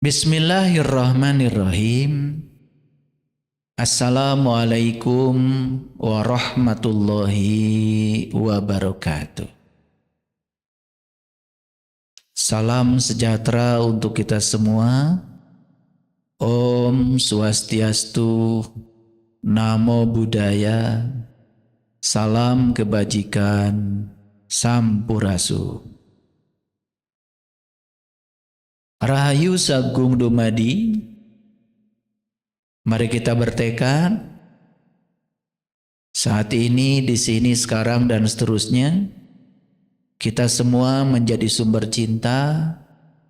Bismillahirrahmanirrahim. Assalamualaikum warahmatullahi wabarakatuh. Salam sejahtera untuk kita semua. Om Swastiastu, Namo Buddhaya, salam kebajikan, Sampurasu. Rahayu Sagung Dumadi, mari kita bertekad saat ini, di sini, sekarang, dan seterusnya. Kita semua menjadi sumber cinta,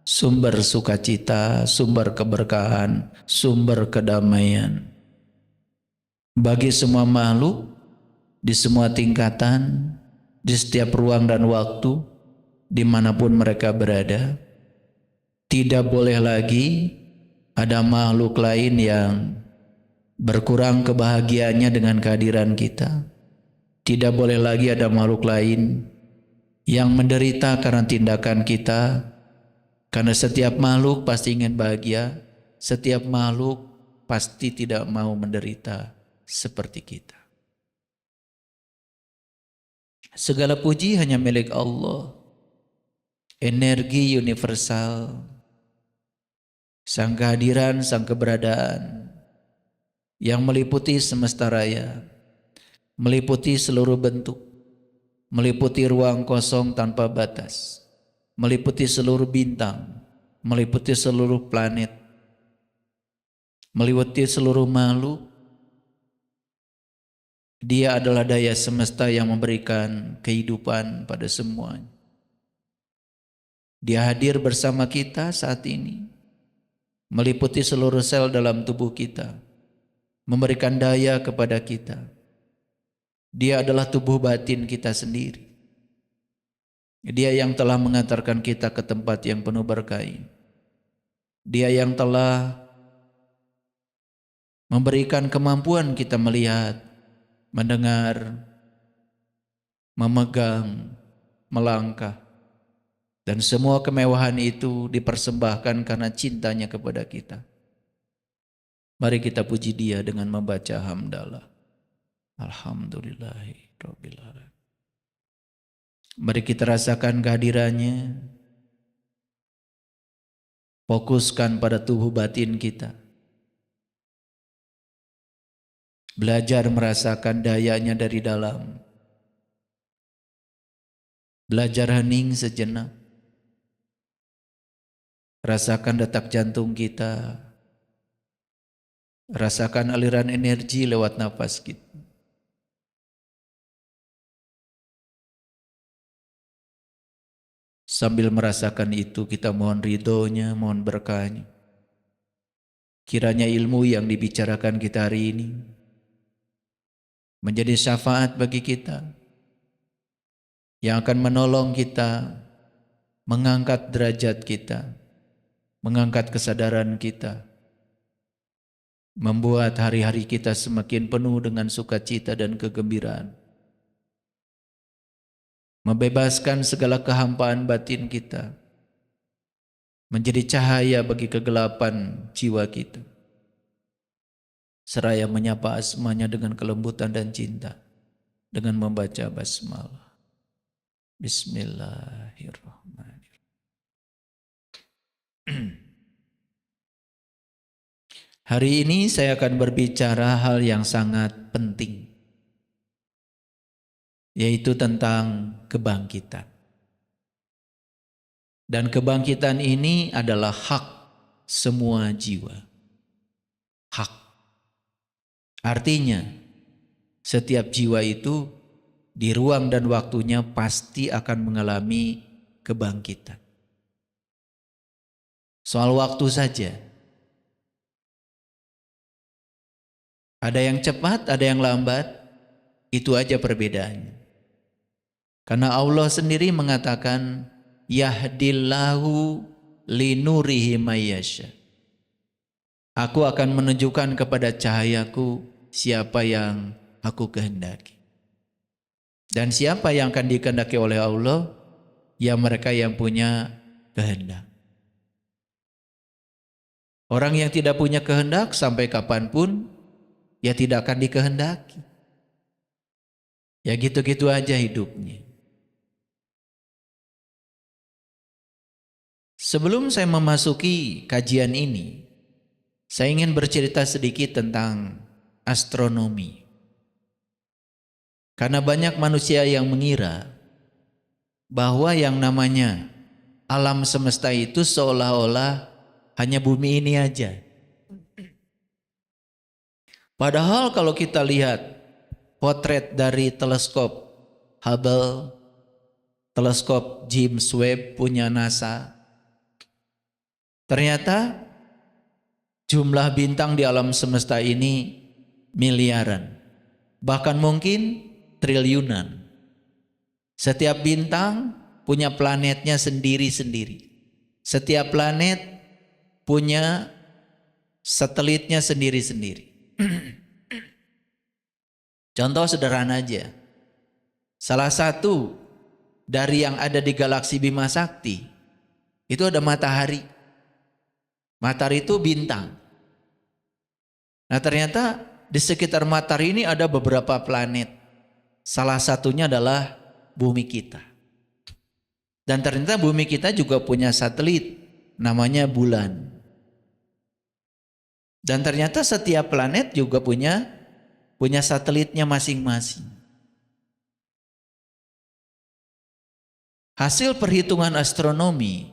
sumber sukacita, sumber keberkahan, sumber kedamaian bagi semua makhluk di semua tingkatan, di setiap ruang dan waktu, dimanapun mereka berada. Tidak boleh lagi ada makhluk lain yang berkurang kebahagiaannya dengan kehadiran kita. Tidak boleh lagi ada makhluk lain yang menderita karena tindakan kita. Karena setiap makhluk pasti ingin bahagia, setiap makhluk pasti tidak mau menderita seperti kita. Segala puji hanya milik Allah, energi universal, sang kehadiran, sang keberadaan yang meliputi semesta raya, meliputi seluruh bentuk, meliputi ruang kosong tanpa batas, meliputi seluruh bintang, meliputi seluruh planet, meliputi seluruh makhluk. Dia adalah daya semesta yang memberikan kehidupan pada semuanya. Dia hadir bersama kita saat ini, meliputi seluruh sel dalam tubuh kita, memberikan daya kepada kita. Dia adalah tubuh batin kita sendiri. Dia yang telah mengantarkan kita ke tempat yang penuh berkah. Dia yang telah memberikan kemampuan kita melihat, mendengar, memegang, melangkah. Dan semua kemewahan itu dipersembahkan karena cintanya kepada kita. Mari kita puji Dia dengan membaca hamdalah. Alhamdulillahirabbil alamin. Mari kita rasakan kehadirannya. Fokuskan pada tubuh batin kita. Belajar merasakan dayanya dari dalam. Belajar hening sejenak. Rasakan detak jantung kita. Rasakan aliran energi lewat nafas kita. Sambil merasakan itu, kita mohon ridhonya, mohon berkahnya. Kiranya ilmu yang dibicarakan kita hari ini menjadi syafaat bagi kita, yang akan menolong kita, mengangkat derajat kita, mengangkat kesadaran kita, membuat hari-hari kita semakin penuh dengan sukacita dan kegembiraan, membebaskan segala kehampaan batin kita, menjadi cahaya bagi kegelapan jiwa kita, seraya menyapa asmanya dengan kelembutan dan cinta, dengan membaca basmalah. Bismillahirrahmanirrahim. Hari ini saya akan berbicara hal yang sangat penting, yaitu tentang kebangkitan. Dan kebangkitan ini adalah hak semua jiwa. Hak. Artinya, setiap jiwa itu di ruang dan waktunya pasti akan mengalami kebangkitan. Soal waktu saja. Ada yang cepat, ada yang lambat. Itu aja perbedaannya. Karena Allah sendiri mengatakan, yahdillahu linurihi mayyasha. Aku akan menunjukkan kepada cahayaku siapa yang aku kehendaki. Dan siapa yang akan dikehendaki oleh Allah? Ya mereka yang punya kehendak. Orang yang tidak punya kehendak sampai kapanpun ya tidak akan dikehendaki. Ya gitu-gitu aja hidupnya. Sebelum saya memasuki kajian ini, saya ingin bercerita sedikit tentang astronomi. Karena banyak manusia yang mengira bahwa yang namanya alam semesta itu seolah-olah hanya bumi ini aja. Padahal kalau kita lihat potret dari teleskop Hubble, teleskop James Webb punya NASA, ternyata jumlah bintang di alam semesta ini miliaran, bahkan mungkin triliunan. Setiap bintang punya planetnya sendiri-sendiri. Setiap planet punya satelitnya sendiri-sendiri. Contoh sederhana aja. Salah satu dari yang ada di galaksi Bima Sakti itu ada matahari. Matahari itu bintang. Nah ternyata di sekitar matahari ini ada beberapa planet. Salah satunya adalah bumi kita. Dan ternyata bumi kita juga punya satelit namanya bulan. Dan ternyata setiap planet juga punya satelitnya masing-masing. Hasil perhitungan astronomi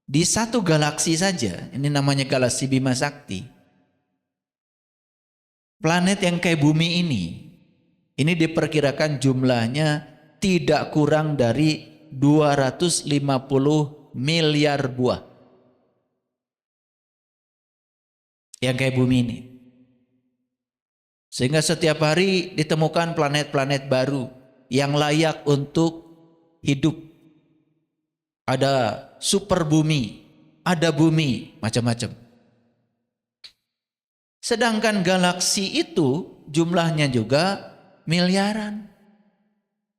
di satu galaksi saja, ini namanya galaksi Bima Sakti. Planet yang kayak bumi ini diperkirakan jumlahnya tidak kurang dari 250 miliar buah. Yang kayak bumi ini. Sehingga setiap hari ditemukan planet-planet baru yang layak untuk hidup. Ada super bumi, ada bumi, macam-macam. Sedangkan galaksi itu jumlahnya juga miliaran.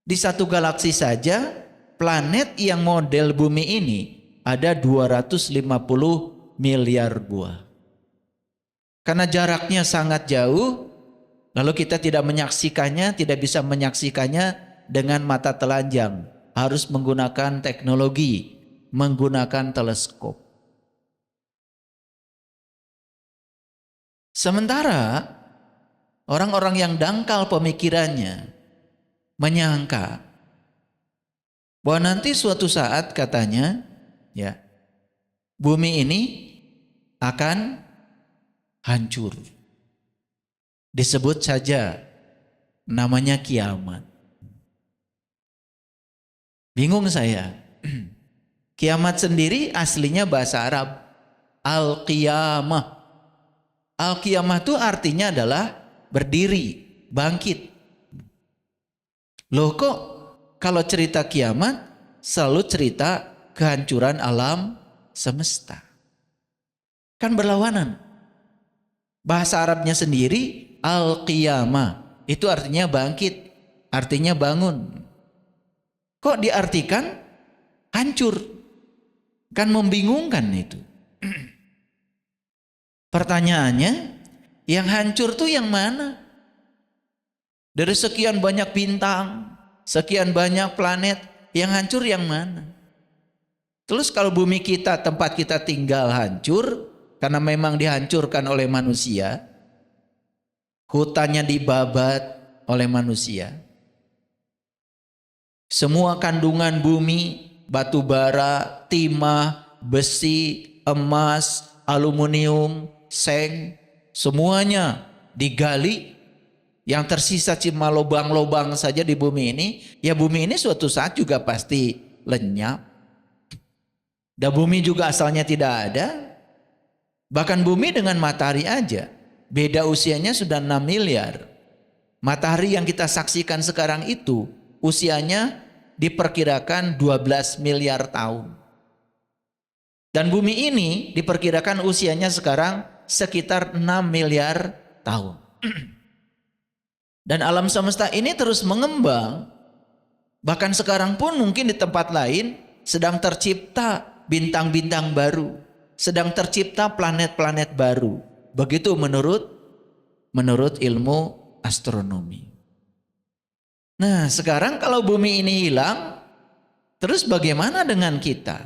Di satu galaksi saja, planet yang model bumi ini ada 250 miliar buah. Karena jaraknya sangat jauh, lalu kita tidak menyaksikannya, tidak bisa menyaksikannya dengan mata telanjang. Harus menggunakan teknologi, menggunakan teleskop. Sementara orang-orang yang dangkal pemikirannya menyangka bahwa nanti suatu saat katanya ya bumi ini akan hancur. Disebut saja namanya kiamat. Bingung saya. Kiamat sendiri aslinya bahasa Arab al-qiyamah. Al-qiyamah itu artinya adalah berdiri, bangkit. Loh kok kalau cerita kiamat selalu cerita kehancuran alam semesta? Kan berlawanan. Bahasa Arabnya sendiri al-qiyamah itu artinya bangkit, artinya bangun. Kok diartikan hancur? Kan membingungkan itu. Pertanyaannya, yang hancur tuh yang mana? Dari sekian banyak bintang, sekian banyak planet, yang hancur yang mana? Terus kalau bumi kita, tempat kita tinggal hancur, karena memang dihancurkan oleh manusia, hutannya dibabat oleh manusia. Semua kandungan bumi, batu bara, timah, besi, emas, aluminium, seng, semuanya digali. Yang tersisa cuma lubang-lubang saja di bumi ini, ya bumi ini suatu saat juga pasti lenyap. Dan bumi juga asalnya tidak ada. Bahkan bumi dengan matahari aja, beda usianya sudah 6 miliar. Matahari yang kita saksikan sekarang itu, usianya diperkirakan 12 miliar tahun. Dan bumi ini diperkirakan usianya sekarang sekitar 6 miliar tahun. Dan alam semesta ini terus mengembang. Bahkan sekarang pun mungkin di tempat lain sedang tercipta bintang-bintang baru. sedang tercipta planet-planet baru. Begitu menurut ilmu astronomi. Nah, sekarang kalau bumi ini hilang, terus bagaimana dengan kita?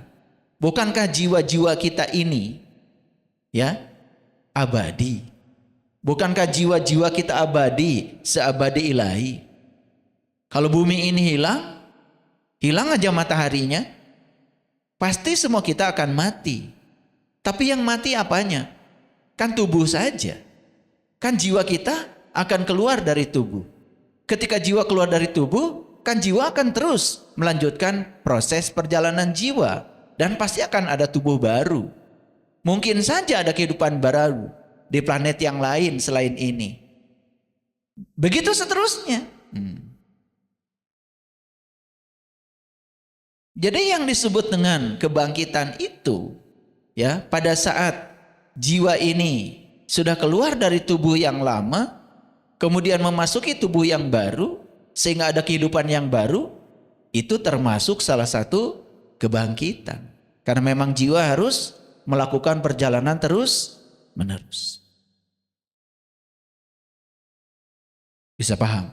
Bukankah jiwa-jiwa kita ini ya abadi? Bukankah jiwa-jiwa kita abadi, seabadi ilahi? Kalau bumi ini hilang aja mataharinya, pasti semua kita akan mati. Tapi yang mati apanya? Kan tubuh saja. Kan jiwa kita akan keluar dari tubuh. Ketika jiwa keluar dari tubuh, kan jiwa akan terus melanjutkan proses perjalanan jiwa. Dan pasti akan ada tubuh baru. Mungkin saja ada kehidupan baru di planet yang lain selain ini. Begitu seterusnya. Jadi yang disebut dengan kebangkitan itu, ya, pada saat jiwa ini sudah keluar dari tubuh yang lama, kemudian memasuki tubuh yang baru, sehingga ada kehidupan yang baru, itu termasuk salah satu kebangkitan. Karena memang jiwa harus melakukan perjalanan terus menerus. Bisa paham?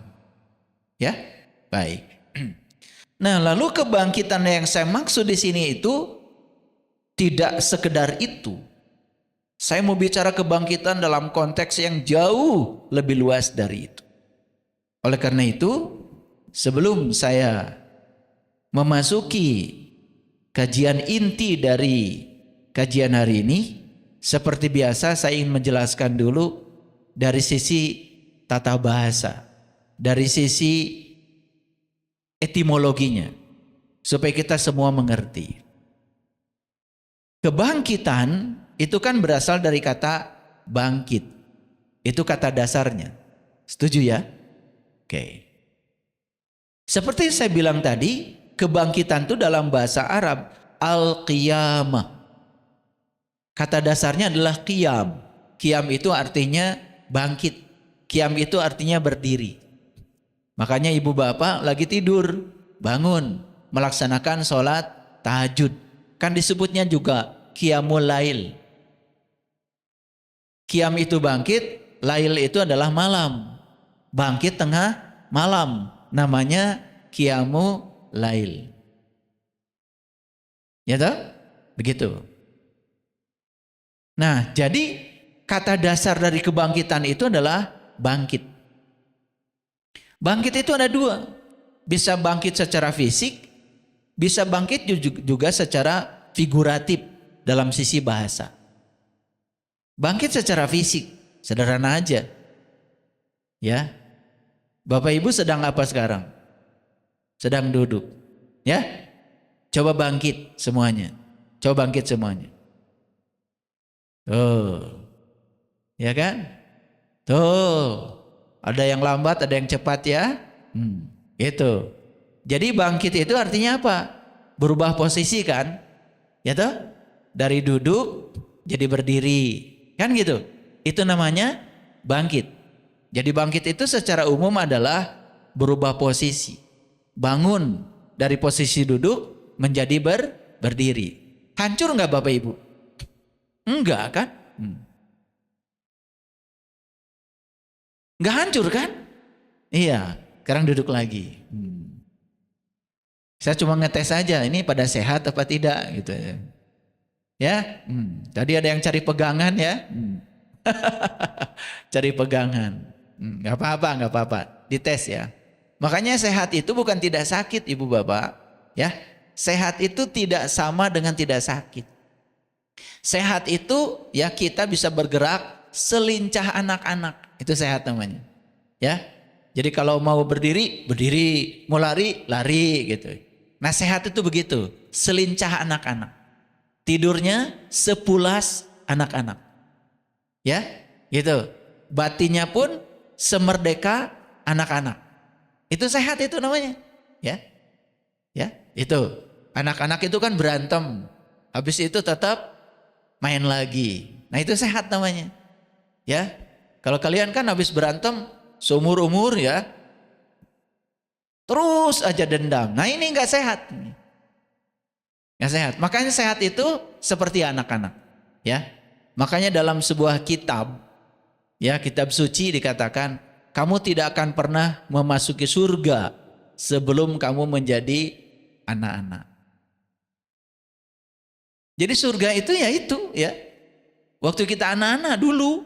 Ya? Baik. Nah, lalu kebangkitan yang saya maksud di sini itu tidak sekedar itu. Saya mau bicara kebangkitan dalam konteks yang jauh lebih luas dari itu. Oleh karena itu, sebelum saya memasuki kajian inti dari kajian hari ini, seperti biasa saya ingin menjelaskan dulu dari sisi tata bahasa, dari sisi etimologinya, supaya kita semua mengerti. Kebangkitan itu kan berasal dari kata bangkit. Itu kata dasarnya. Setuju ya? Oke. Seperti saya bilang tadi, kebangkitan itu dalam bahasa Arab al-qiyamah. Kata dasarnya adalah qiyam. Qiyam itu artinya bangkit. Qiyam itu artinya berdiri. Makanya ibu bapak lagi tidur, bangun, melaksanakan sholat tahajud. Kan disebutnya juga qiyamul lail. Qiyam itu bangkit, lail itu adalah malam. Bangkit tengah malam, namanya qiyamul lail. Ya toh? Begitu. Nah, jadi kata dasar dari kebangkitan itu adalah bangkit. Bangkit itu ada dua. Bisa bangkit secara fisik, bisa bangkit juga secara figuratif dalam sisi bahasa. Bangkit secara fisik, sederhana aja. Ya. Bapak Ibu sedang apa sekarang? Sedang duduk. Ya. Coba bangkit semuanya. Coba bangkit semuanya. Tuh. Ya kan? Tuh. Ada yang lambat, ada yang cepat ya. Itu. Jadi bangkit itu artinya apa? Berubah posisi kan? Ya toh? Dari duduk jadi berdiri. Kan gitu. Itu namanya bangkit. Jadi bangkit itu secara umum adalah berubah posisi. Bangun dari posisi duduk menjadi berdiri. Hancur nggak Bapak Ibu? Enggak kan? Enggak hancur kan? Iya, sekarang duduk lagi. Saya cuma ngetes saja, ini pada sehat apa tidak gitu ya. Ya, tadi ada yang cari pegangan ya. Cari pegangan. Nggak apa-apa, dites ya. Makanya sehat itu bukan tidak sakit Ibu Bapak. Ya, sehat itu tidak sama dengan tidak sakit. Sehat itu ya kita bisa bergerak selincah anak-anak. Itu sehat namanya. Ya. Jadi kalau mau berdiri, berdiri, mau lari, lari gitu. Nah, sehat itu begitu, selincah anak-anak. Tidurnya sepulas anak-anak. Ya, gitu. Batinnya pun semerdeka anak-anak. Itu sehat itu namanya. Ya. Ya, itu. Anak-anak itu kan berantem. Habis itu tetap main lagi. Nah, itu sehat namanya. Ya. Kalau kalian kan habis berantem seumur-umur ya, terus aja dendam. Nah, ini nggak sehat. Nggak sehat. Makanya sehat itu seperti anak-anak. Ya, makanya dalam sebuah kitab, ya kitab suci dikatakan, kamu tidak akan pernah memasuki surga sebelum kamu menjadi anak-anak. Jadi surga itu ya, waktu kita anak-anak dulu,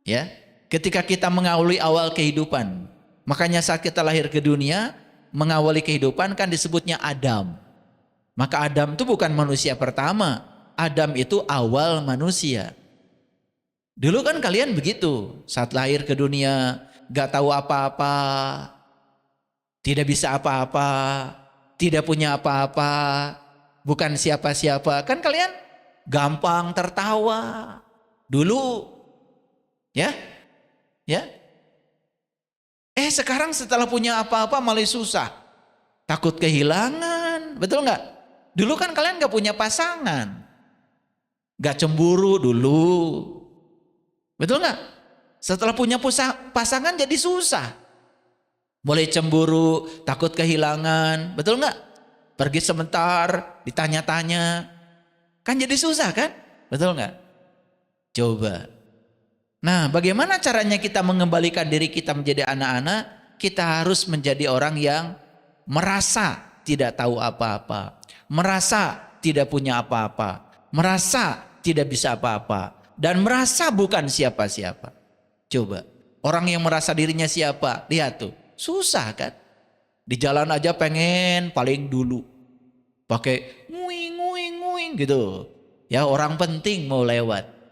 ya, ketika kita mengawali awal kehidupan. Makanya saat kita lahir ke dunia, mengawali kehidupan kan disebutnya Adam. Maka Adam itu bukan manusia pertama, Adam itu awal manusia. Dulu kan kalian begitu, saat lahir ke dunia gak tahu apa-apa, tidak bisa apa-apa, tidak punya apa-apa, bukan siapa-siapa. Kan kalian gampang tertawa dulu, ya. Sekarang setelah punya apa-apa malah susah, takut kehilangan, betul nggak? Dulu kan kalian gak punya pasangan, gak cemburu dulu, betul nggak? Setelah punya pasangan jadi susah, mulai cemburu, takut kehilangan, betul nggak? Pergi sebentar, ditanya-tanya, kan jadi susah kan? Betul nggak? Coba. Nah, bagaimana caranya kita mengembalikan diri kita menjadi anak-anak? Kita harus menjadi orang yang merasa tidak tahu apa-apa, merasa tidak punya apa-apa, merasa tidak bisa apa-apa, dan merasa bukan siapa-siapa. Coba, orang yang merasa dirinya siapa, lihat tuh, susah kan? Di jalan aja pengen paling dulu, pakai nguing gitu, ya orang penting mau lewat.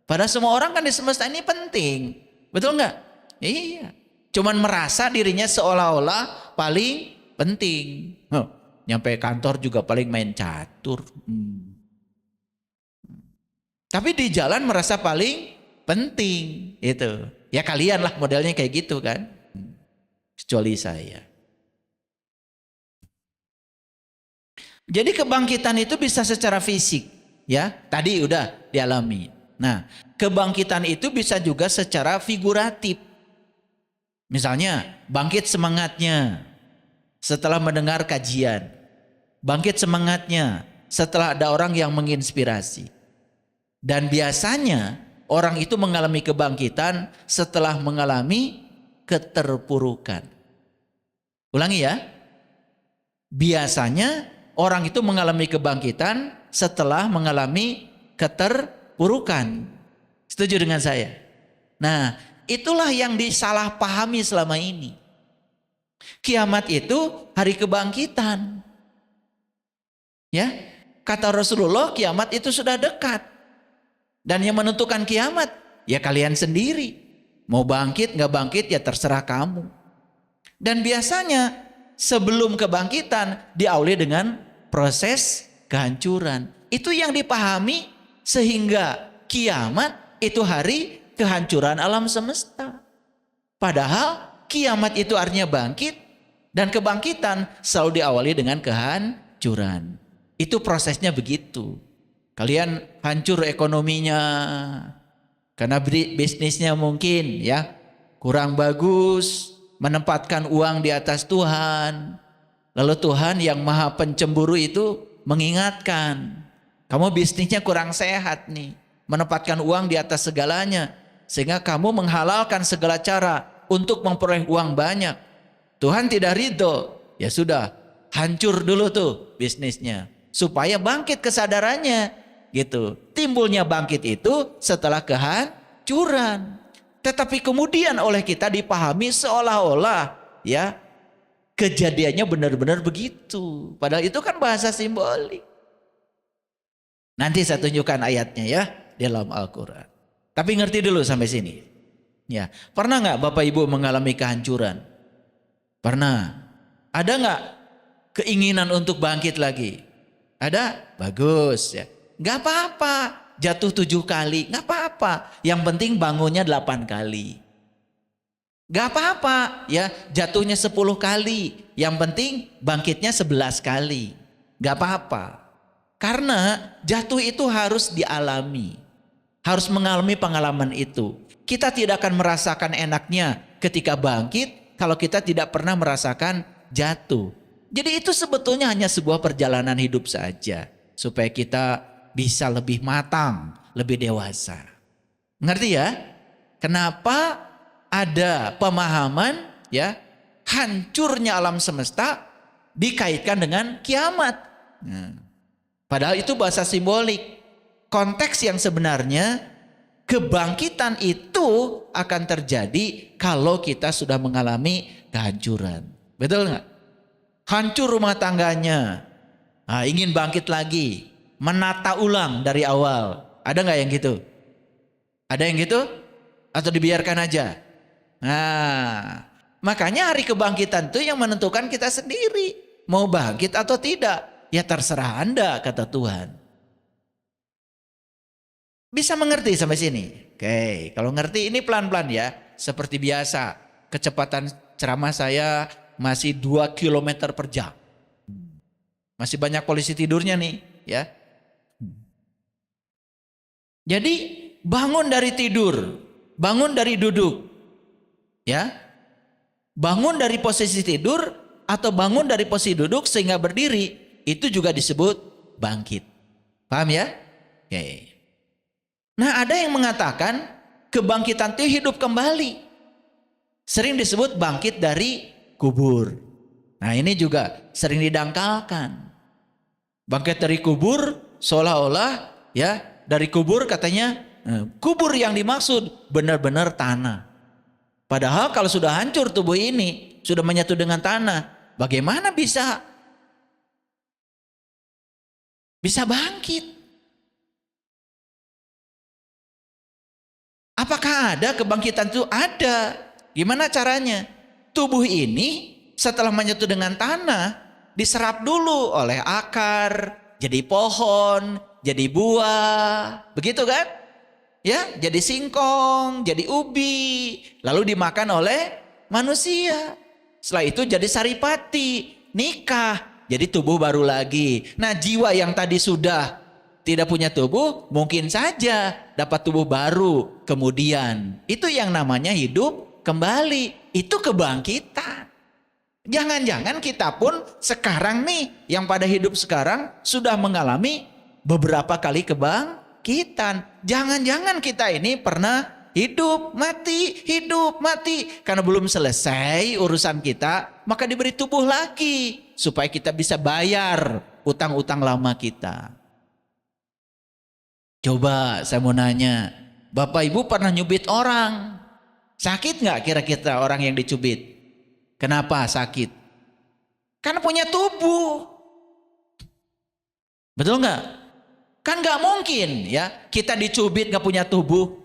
Padahal semua orang kan di semesta ini penting, betul nggak? Iya, cuman merasa dirinya seolah-olah paling penting. Nyampe kantor juga paling main catur. Tapi di jalan merasa paling penting itu. Ya kalian lah modelnya kayak gitu kan. Kecuali saya. Jadi kebangkitan itu bisa secara fisik, ya. Tadi udah dialami. Nah, kebangkitan itu bisa juga secara figuratif. Misalnya, bangkit semangatnya setelah mendengar kajian. Bangkit semangatnya setelah ada orang yang menginspirasi. Dan biasanya orang itu mengalami kebangkitan setelah mengalami keterpurukan. Ulangi ya. Biasanya orang itu mengalami kebangkitan setelah mengalami keterpurukan. Setuju dengan saya? Nah, itulah yang disalahpahami selama ini. Kiamat itu hari kebangkitan. Ya, kata Rasulullah kiamat itu sudah dekat. Dan yang menentukan kiamat ya kalian sendiri. Mau bangkit nggak bangkit ya terserah kamu. Dan biasanya sebelum kebangkitan diawali dengan proses kehancuran. Itu yang dipahami sehingga kiamat itu hari kehancuran alam semesta. Padahal kiamat itu artinya bangkit dan kebangkitan selalu diawali dengan kehancuran. Itu prosesnya begitu. Kalian hancur ekonominya karena bisnisnya mungkin ya kurang bagus, menempatkan uang di atas Tuhan. Lalu Tuhan yang maha pencemburu itu mengingatkan, kamu bisnisnya kurang sehat nih, menempatkan uang di atas segalanya, sehingga kamu menghalalkan segala cara untuk memperoleh uang banyak. Tuhan tidak ridho, ya sudah, hancur dulu tuh bisnisnya, supaya bangkit kesadarannya. Gitu. Timbulnya bangkit itu setelah kehancuran. Tetapi kemudian oleh kita dipahami seolah-olah ya kejadiannya benar-benar begitu. Padahal itu kan bahasa simbolik. Nanti saya tunjukkan ayatnya ya dalam Al-Quran. Tapi ngerti dulu sampai sini. Ya, pernah nggak Bapak Ibu mengalami kehancuran? Pernah. Ada nggak keinginan untuk bangkit lagi? Ada? Bagus ya. Gak apa-apa, jatuh 7 kali, gak apa-apa. Yang penting bangunnya 8 kali. Gak apa-apa ya, jatuhnya 10 kali. Yang penting bangkitnya 11 kali. Gak apa-apa. Karena jatuh itu harus dialami. Harus mengalami pengalaman itu. Kita tidak akan merasakan enaknya ketika bangkit kalau kita tidak pernah merasakan jatuh. Jadi itu sebetulnya hanya sebuah perjalanan hidup saja. Supaya kita bisa lebih matang, lebih dewasa. Ngerti ya? Kenapa ada pemahaman ya hancurnya alam semesta dikaitkan dengan kiamat. Padahal itu bahasa simbolik. Konteks yang sebenarnya kebangkitan itu akan terjadi kalau kita sudah mengalami kehancuran. Betul nggak? Hancur rumah tangganya, ingin bangkit lagi, menata ulang dari awal. Ada nggak yang gitu? Ada yang gitu? Atau dibiarkan aja? Nah, makanya hari kebangkitan itu yang menentukan kita sendiri. Mau bangkit atau tidak? Ya terserah Anda, kata Tuhan. Bisa mengerti sampai sini? Oke, kalau ngerti ini pelan-pelan ya. Seperti biasa, kecepatan ceramah saya masih 2 km per jam. Masih banyak polisi tidurnya nih ya. Jadi bangun dari tidur, bangun dari duduk. Ya. Bangun dari posisi tidur atau bangun dari posisi duduk sehingga berdiri, itu juga disebut bangkit. Paham ya? Oke. Nah, ada yang mengatakan kebangkitan itu hidup kembali. Sering disebut bangkit dari kubur. Nah, ini juga sering didangkalkan. Bangkit dari kubur seolah-olah ya, dari kubur katanya kubur yang dimaksud benar-benar tanah. Padahal kalau sudah hancur tubuh ini, sudah menyatu dengan tanah, bagaimana bisa bangkit? Apakah ada kebangkitan itu? Ada. Gimana caranya? Tubuh ini setelah menyatu dengan tanah, diserap dulu oleh akar, jadi pohon, jadi buah. Begitu kan? Ya, jadi singkong, jadi ubi, lalu dimakan oleh manusia. Setelah itu jadi saripati, nikah, jadi tubuh baru lagi. Nah, jiwa yang tadi sudah tidak punya tubuh, mungkin saja dapat tubuh baru kemudian. Itu yang namanya hidup kembali. Itu kebangkitan. Jangan-jangan kita pun sekarang nih, yang pada hidup sekarang sudah mengalami beberapa kali kebangkitan. Jangan-jangan kita ini pernah hidup mati. Karena belum selesai urusan kita, maka diberi tubuh lagi. Supaya kita bisa bayar utang-utang lama kita. Coba saya mau nanya, Bapak Ibu pernah nyubit orang? Sakit nggak kira-kira orang yang dicubit? Kenapa sakit? Karena punya tubuh. Betul nggak? Kan nggak mungkin ya kita dicubit nggak punya tubuh.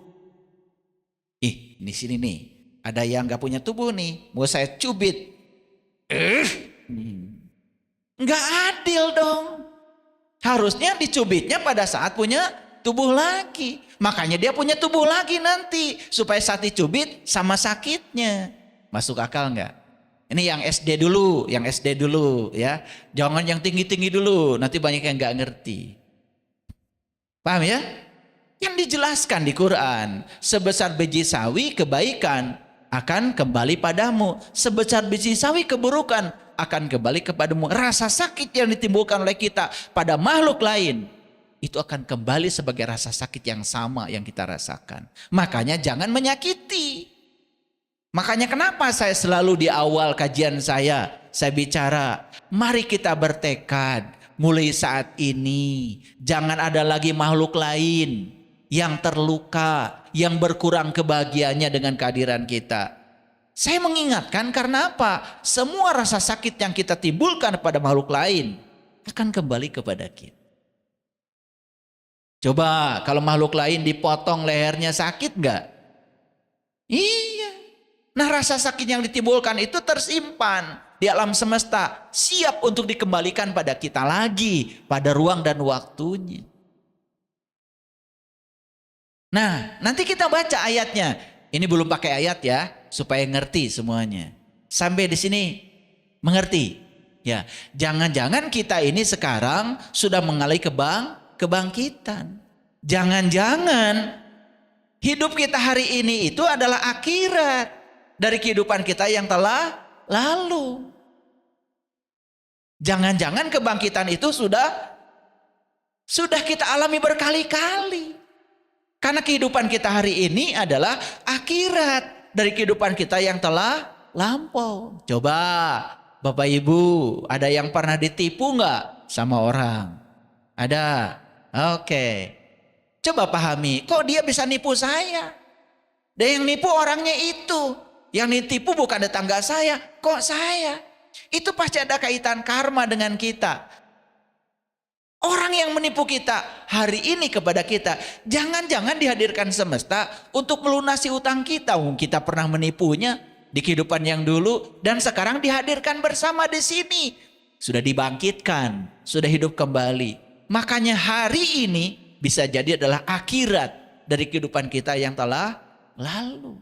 Di sini nih ada yang nggak punya tubuh nih, mau saya cubit. Nggak adil dong. Harusnya dicubitnya pada saat punya tubuh lagi. Makanya dia punya tubuh lagi nanti. Supaya saat dicubit sama sakitnya. Masuk akal nggak? Ini yang SD dulu ya. Jangan yang tinggi-tinggi dulu. Nanti banyak yang nggak ngerti. Paham ya? Yang dijelaskan di Quran. Sebesar biji sawi kebaikan akan kembali padamu. Sebesar biji sawi keburukan akan kembali kepadamu. Rasa sakit yang ditimbulkan oleh kita pada makhluk lain, itu akan kembali sebagai rasa sakit yang sama yang kita rasakan. Makanya jangan menyakiti. Makanya kenapa saya selalu di awal kajian saya bicara, mari kita bertekad mulai saat ini. Jangan ada lagi makhluk lain yang terluka, yang berkurang kebahagiaannya dengan kehadiran kita. Saya mengingatkan karena apa? Semua rasa sakit yang kita timbulkan pada makhluk lain akan kembali kepada kita. Coba kalau makhluk lain dipotong lehernya sakit nggak? Iya. Nah, rasa sakit yang ditimbulkan itu tersimpan di alam semesta, siap untuk dikembalikan pada kita lagi pada ruang dan waktunya. Nah, nanti kita baca ayatnya. Ini belum pakai ayat ya, supaya ngerti semuanya. Sampai di sini mengerti? Ya, jangan-jangan kita ini sekarang sudah mengalami kebangkitan. Jangan-jangan hidup kita hari ini itu adalah akhirat dari kehidupan kita yang telah lalu. Jangan-jangan kebangkitan itu sudah Sudah kita alami berkali-kali. Karena kehidupan kita hari ini adalah akhirat dari kehidupan kita yang telah lampau. Coba Bapak Ibu, ada yang pernah ditipu nggak sama orang? Ada. Oke. Coba pahami, kok dia bisa nipu saya? Dan yang nipu orangnya itu. Yang ditipu bukan tetangga saya, kok saya? Itu pasti ada kaitan karma dengan kita. Orang yang menipu kita hari ini kepada kita, jangan-jangan dihadirkan semesta untuk melunasi utang kita. Kita pernah menipunya di kehidupan yang dulu dan sekarang dihadirkan bersama di sini. Sudah dibangkitkan, sudah hidup kembali. Makanya hari ini bisa jadi adalah akhirat dari kehidupan kita yang telah lalu.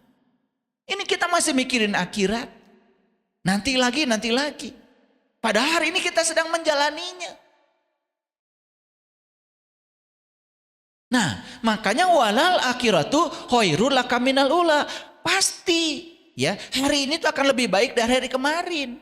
Ini kita masih mikirin akhirat. Nanti lagi, nanti lagi. Padahal hari ini kita sedang menjalaninya. Nah, makanya walal akhiratu khairul laka minal ula. Pasti, ya, hari ini tuh akan lebih baik dari hari kemarin.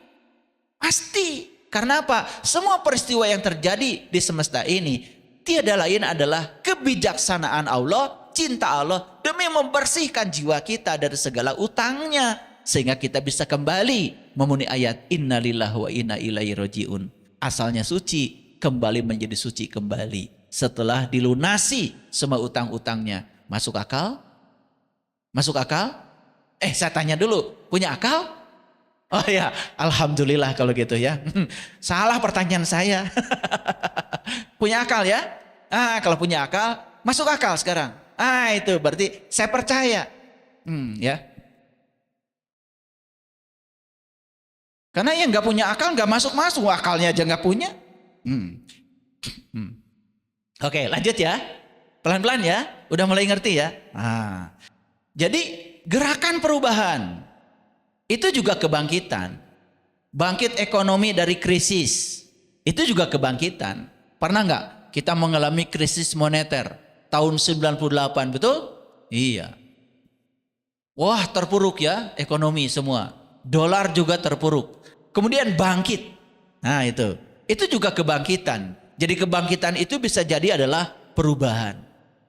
Pasti. Karena apa? Semua peristiwa yang terjadi di semesta ini tiada lain adalah kebijaksanaan Allah, cinta Allah demi membersihkan jiwa kita dari segala utangnya sehingga kita bisa kembali memenuhi ayat innalillahi wa inna ilaihi rajiun. Asalnya suci, kembali menjadi suci kembali. Setelah dilunasi semua utang-utangnya. Masuk akal? Masuk akal? Saya tanya dulu, punya akal? Oh ya, alhamdulillah kalau gitu ya. Salah pertanyaan saya. Punya akal ya? Kalau punya akal, masuk akal sekarang. Itu berarti saya percaya. Ya. Karena yang nggak punya akal nggak masuk-masuk, akalnya aja nggak punya. Oke, lanjut ya. Pelan-pelan ya. Udah mulai ngerti ya. Jadi gerakan perubahan itu juga kebangkitan. Bangkit ekonomi dari krisis itu juga kebangkitan. Pernah nggak kita mengalami krisis moneter tahun 98, betul? Iya. Wah, terpuruk ya ekonomi semua. Dolar juga terpuruk. Kemudian bangkit. Nah, itu juga kebangkitan. Jadi kebangkitan itu bisa jadi adalah perubahan.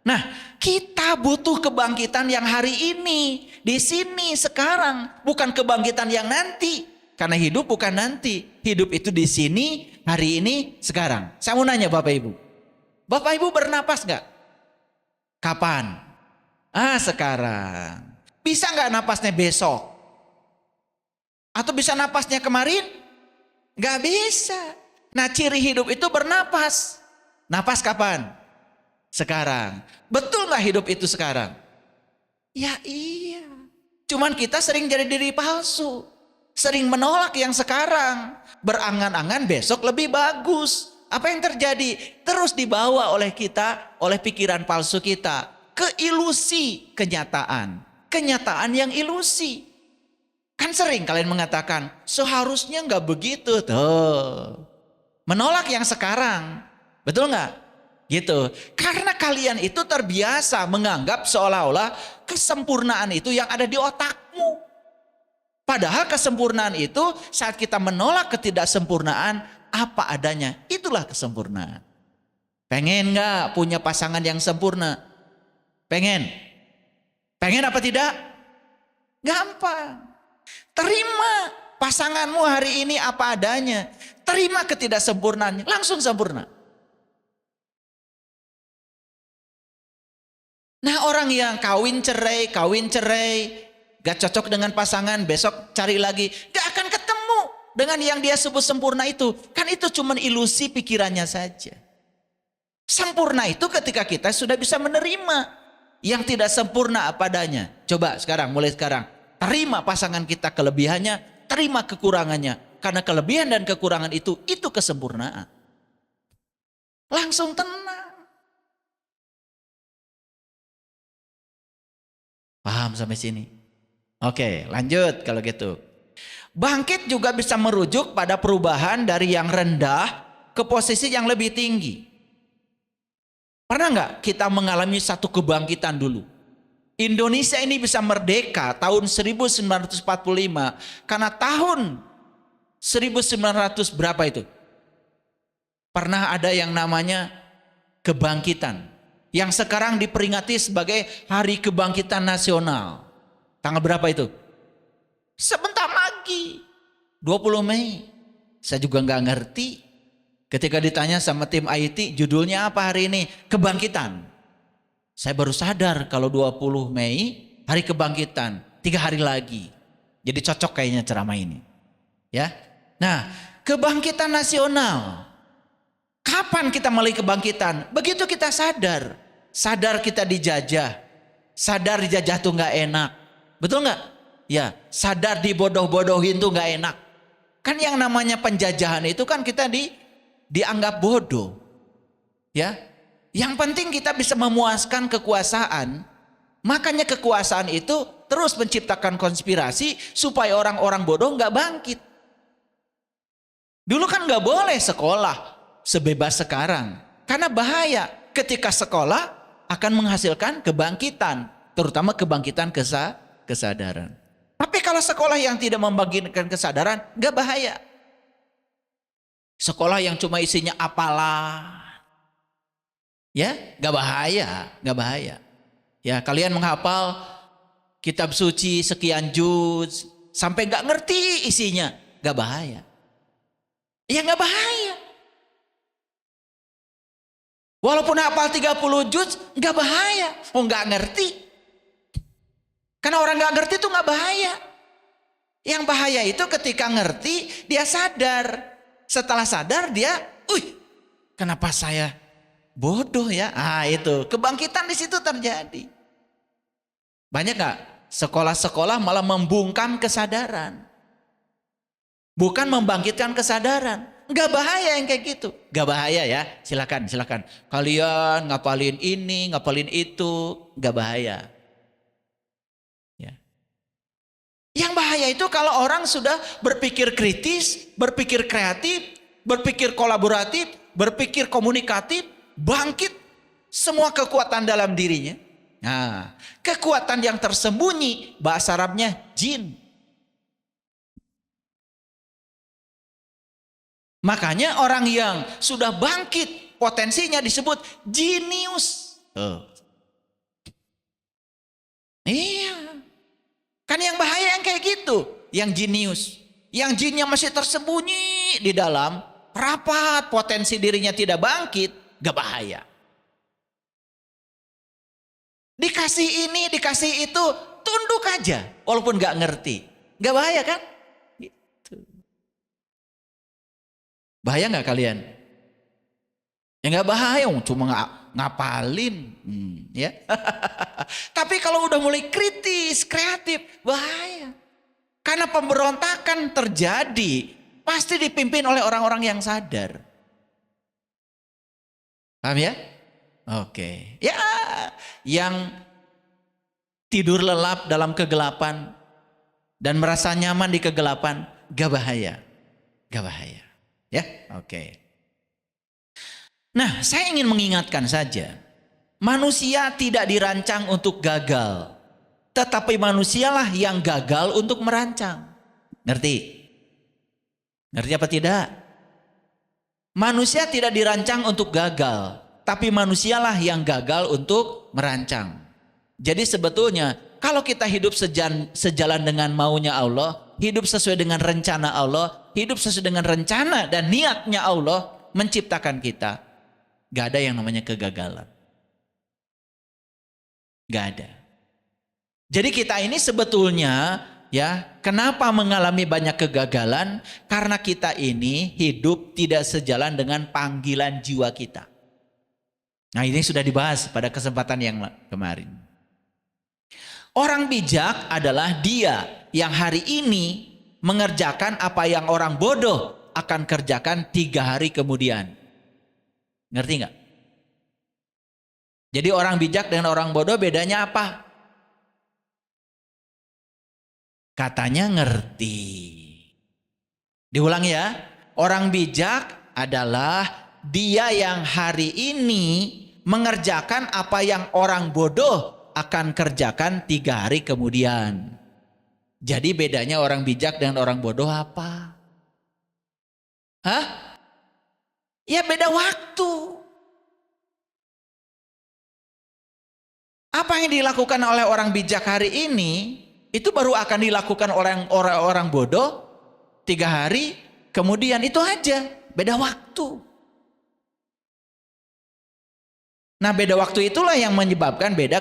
Nah, kita butuh kebangkitan yang hari ini, di sini, sekarang, bukan kebangkitan yang nanti. Karena hidup bukan nanti, hidup itu di sini, hari ini, sekarang. Saya mau nanya Bapak Ibu, Bapak Ibu bernapas nggak? Kapan? Sekarang. Bisa nggak napasnya besok? Atau bisa napasnya kemarin? Nggak bisa. Nah, ciri hidup itu bernapas. Napas kapan? Sekarang. Betul nggak hidup itu sekarang? Ya iya. Cuman kita sering jadi diri palsu. Sering menolak yang sekarang. Berangan-angan besok lebih bagus. Apa yang terjadi? Terus dibawa oleh kita, oleh pikiran palsu kita. Ke ilusi kenyataan. Kenyataan yang ilusi. Kan sering kalian mengatakan, seharusnya nggak begitu tuh. Menolak yang sekarang. Betul nggak? Gitu. Karena kalian itu terbiasa menganggap seolah-olah kesempurnaan itu yang ada di otakmu. Padahal kesempurnaan itu saat kita menolak ketidaksempurnaan apa adanya. Itulah kesempurnaan. Pengen nggak punya pasangan yang sempurna? Pengen? Pengen apa tidak? Gampang. Terima pasanganmu hari ini apa adanya. Terima ketidaksempurnaannya, langsung sempurna. Nah, orang yang kawin cerai, gak cocok dengan pasangan, besok cari lagi, gak akan ketemu dengan yang dia sebut sempurna itu. Kan itu cuma ilusi pikirannya saja. Sempurna itu ketika kita sudah bisa menerima yang tidak sempurna apa adanya. Coba sekarang, mulai sekarang, terima pasangan kita kelebihannya, terima kekurangannya. Karena kelebihan dan kekurangan itu kesempurnaan. Langsung tenang. Paham sampai sini? Oke, lanjut kalau gitu. Bangkit juga bisa merujuk pada perubahan dari yang rendah ke posisi yang lebih tinggi. Pernah nggak kita mengalami satu kebangkitan dulu? Indonesia ini bisa merdeka tahun 1945 karena tahun 1900 berapa itu? Pernah ada yang namanya kebangkitan. Yang sekarang diperingati sebagai Hari Kebangkitan Nasional. Tanggal berapa itu? Sebentar lagi. 20 Mei. Saya juga nggak ngerti. Ketika ditanya sama tim IT, judulnya apa hari ini? Kebangkitan. Saya baru sadar kalau 20 Mei Hari Kebangkitan. 3 hari lagi. Jadi cocok kayaknya ceramah ini. Ya. Nah, kebangkitan nasional. Kapan kita mulai kebangkitan? Begitu kita sadar. Sadar kita dijajah. Sadar dijajah tuh nggak enak. Betul nggak? Ya, sadar dibodoh-bodohin tuh nggak enak. Kan yang namanya penjajahan itu kan kita dianggap bodoh. Ya. Yang penting kita bisa memuaskan kekuasaan. Makanya kekuasaan itu terus menciptakan konspirasi supaya orang-orang bodoh nggak bangkit. Dulu kan nggak boleh sekolah sebebas sekarang. Karena bahaya ketika sekolah akan menghasilkan kebangkitan. Terutama kebangkitan kesadaran. Tapi kalau sekolah yang tidak membangkitkan kesadaran, nggak bahaya. Sekolah yang cuma isinya apalah. Ya, nggak bahaya, nggak bahaya. Ya, kalian menghafal kitab suci sekian juz sampai nggak ngerti isinya, nggak bahaya. Ya nggak bahaya. Walaupun hafal 30 juz nggak bahaya. Oh nggak ngerti. Karena orang nggak ngerti itu nggak bahaya. Yang bahaya itu ketika ngerti dia sadar. Setelah sadar dia, kenapa saya bodoh ya? Itu kebangkitan di situ terjadi. Banyak nggak sekolah-sekolah malah membungkam kesadaran. Bukan membangkitkan kesadaran. Nggak bahaya yang kayak gitu. Nggak bahaya ya. Silakan. Kalian ngapalin ini, ngapalin itu. Nggak bahaya. Ya. Yang bahaya itu kalau orang sudah berpikir kritis, berpikir kreatif, berpikir kolaboratif, berpikir komunikatif, bangkit semua kekuatan dalam dirinya. Nah, kekuatan yang tersembunyi bahasa Arabnya jin. Makanya orang yang sudah bangkit potensinya disebut jenius. Iya. Kan yang bahaya yang kayak gitu. Yang jenius. Yang jinnya masih tersembunyi di dalam. Rapat potensi dirinya tidak bangkit. Gak bahaya. Dikasih ini, dikasih itu. Tunduk aja. Walaupun gak ngerti. Gak bahaya kan? Bahaya nggak kalian? Ya nggak bahaya, cuma ngapalin, ya. Tapi kalau udah mulai kritis, kreatif, bahaya. Karena pemberontakan terjadi, pasti dipimpin oleh orang-orang yang sadar. Paham ya? Oke. Ya, yang tidur lelap dalam kegelapan dan merasa nyaman di kegelapan, gak bahaya, gak bahaya. Ya, oke. Nah, saya ingin mengingatkan saja, manusia tidak dirancang untuk gagal, tetapi manusialah yang gagal untuk merancang. Ngerti? Ngerti apa tidak? Manusia tidak dirancang untuk gagal, tapi manusialah yang gagal untuk merancang. Jadi sebetulnya kalau kita hidup sejalan dengan maunya Allah, hidup sesuai dengan rencana Allah, hidup sesuai dengan rencana dan niatnya Allah menciptakan kita, gak ada yang namanya kegagalan. Gak ada. Jadi kita ini sebetulnya ya, kenapa mengalami banyak kegagalan? Karena kita ini hidup tidak sejalan dengan panggilan jiwa kita. Nah, ini sudah dibahas pada kesempatan yang kemarin. Orang bijak adalah dia yang hari ini mengerjakan apa yang orang bodoh akan kerjakan 3 hari kemudian. Ngerti nggak? Jadi orang bijak dengan orang bodoh bedanya apa? Katanya ngerti. Diulang ya. Orang bijak adalah dia yang hari ini mengerjakan apa yang orang bodoh akan kerjakan 3 hari kemudian. Jadi bedanya orang bijak dengan orang bodoh apa? Hah? Ya beda waktu. Apa yang dilakukan oleh orang bijak hari ini, itu baru akan dilakukan oleh orang bodoh 3 hari, kemudian itu aja, beda waktu. Nah, beda waktu itulah yang menyebabkan beda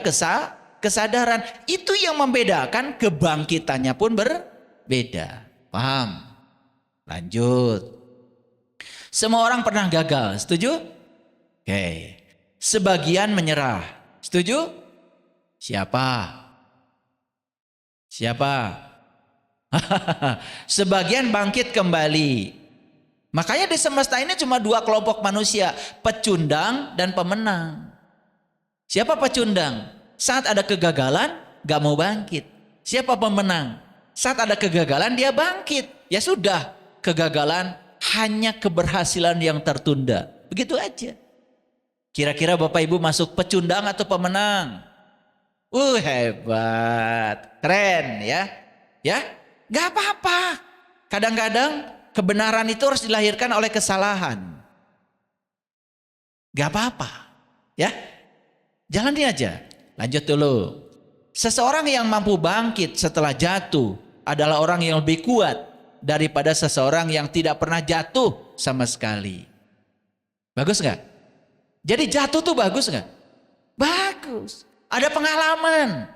kesadaran. Itu yang membedakan, kebangkitannya pun berbeda. Paham? Lanjut. Semua orang pernah gagal, setuju? Oke. Sebagian menyerah, setuju? Siapa? Sebagian bangkit kembali. Makanya di semesta ini cuma 2 kelompok manusia, pecundang dan pemenang. Siapa pecundang? Saat ada kegagalan gak mau bangkit. Siapa pemenang? Saat ada kegagalan dia bangkit. Ya sudah, kegagalan hanya keberhasilan yang tertunda. Begitu aja. Kira-kira Bapak Ibu masuk pecundang atau pemenang? Hebat, keren ya. Ya, gak apa-apa. Kadang-kadang kebenaran itu harus dilahirkan oleh kesalahan. Gak apa-apa. Ya, jalanin aja. Lanjut dulu. Seseorang yang mampu bangkit setelah jatuh adalah orang yang lebih kuat daripada seseorang yang tidak pernah jatuh sama sekali. Bagus gak? Jadi jatuh tuh bagus gak? Bagus. Ada pengalaman.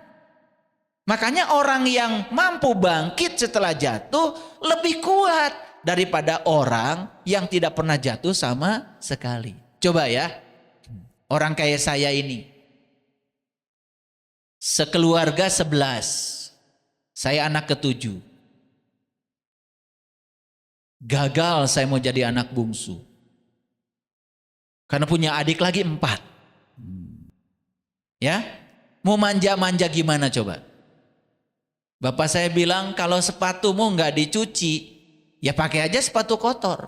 Makanya orang yang mampu bangkit setelah jatuh lebih kuat daripada orang yang tidak pernah jatuh sama sekali. Coba ya, orang kayak saya ini. Sekeluarga 11. Saya anak ke-7. Gagal saya mau jadi anak bungsu. Karena punya adik lagi 4. Ya, mau manja-manja gimana coba? Bapak saya bilang kalau sepatumu nggak dicuci, ya pakai aja sepatu kotor.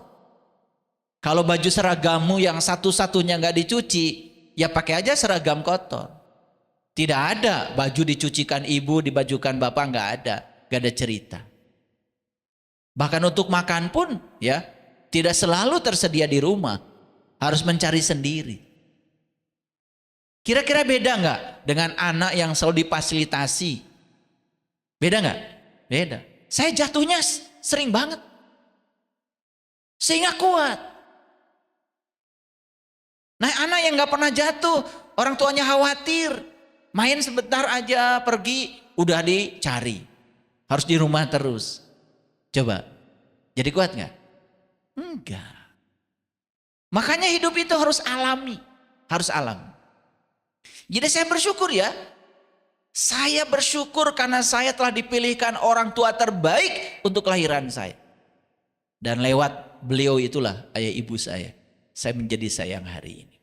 Kalau baju seragammu yang satu-satunya nggak dicuci, ya pakai aja seragam kotor. Tidak ada baju dicucikan ibu, dibajukan bapak, nggak ada cerita. Bahkan untuk makan pun ya tidak selalu tersedia di rumah, harus mencari sendiri. Kira-kira beda nggak dengan anak yang selalu difasilitasi? Beda nggak? Beda. Saya jatuhnya sering banget, sehingga kuat. Nah, anak yang nggak pernah jatuh, orang tuanya khawatir. Main sebentar aja pergi, udah dicari. Harus di rumah terus. Coba, jadi kuat nggak? Enggak. Makanya hidup itu harus alami. Harus alami. Jadi saya bersyukur ya. Saya bersyukur karena saya telah dipilihkan orang tua terbaik untuk kelahiran saya. Dan lewat beliau itulah ayah ibu saya menjadi saya yang hari ini.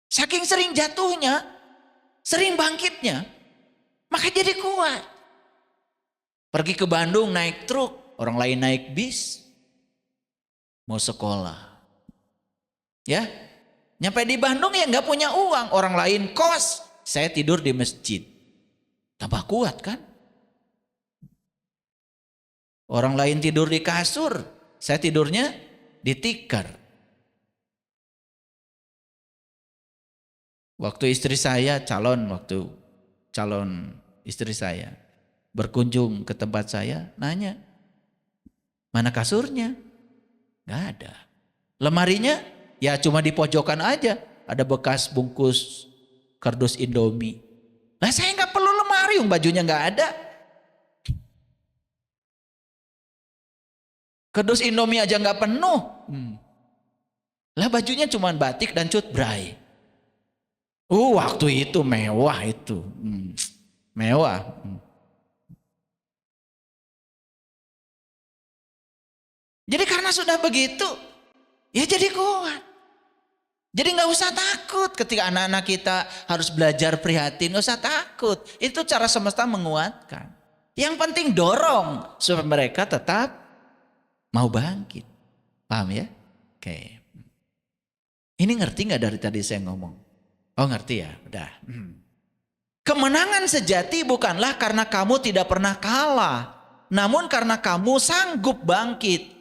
Saking sering jatuhnya, sering bangkitnya, maka jadi kuat. Pergi ke Bandung naik truk, orang lain naik bis, mau sekolah. Ya, nyampe di Bandung ya nggak punya uang, orang lain kos, saya tidur di masjid. Tambah kuat kan? Orang lain tidur di kasur, saya tidurnya di tikar. Waktu istri saya calon istri saya berkunjung ke tempat saya, nanya, mana kasurnya? Gak ada. Lemarinya ya cuma di pojokan aja, ada bekas bungkus kardus Indomie. Lah saya nggak perlu lemari, bajunya nggak ada. Kardus Indomie aja nggak penuh. Lah bajunya cuma batik dan cut bray. Waktu itu mewah itu. Mewah. Jadi karena sudah begitu, ya jadi kuat. Jadi gak usah takut ketika anak-anak kita harus belajar prihatin, gak usah takut. Itu cara semesta menguatkan. Yang penting dorong supaya mereka tetap mau bangkit. Paham ya? Oke. Ini ngerti gak dari tadi saya ngomong? Oh ngerti ya, udah. Kemenangan sejati bukanlah karena kamu tidak pernah kalah, namun karena kamu sanggup bangkit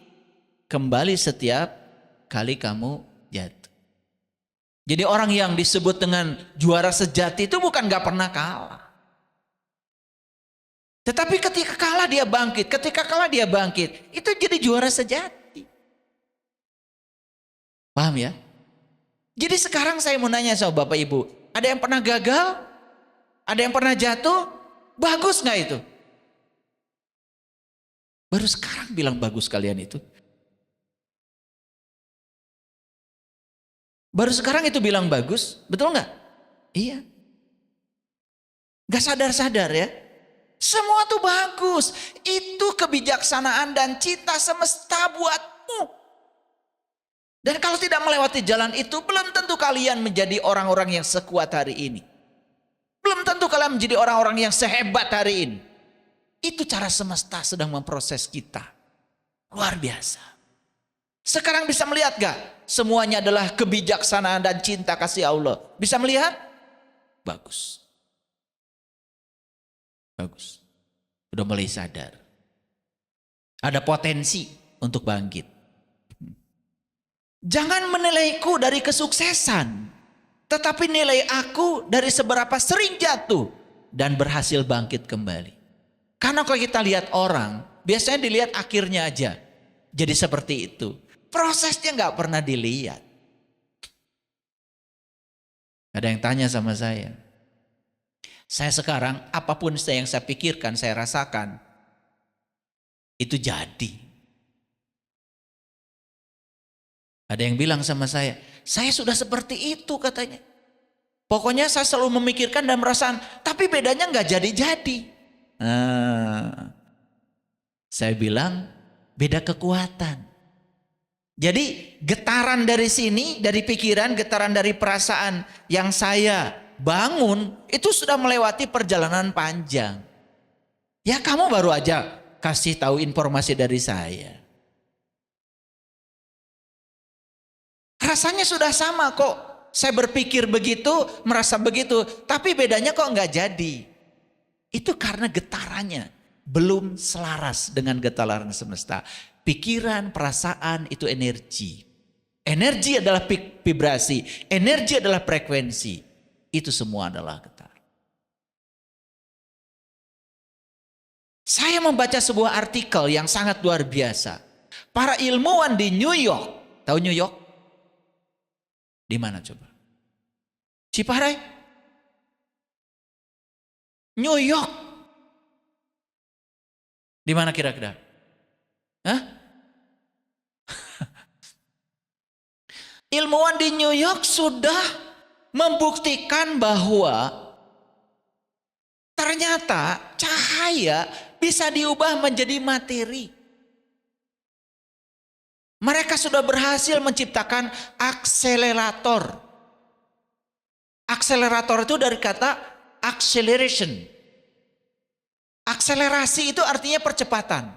kembali setiap kali kamu jatuh. Jadi orang yang disebut dengan juara sejati itu bukan gak pernah kalah. Tetapi ketika kalah dia bangkit, ketika kalah dia bangkit. Itu jadi juara sejati. Paham ya? Jadi sekarang saya mau nanya sama Bapak Ibu. Ada yang pernah gagal? Ada yang pernah jatuh? Bagus gak itu? Baru sekarang bilang bagus kalian itu. Baru sekarang itu bilang bagus, betul nggak? Iya. Gak sadar-sadar ya. Semua tuh bagus. Itu kebijaksanaan dan cita semesta buatmu. Dan kalau tidak melewati jalan itu, belum tentu kalian menjadi orang-orang yang sekuat hari ini. Belum tentu kalian menjadi orang-orang yang sehebat hari ini. Itu cara semesta sedang memproses kita. Luar biasa. Sekarang bisa melihat gak? Semuanya adalah kebijaksanaan dan cinta kasih Allah. Bisa melihat? Bagus. Bagus. Udah mulai sadar. Ada potensi untuk bangkit. Jangan menilaiku dari kesuksesan. Tetapi nilai aku dari seberapa sering jatuh dan berhasil bangkit kembali. Karena kalau kita lihat orang, biasanya dilihat akhirnya aja. Jadi seperti itu. Prosesnya nggak pernah dilihat. Ada yang tanya sama saya. Saya sekarang apapun yang saya pikirkan, saya rasakan. Itu jadi. Ada yang bilang sama saya sudah seperti itu katanya. Pokoknya saya selalu memikirkan dan merasakan, tapi bedanya nggak jadi-jadi. Saya bilang beda kekuatan. Jadi getaran dari sini, dari pikiran, getaran dari perasaan yang saya bangun, itu sudah melewati perjalanan panjang. Ya kamu baru aja kasih tahu informasi dari saya. Rasanya sudah sama kok. Saya berpikir begitu, merasa begitu. Tapi bedanya kok nggak jadi. Itu karena getarannya belum selaras dengan getaran semesta. Pikiran, perasaan itu energi. Energi adalah vibrasi. Energi adalah frekuensi. Itu semua adalah getar. Saya membaca sebuah artikel yang sangat luar biasa. Para ilmuwan di New York. Tahu New York? Di mana coba? Ciparai? New York. Di mana kira-kira? Hah? Ilmuwan di New York sudah membuktikan bahwa ternyata cahaya bisa diubah menjadi materi. Mereka sudah berhasil menciptakan akselerator. Akselerator itu dari kata acceleration. Akselerasi itu artinya percepatan.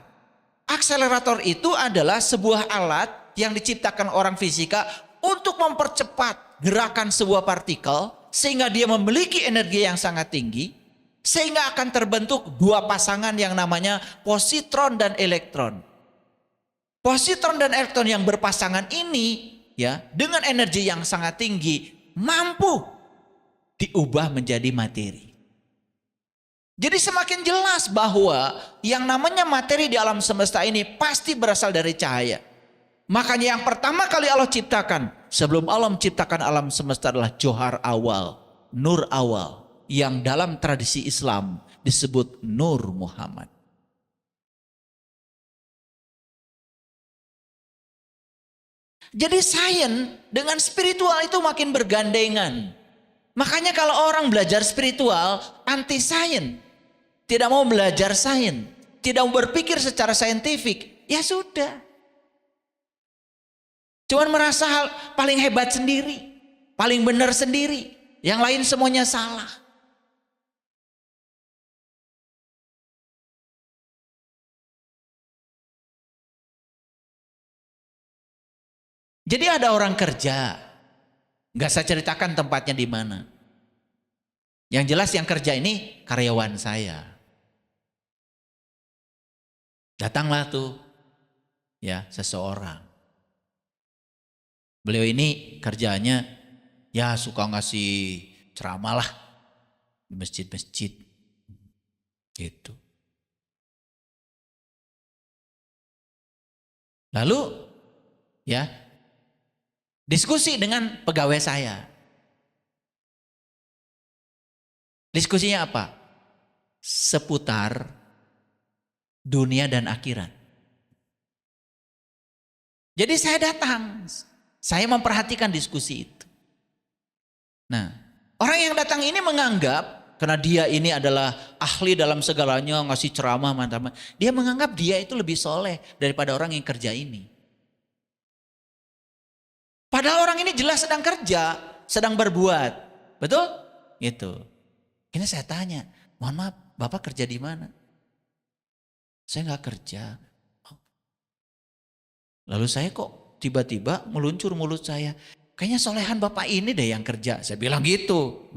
Akselerator itu adalah sebuah alat yang diciptakan orang fisika untuk mempercepat gerakan sebuah partikel sehingga dia memiliki energi yang sangat tinggi, sehingga akan terbentuk dua pasangan yang namanya positron dan elektron. Positron dan elektron yang berpasangan ini ya dengan energi yang sangat tinggi mampu diubah menjadi materi. Jadi semakin jelas bahwa yang namanya materi di alam semesta ini pasti berasal dari cahaya. Makanya yang pertama kali Allah ciptakan, sebelum Allah menciptakan alam semesta adalah johar awal, nur awal, yang dalam tradisi Islam disebut Nur Muhammad. Jadi sains dengan spiritual itu makin bergandengan. Makanya kalau orang belajar spiritual, anti sains, tidak mau belajar sains, tidak mau berpikir secara saintifik, ya sudah. Cuman merasa paling hebat sendiri, paling benar sendiri, yang lain semuanya salah. Jadi ada orang kerja, nggak saya ceritakan tempatnya di mana. Yang jelas yang kerja ini karyawan saya. Datanglah tuh, ya seseorang. Beliau ini kerjanya Ya suka ngasih ceramah lah di masjid-masjid gitu. Lalu ya diskusi dengan pegawai saya. Diskusinya apa? Seputar dunia dan akhirat. Jadi saya datang, saya memperhatikan diskusi itu. Nah, orang yang datang ini menganggap karena dia ini adalah ahli dalam segalanya, ngasih ceramah mantap. Dia menganggap dia itu lebih soleh daripada orang yang kerja ini. Padahal orang ini jelas sedang kerja, sedang berbuat. Betul? Gitu. Ini saya tanya, mohon maaf, Bapak kerja di mana? Saya nggak kerja. Lalu saya kok tiba-tiba meluncur mulut saya. Kayaknya solehan Bapak ini deh yang kerja. Saya bilang gitu.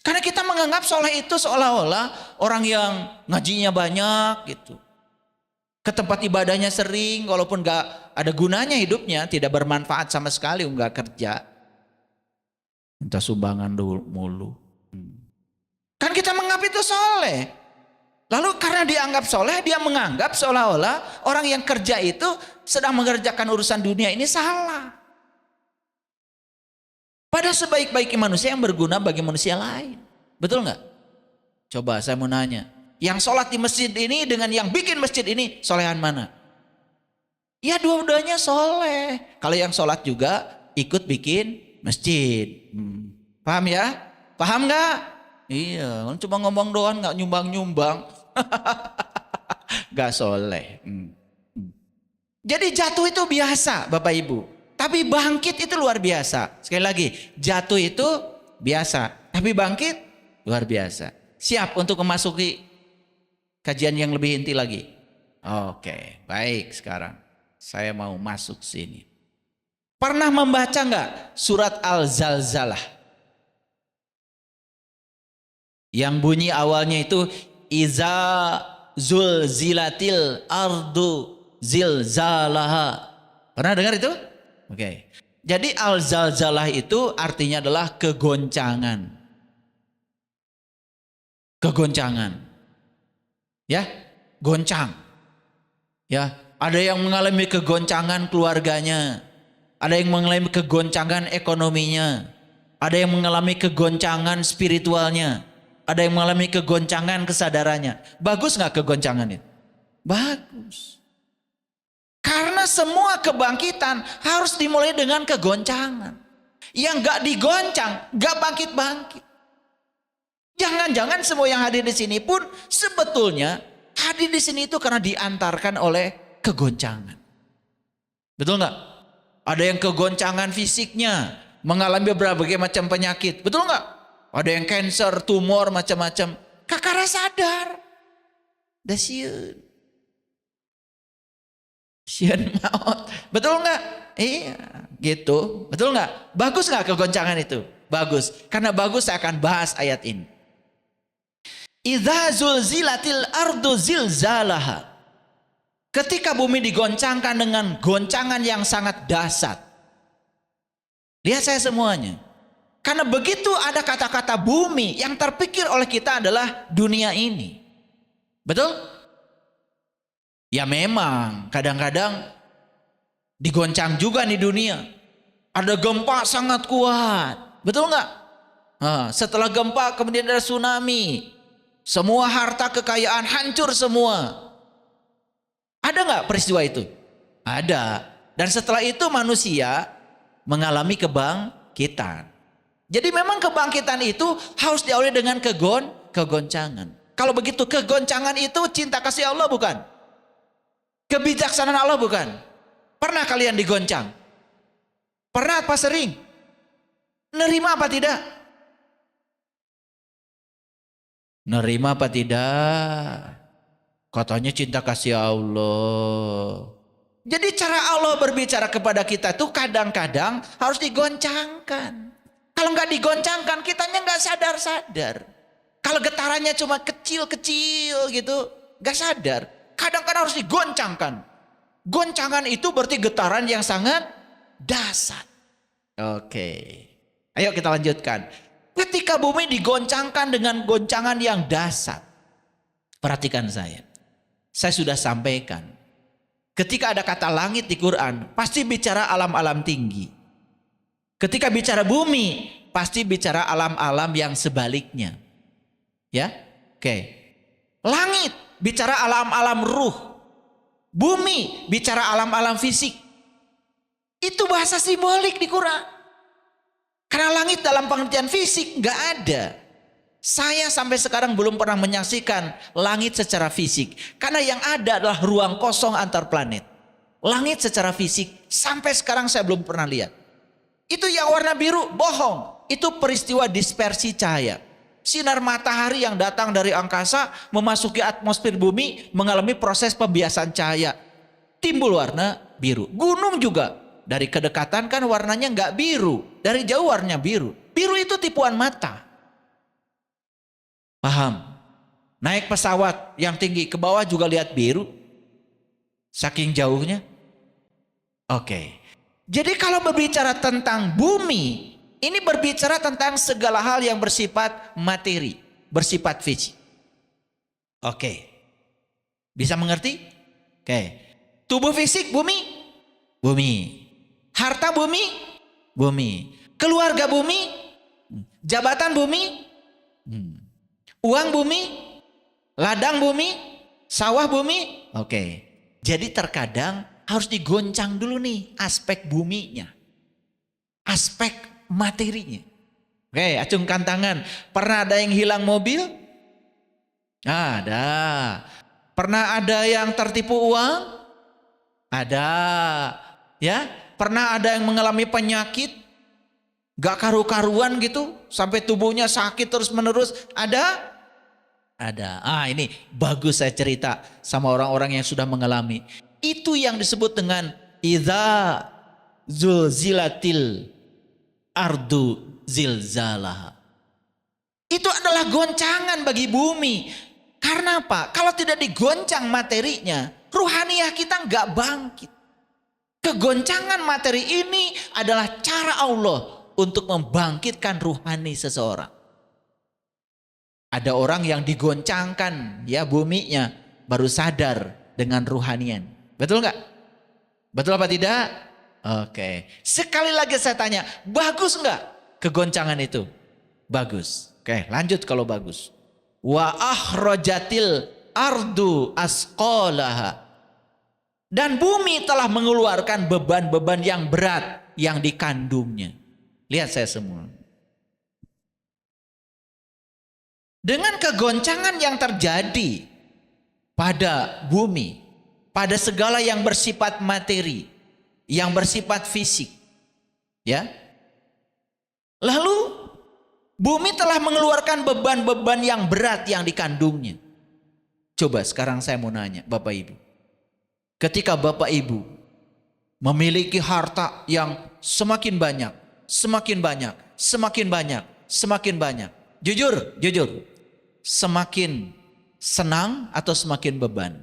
Karena kita menganggap soleh itu seolah-olah orang yang ngajinya banyak gitu. Ke tempat ibadahnya sering, walaupun gak ada gunanya hidupnya, tidak bermanfaat sama sekali, gak kerja. Minta sumbangan dulu mulu. Kan kita menganggap itu soleh. Lalu karena dianggap soleh, dia menganggap seolah-olah orang yang kerja itu sedang mengerjakan urusan dunia ini salah. Padahal sebaik-baik manusia yang berguna bagi manusia lain. Betul nggak? Coba saya mau nanya. Yang sholat di masjid ini dengan yang bikin masjid ini, solehan mana? Ya dua-duanya soleh. Kalau yang sholat juga ikut bikin masjid. Paham ya? Paham nggak? Iya, cuma ngomong doang nggak nyumbang-nyumbang. Gak soleh. Jadi jatuh itu biasa Bapak Ibu. Tapi bangkit itu luar biasa. Sekali lagi, jatuh itu biasa. Tapi bangkit luar biasa. Siap untuk memasuki kajian yang lebih inti lagi? Oke, baik sekarang. Saya mau masuk sini. Pernah membaca nggak surat Al-Zalzalah? Yang bunyi awalnya itu Iza zulzilatil ardu zilzalaha. Pernah dengar itu? Oke. Jadi Al-Zalzalah itu artinya adalah kegoncangan. Kegoncangan. Ya, goncang. Ya, ada yang mengalami kegoncangan keluarganya. Ada yang mengalami kegoncangan ekonominya. Ada yang mengalami kegoncangan spiritualnya. Ada yang mengalami kegoncangan kesadarannya. Bagus nggak kegoncangan itu? Bagus. Karena semua kebangkitan harus dimulai dengan kegoncangan. Yang nggak digoncang, nggak bangkit-bangkit. Jangan-jangan semua yang hadir di sini pun sebetulnya hadir di sini itu karena diantarkan oleh kegoncangan. Betul nggak? Ada yang kegoncangan fisiknya, mengalami berbagai macam penyakit. Betul nggak? Ada yang cancer, tumor, macam-macam. Kakara sadar. Dasiun. Sieun maut. Betul nggak? Iya, gitu. Betul nggak? Bagus nggak kegoncangan itu? Bagus. Karena bagus saya akan bahas ayat ini. Idza zulzilatil ardu zilzalaha. Ketika bumi digoncangkan dengan goncangan yang sangat dahsyat. Lihat saya semuanya. Karena begitu ada kata-kata bumi, yang terpikir oleh kita adalah dunia ini. Betul? Ya memang kadang-kadang digoncang juga nih dunia. Ada gempa sangat kuat. Betul nggak? Setelah gempa kemudian ada tsunami. Semua harta kekayaan hancur semua. Ada nggak peristiwa itu? Ada. Dan setelah itu manusia mengalami kebangkitan. Jadi memang kebangkitan itu harus diawali dengan kegoncangan. Kalau begitu kegoncangan itu cinta kasih Allah bukan? Kebijaksanaan Allah bukan? Pernah kalian digoncang? Pernah apa sering? Nerima apa tidak? Nerima apa tidak? Katanya cinta kasih Allah. Jadi cara Allah berbicara kepada kita tuh kadang-kadang harus digoncangkan. Kalau nggak digoncangkan, kitanya nggak sadar-sadar. Kalau getarannya cuma kecil-kecil gitu, nggak sadar. Kadang-kadang harus digoncangkan. Goncangan itu berarti getaran yang sangat dahsyat. Oke. Ayo kita lanjutkan. Ketika bumi digoncangkan dengan goncangan yang dahsyat. Perhatikan saya. Saya sudah sampaikan. Ketika ada kata langit di Quran, pasti bicara alam-alam tinggi. Ketika bicara bumi, pasti bicara alam-alam yang sebaliknya. Ya? Oke. Langit bicara alam-alam ruh. Bumi bicara alam-alam fisik. Itu bahasa simbolik di Quran. Karena langit dalam pengertian fisik nggak ada. Saya sampai sekarang belum pernah menyaksikan langit secara fisik. Karena yang ada adalah ruang kosong antar planet. Langit secara fisik sampai sekarang saya belum pernah lihat. Itu yang warna biru bohong. Itu peristiwa dispersi cahaya. Sinar matahari yang datang dari angkasa memasuki atmosfer bumi mengalami proses pembiasan cahaya. Timbul warna biru. Gunung juga. Dari kedekatan kan warnanya nggak biru. Dari jauh warnanya biru. Biru itu tipuan mata. Paham? Naik pesawat yang tinggi ke bawah juga lihat biru. Saking jauhnya. Oke. Jadi kalau berbicara tentang bumi, ini berbicara tentang segala hal yang bersifat materi, bersifat fisik. Oke. Bisa mengerti? Oke. Tubuh fisik bumi? Bumi. Harta bumi? Bumi. Keluarga bumi? Jabatan bumi? Uang bumi, ladang bumi, sawah bumi. Oke. Jadi terkadang harus digoncang dulu nih aspek buminya. Aspek materinya. Oke, acungkan tangan. Pernah ada yang hilang mobil? Ada. Pernah ada yang tertipu uang? Ada. Ya, pernah ada yang mengalami penyakit? Gak karu-karuan gitu sampai tubuhnya sakit terus menerus? Ada? Ada. Ini bagus saya cerita sama orang-orang yang sudah mengalami. Itu yang disebut dengan idza zulzilatil ardu zilzalaha. Itu adalah goncangan bagi bumi. Karena apa? Kalau tidak digoncang materinya, ruhaniyah kita nggak bangkit. Kegoncangan materi ini adalah cara Allah untuk membangkitkan ruhani seseorang. Ada orang yang digoncangkan ya buminya baru sadar dengan ruhanian. Betul nggak? Betul apa tidak? Oke. Sekali lagi saya tanya, bagus nggak kegoncangan itu? Bagus. Oke, lanjut kalau bagus. Wa akhrajatil ardu asqalaha. Dan bumi telah mengeluarkan beban-beban yang berat yang dikandungnya. Lihat saya semua. Dengan kegoncangan yang terjadi pada bumi, pada segala yang bersifat materi, yang bersifat fisik, ya. Lalu bumi telah mengeluarkan beban-beban yang berat yang dikandungnya. Coba sekarang saya mau nanya Bapak Ibu. Ketika Bapak Ibu memiliki harta yang semakin banyak, semakin banyak, semakin banyak, semakin banyak. Jujur, semakin senang atau semakin beban?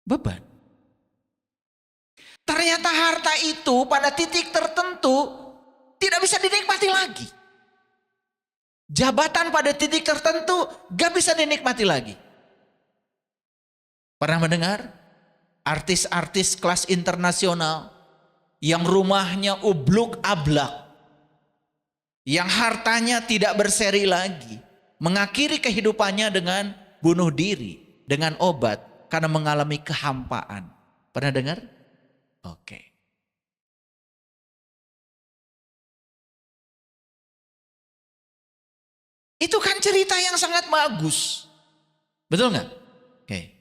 Beban. Ternyata harta itu pada titik tertentu tidak bisa dinikmati lagi. Jabatan pada titik tertentu gak bisa dinikmati lagi. Pernah mendengar artis-artis kelas internasional yang rumahnya ubluk ablak, yang hartanya tidak berseri lagi, mengakhiri kehidupannya dengan bunuh diri, dengan obat karena mengalami kehampaan. Pernah dengar? Oke. Itu kan cerita yang sangat bagus. Betul nggak? Oke.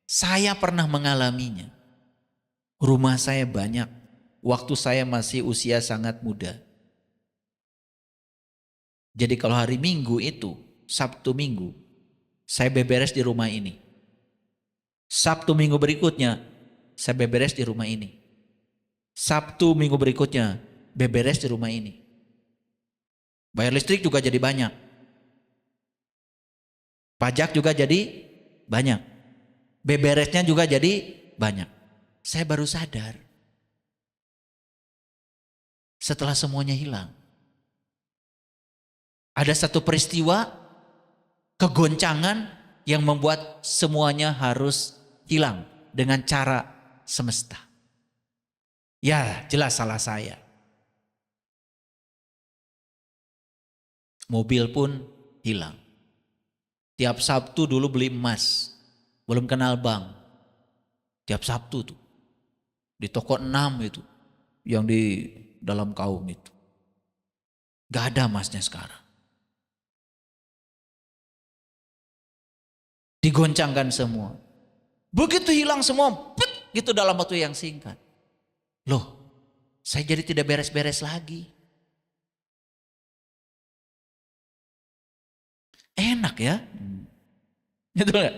Saya pernah mengalaminya. Rumah saya banyak. Waktu saya masih usia sangat muda. Jadi kalau hari Minggu itu, Sabtu Minggu, saya beberes di rumah ini. Sabtu Minggu berikutnya, saya beberes di rumah ini. Sabtu Minggu berikutnya, beberes di rumah ini. Bayar listrik juga jadi banyak. Pajak juga jadi banyak. Beberesnya juga jadi banyak. Saya baru sadar. setelah semuanya hilang. Ada satu peristiwa kegoncangan yang membuat semuanya harus hilang dengan cara semesta. Ya, jelas salah saya. Mobil pun hilang. Tiap Sabtu dulu beli emas, belum kenal bank. Tiap Sabtu tuh, di toko 6 itu, yang di dalam kaum itu. Gak ada emasnya sekarang. Digoncangkan semua. Begitu hilang semua, gitu dalam waktu yang singkat. Loh, saya jadi tidak beres-beres lagi. Enak ya. Gitu gak?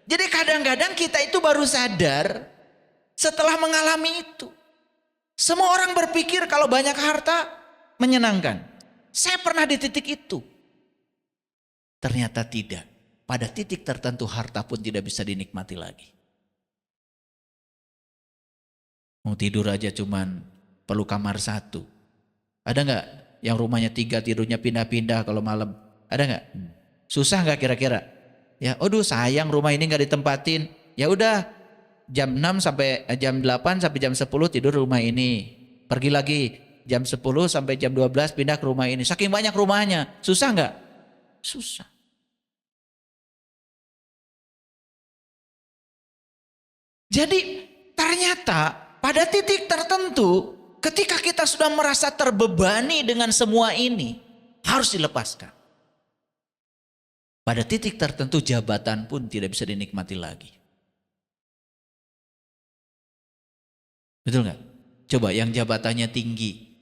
Jadi kadang-kadang kita itu baru sadar setelah mengalami itu. Semua orang berpikir kalau banyak harta menyenangkan. Saya pernah di titik itu. Ternyata tidak. Pada titik tertentu harta pun tidak bisa dinikmati lagi. Mau tidur aja cuman perlu kamar 1. Ada nggak yang rumahnya 3 tidurnya pindah-pindah kalau malam? Ada nggak? Susah nggak kira-kira? Ya, aduh sayang rumah ini nggak ditempatin. Ya udah jam 6 sampai jam 8 sampai jam 10 tidur rumah ini. Pergi lagi jam 10 sampai jam 12 pindah ke rumah ini. Saking banyak rumahnya. Susah nggak? Susah. Jadi ternyata pada titik tertentu ketika kita sudah merasa terbebani dengan semua ini harus dilepaskan. Pada titik tertentu jabatan pun tidak bisa dinikmati lagi. Betul nggak? Coba yang jabatannya tinggi,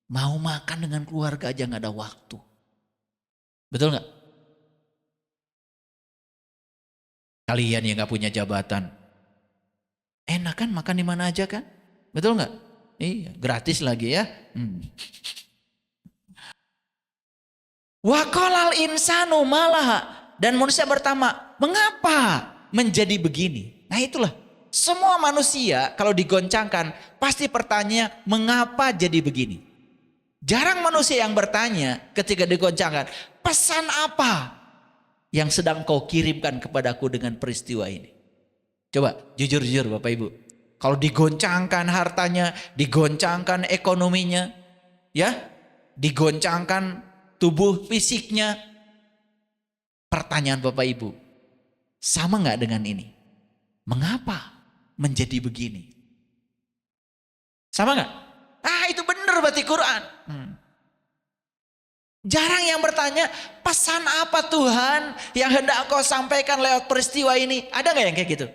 mau makan dengan keluarga aja nggak ada waktu. Betul nggak? Kalian yang nggak punya jabatan, enak kan makan di mana aja kan? Betul nggak? Iya, gratis lagi ya. Wa qalal insanu malah, dan manusia bertanya, mengapa menjadi begini? Nah itulah, semua manusia kalau digoncangkan pasti pertanyaan mengapa jadi begini. Jarang manusia yang bertanya ketika digoncangkan, pesan apa yang sedang kau kirimkan kepadaku dengan peristiwa ini? Coba jujur-jujur Bapak Ibu. Kalau digoncangkan hartanya, digoncangkan ekonominya, ya, digoncangkan tubuh fisiknya. Pertanyaan Bapak Ibu, sama nggak dengan ini? Mengapa menjadi begini? Sama nggak? Ah itu benar berarti Quran. Jarang yang bertanya, pesan apa Tuhan yang hendak kau sampaikan lewat peristiwa ini? Ada nggak yang kayak gitu?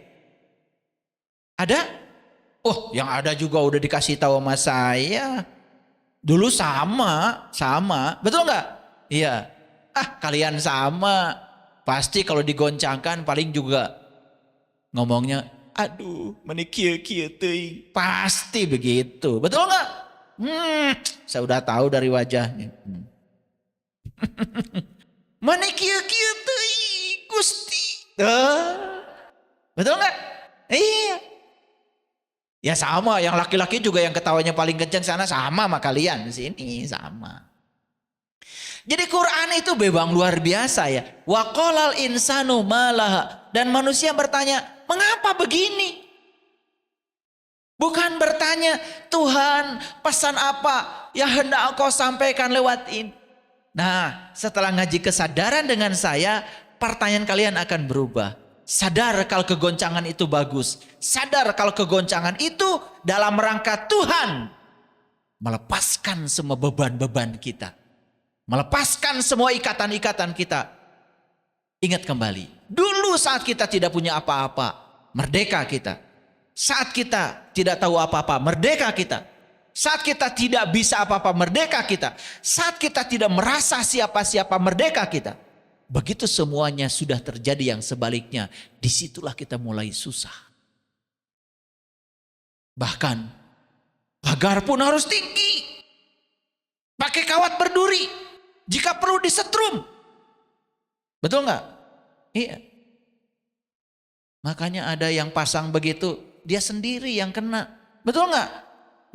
Ada? Oh yang ada juga udah dikasih tahu sama saya. Dulu sama. Betul nggak? Iya. Ah kalian sama. Pasti kalau digoncangkan paling juga ngomongnya, aduh menikir-kir teuing. Pasti begitu. Betul nggak? Saya udah tahu dari wajahnya. Menikir-kir teuing Gusti. Betul nggak? Iya. Ya sama, yang laki-laki juga yang ketawanya paling kencang sana sama sama kalian di sini sama. Jadi Quran itu memang luar biasa ya. Wa qalal insanu malah, dan manusia bertanya, mengapa begini? Bukan bertanya, Tuhan pesan apa yang hendak kau sampaikan lewat ini? Nah, setelah ngaji kesadaran dengan saya, pertanyaan kalian akan berubah. Sadar kalau kegoncangan itu bagus. Sadar kalau kegoncangan itu dalam rangka Tuhan melepaskan semua beban-beban kita. Melepaskan semua ikatan-ikatan kita. Ingat kembali, dulu saat kita tidak punya apa-apa, merdeka kita. Saat kita tidak tahu apa-apa, merdeka kita. Saat kita tidak bisa apa-apa, merdeka kita. Saat kita tidak merasa siapa-siapa, merdeka kita. Begitu semuanya sudah terjadi yang sebaliknya, disitulah kita mulai susah. Bahkan pagar pun harus tinggi, pakai kawat berduri, jika perlu disetrum. Betul nggak? Iya. Makanya ada yang pasang begitu, dia sendiri yang kena. Betul nggak?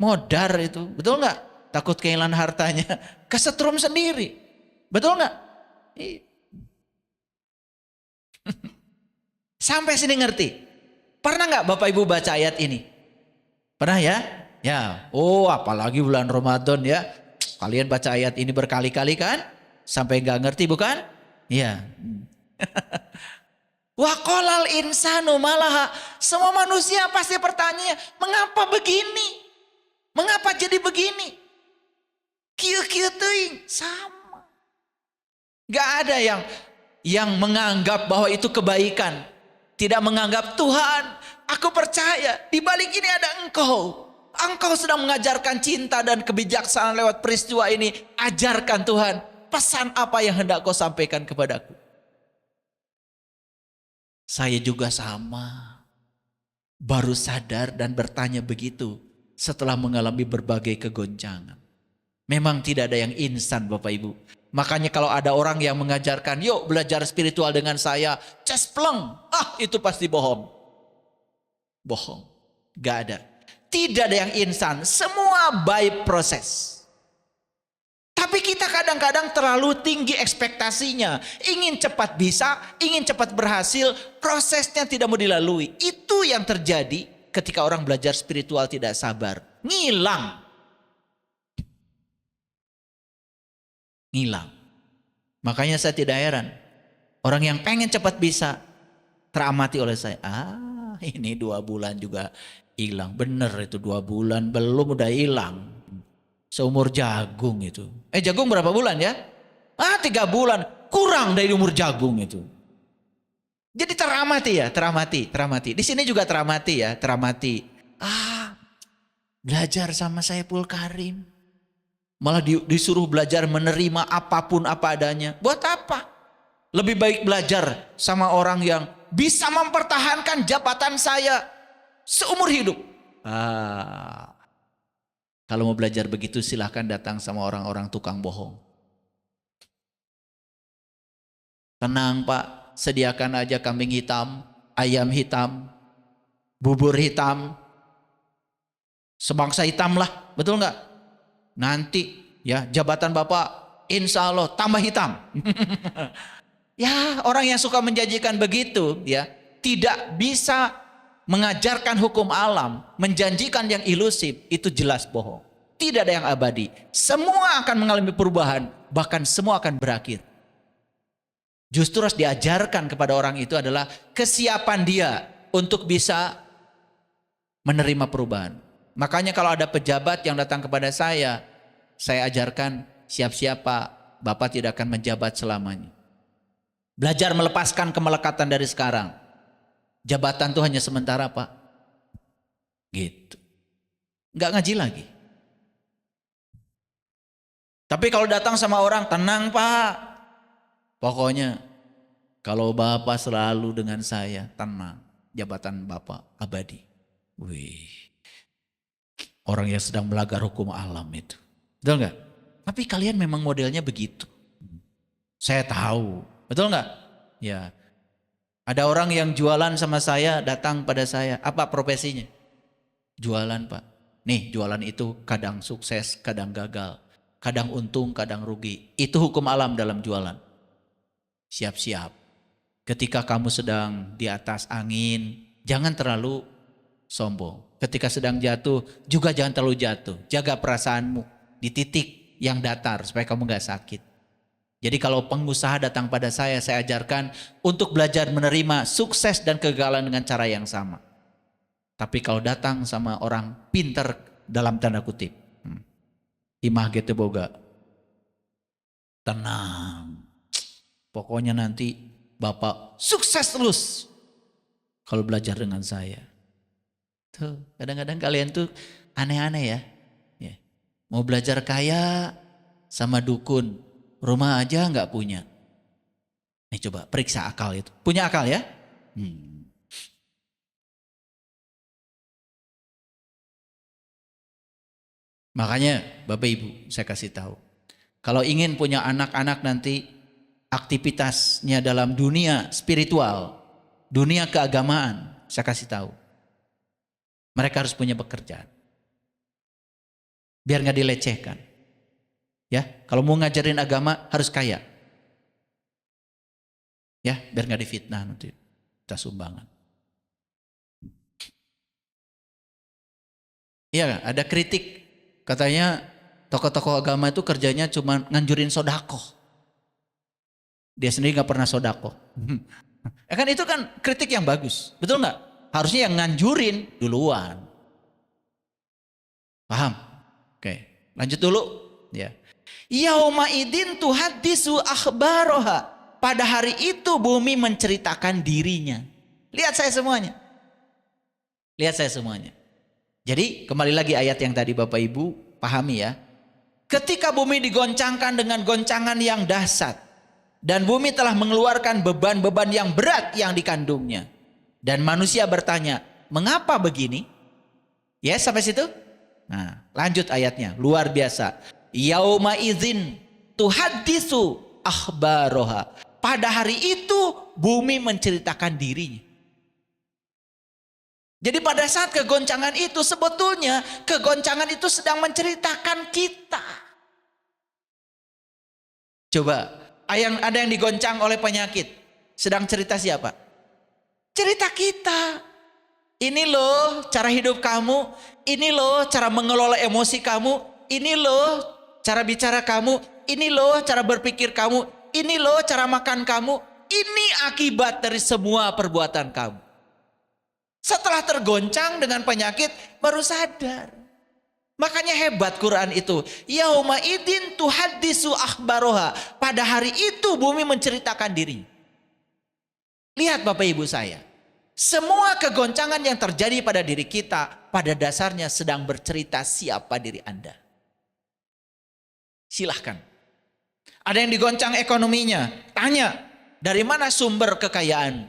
Modar itu, betul nggak? takut kehilangan hartanya, kesetrum sendiri. Betul nggak? Sampai sini ngerti. Pernah nggak Bapak Ibu baca ayat ini? Pernah ya? Ya. Oh, apalagi bulan Ramadan ya. Kalian baca ayat ini berkali-kali kan? Sampai nggak ngerti bukan? Iya. Wa qolal insanu malaha. Semua manusia pasti bertanya, mengapa begini? Mengapa jadi begini? Kieu-kieu teuing sama. Gak ada yang menganggap bahwa itu kebaikan. Tidak menganggap Tuhan, aku percaya di balik ini ada Engkau. Engkau sedang mengajarkan cinta dan kebijaksanaan lewat peristiwa ini. Ajarkan Tuhan, pesan apa yang hendak Kau sampaikan kepadaku. Saya juga sama. Baru sadar dan bertanya begitu setelah mengalami berbagai kegoncangan. Memang tidak ada yang instan Bapak Ibu. Makanya kalau ada orang yang mengajarkan, yuk belajar spiritual dengan saya, cespleng, itu pasti bohong. Bohong, gak ada. Tidak ada yang instan, semua by proses. Tapi kita kadang-kadang terlalu tinggi ekspektasinya. Ingin cepat bisa, ingin cepat berhasil, prosesnya tidak mau dilalui. Itu yang terjadi ketika orang belajar spiritual tidak sabar. Ngilang. Makanya saya tidak heran. Orang yang pengen cepat bisa teramati oleh saya. Ini 2 bulan juga hilang. Bener itu 2 bulan belum udah hilang. Seumur jagung itu. Jagung berapa bulan ya? 3 bulan. Kurang dari umur jagung itu. Jadi teramati ya, teramati. Di sini juga teramati ya, teramati. Belajar sama Saiful Karim. Malah disuruh belajar menerima apapun apa adanya. Buat apa? Lebih baik belajar sama orang yang bisa mempertahankan jabatan saya seumur hidup. Kalau mau belajar begitu silahkan datang sama orang-orang tukang bohong. Tenang Pak, sediakan aja kambing hitam, ayam hitam, bubur hitam, sebangsa hitam lah, betul nggak? Nanti ya jabatan Bapak insya Allah tambah hitam. Ya orang yang suka menjanjikan begitu ya tidak bisa mengajarkan hukum alam, menjanjikan yang ilusif, itu jelas bohong. Tidak ada yang abadi. Semua akan mengalami perubahan, bahkan semua akan berakhir. Justru harus diajarkan kepada orang itu adalah kesiapan dia untuk bisa menerima perubahan. Makanya kalau ada pejabat yang datang kepada saya ajarkan siap-siap Pak, Bapak tidak akan menjabat selamanya. Belajar melepaskan kemelekatan dari sekarang. Jabatan itu hanya sementara Pak. Gitu. Nggak ngaji lagi. Tapi kalau datang sama orang, tenang Pak. Pokoknya kalau Bapak selalu dengan saya, tenang. Jabatan Bapak abadi. Wih. Orang yang sedang melanggar hukum alam itu. Betul nggak? Tapi kalian memang modelnya begitu. Saya tahu. Betul nggak? Ya. Ada orang yang jualan sama saya, datang pada saya. Apa profesinya? Jualan Pak. Nih jualan itu kadang sukses, kadang gagal. Kadang untung, kadang rugi. Itu hukum alam dalam jualan. Siap-siap. Ketika kamu sedang di atas angin, jangan terlalu sombong. Ketika sedang jatuh, juga jangan terlalu jatuh. Jaga perasaanmu di titik yang datar supaya kamu gak sakit. Jadi kalau pengusaha datang pada saya ajarkan untuk belajar menerima sukses dan kegagalan dengan cara yang sama. Tapi kalau datang sama orang pinter dalam tanda kutip, imah gitu boga, tenang. Pokoknya nanti Bapak sukses terus kalau belajar dengan saya. Tuh, kadang-kadang kalian tuh aneh-aneh ya. Mau belajar kaya sama dukun, rumah aja nggak punya. Nih coba periksa akal itu. Punya akal ya? Makanya Bapak Ibu saya kasih tahu. Kalau ingin punya anak-anak nanti aktivitasnya dalam dunia spiritual, dunia keagamaan, saya kasih tahu. Mereka harus punya pekerjaan. biar nggak dilecehkan. Ya, kalau mau ngajarin agama harus kaya. Ya, biar nggak difitnah nanti kita sumbangan. Iya, ada kritik katanya tokoh-tokoh agama itu kerjanya cuma nganjurin sodako. Dia sendiri nggak pernah sodako. Ya kan itu kan kritik yang bagus, betul nggak? Harusnya yang nganjurin duluan. Paham? Oke, lanjut dulu. Ya. Yauma idin tuhaddisu akhbaroha. Pada hari itu bumi menceritakan dirinya. Lihat saya semuanya. Lihat saya semuanya. Jadi kembali lagi ayat yang tadi Bapak Ibu pahami ya. Ketika bumi digoncangkan dengan goncangan yang dahsyat. Dan bumi telah mengeluarkan beban-beban yang berat yang dikandungnya. Dan manusia bertanya, mengapa begini? Ya sampai situ? Nah lanjut ayatnya, luar biasa. Yauma idzin tuhaddisu akhbaroha. Pada hari itu bumi menceritakan dirinya. Jadi pada saat kegoncangan itu sebetulnya kegoncangan itu sedang menceritakan kita. Coba, ada yang digoncang oleh penyakit. Sedang cerita siapa? Cerita kita. Ini loh cara hidup kamu. Ini loh cara mengelola emosi kamu. Ini loh cara bicara kamu. Ini loh cara berpikir kamu. Ini loh cara makan kamu. Ini akibat dari semua perbuatan kamu. Setelah tergoncang dengan penyakit baru sadar. Makanya hebat Quran itu. Yauma idin tuhaddisu akhbaroha. Pada hari itu bumi menceritakan diri. Lihat Bapak Ibu saya. Semua kegoncangan yang terjadi pada diri kita pada dasarnya sedang bercerita siapa diri Anda. Silahkan. Ada yang digoncang ekonominya. Tanya, dari mana sumber kekayaan?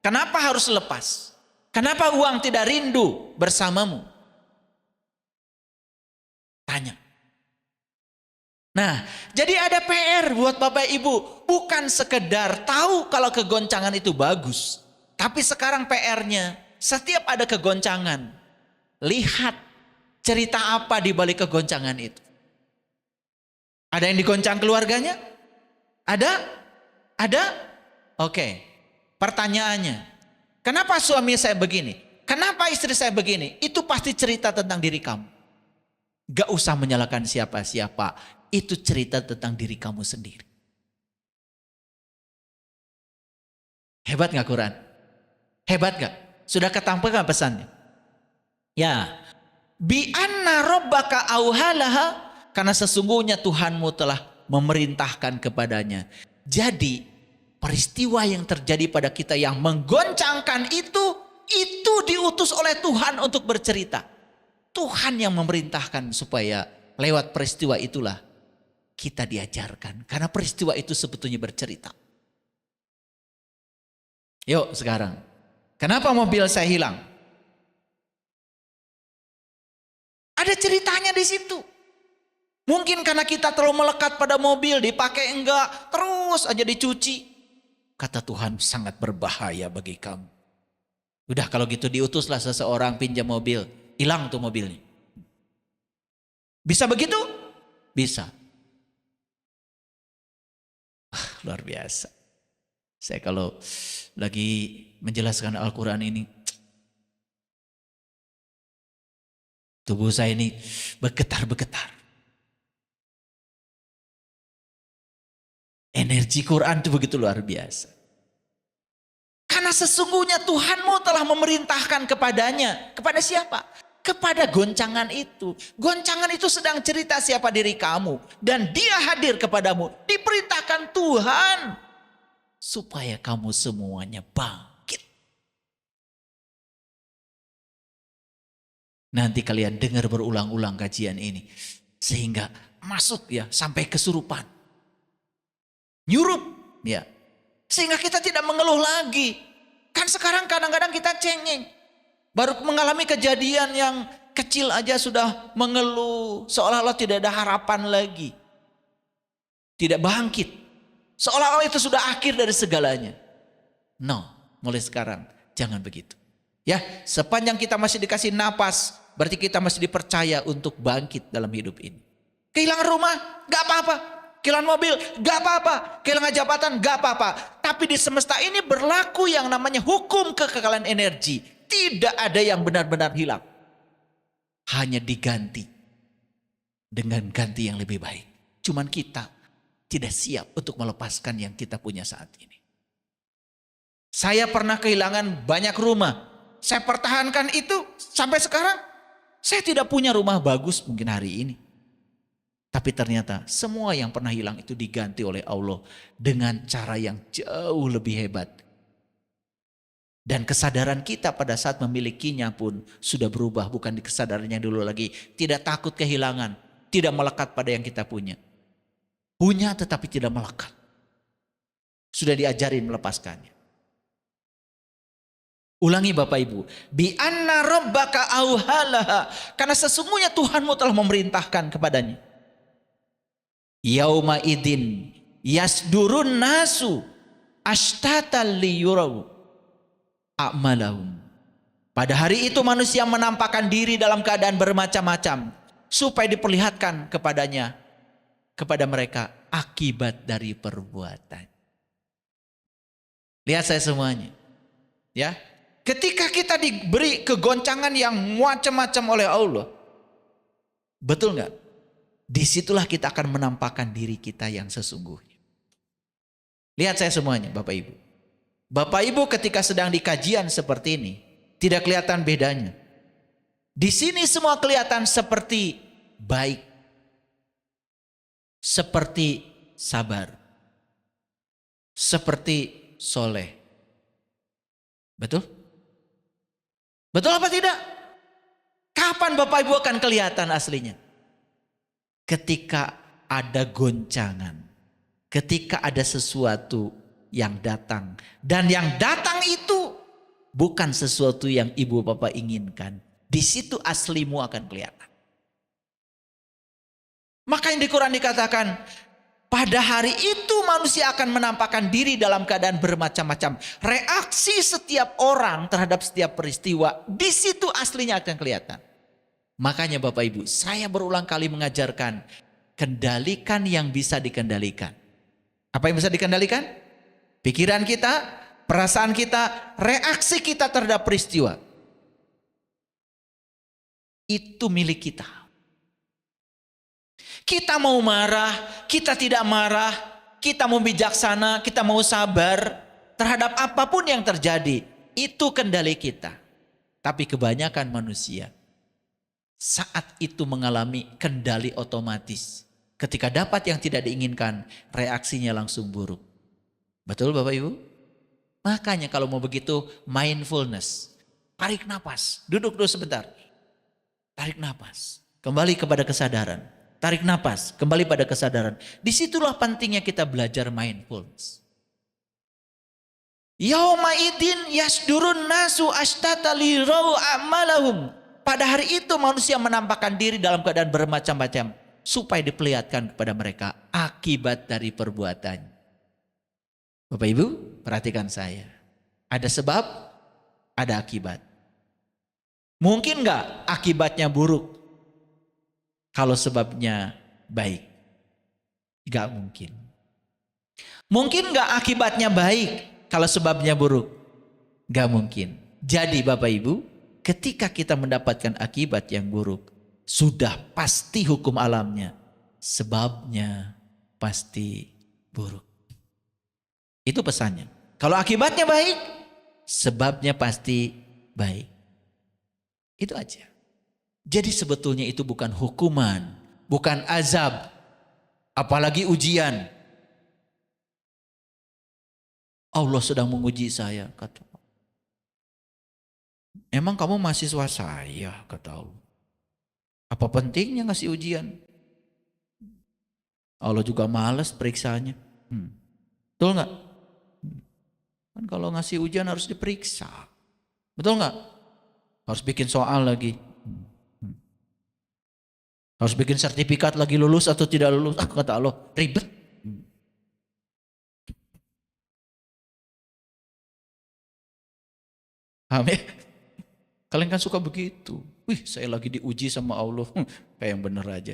Kenapa harus lepas? Kenapa uang tidak rindu bersamamu? Tanya. Nah, jadi ada PR buat Bapak Ibu. Bukan sekedar tahu kalau kegoncangan itu bagus. Tapi sekarang PR-nya, setiap ada kegoncangan, lihat cerita apa di balik kegoncangan itu. Ada yang digoncang keluarganya? Ada? Ada? Oke. Pertanyaannya, kenapa suami saya begini? Kenapa istri saya begini? Itu pasti cerita tentang diri kamu. Gak usah menyalahkan siapa-siapa. Itu cerita tentang diri kamu sendiri. Hebat gak Quran? Hebat gak? Sudah ketampilkan pesannya? Ya. Bi anna rabbaka auhalaha. Karena sesungguhnya Tuhanmu telah memerintahkan kepadanya. Jadi peristiwa yang terjadi pada kita yang menggoncangkan itu diutus oleh Tuhan untuk bercerita. Tuhan yang memerintahkan supaya lewat peristiwa itulah kita diajarkan. Karena peristiwa itu sebetulnya bercerita. Yuk sekarang. Kenapa mobil saya hilang? Ada ceritanya di situ. Mungkin karena kita terlalu melekat pada mobil, dipakai enggak, terus aja dicuci. Kata Tuhan sangat berbahaya bagi kamu. Udah kalau gitu diutuslah seseorang pinjam mobil, hilang tuh mobilnya. Bisa begitu? Bisa. Luar biasa. Saya kalau lagi menjelaskan Al-Quran ini, tubuh saya ini bergetar-bergetar. Energi Quran itu begitu luar biasa. Karena sesungguhnya Tuhanmu telah memerintahkan kepadanya. Kepada siapa? Kepada goncangan itu. Goncangan itu sedang cerita siapa diri kamu. Dan dia hadir kepadamu. Diperintahkan Tuhan. Supaya kamu semuanya bangkit. Nanti kalian dengar berulang-ulang kajian ini. Sehingga masuk ya sampai kesurupan. Nyurup ya. Sehingga kita tidak mengeluh lagi. Kan sekarang kadang-kadang kita cengeng. Baru mengalami kejadian yang kecil aja sudah mengeluh. Seolah-olah tidak ada harapan lagi. Tidak bangkit. Seolah-olah itu sudah akhir dari segalanya. No, mulai sekarang jangan begitu. Ya, sepanjang kita masih dikasih napas, berarti kita masih dipercaya untuk bangkit dalam hidup ini. Kehilangan rumah, gak apa-apa. Kehilangan mobil, gak apa-apa. Kehilangan jabatan, gak apa-apa. Tapi di semesta ini berlaku yang namanya hukum kekekalan energi. Tidak ada yang benar-benar hilang. Hanya diganti dengan ganti yang lebih baik. Cuman kita tidak siap untuk melepaskan yang kita punya saat ini. Saya pernah kehilangan banyak rumah. Saya pertahankan itu sampai sekarang. Saya tidak punya rumah bagus mungkin hari ini. Tapi ternyata semua yang pernah hilang itu diganti oleh Allah dengan cara yang jauh lebih hebat. Dan kesadaran kita pada saat memilikinya pun sudah berubah. Bukan di kesadarannya dulu lagi. Tidak takut kehilangan. Tidak melekat pada yang kita punya. Punya tetapi tidak melekat. Sudah diajarin melepaskannya. Ulangi Bapak Ibu. Bi anna rabbaka auhalaha. Karena sesungguhnya Tuhanmu telah memerintahkan kepadanya. Yauma idin yasdurun nasu ashtatan liyuraw a'malahum. Pada hari itu manusia menampakkan diri dalam keadaan bermacam-macam. Supaya diperlihatkan kepada mereka akibat dari perbuatan. Lihat saya semuanya. Ya. Ketika kita diberi kegoncangan yang macam-macam oleh Allah. Betul nggak? Disitulah kita akan menampakkan diri kita yang sesungguhnya. Lihat saya semuanya Bapak Ibu. Bapak Ibu ketika sedang di kajian seperti ini. Tidak kelihatan bedanya. Di sini semua kelihatan seperti baik. Seperti sabar. Seperti soleh. Betul? Betul apa tidak? Kapan Bapak Ibu akan kelihatan aslinya? Ketika ada goncangan. Ketika ada sesuatu yang datang. Dan yang datang itu bukan sesuatu yang Ibu Bapak inginkan. Di situ aslimu akan kelihatan. Maka yang di Quran dikatakan, pada hari itu manusia akan menampakkan diri dalam keadaan bermacam-macam. Reaksi setiap orang terhadap setiap peristiwa, di situ aslinya akan kelihatan. Makanya Bapak Ibu, saya berulang kali mengajarkan, kendalikan yang bisa dikendalikan. Apa yang bisa dikendalikan? Pikiran kita, perasaan kita, reaksi kita terhadap peristiwa. Itu milik kita. Kita mau marah, kita tidak marah, kita mau bijaksana, kita mau sabar terhadap apapun yang terjadi. Itu kendali kita. Tapi kebanyakan manusia saat itu mengalami kendali otomatis. Ketika dapat yang tidak diinginkan, reaksinya langsung buruk. Betul Bapak Ibu? Makanya kalau mau begitu mindfulness. Tarik napas, duduk dulu sebentar. Tarik napas, kembali kepada kesadaran. Tarik napas, kembali pada kesadaran. Disitulah pentingnya kita belajar mindfulness. Yauma idin yasdurun nasu ashtata liraw a'malahum. Pada hari itu manusia menampakkan diri dalam keadaan bermacam-macam. Supaya diperlihatkan kepada mereka akibat dari perbuatan. Bapak Ibu, perhatikan saya. Ada sebab, ada akibat. Mungkin nggak akibatnya buruk? Kalau sebabnya baik. Gak mungkin. Mungkin gak akibatnya baik kalau sebabnya buruk? Gak mungkin. Jadi Bapak Ibu, ketika kita mendapatkan akibat yang buruk, sudah pasti hukum alamnya. Sebabnya pasti buruk. Itu pesannya. Kalau akibatnya baik, sebabnya pasti baik. Itu aja. Jadi sebetulnya itu bukan hukuman, bukan azab, apalagi ujian. Allah sedang menguji saya, kata Allah. Emang kamu mahasiswa saya, kata Allah. Apa pentingnya ngasih ujian? Allah juga malas periksanya. Betul nggak? Kan kalau ngasih ujian harus diperiksa. Betul nggak? Harus bikin soal lagi. Harus bikin sertifikat lagi lulus atau tidak lulus. Kata Allah, ribet. Paham ya? Kalian kan suka begitu. Wih, saya lagi diuji sama Allah. Kayak yang bener aja.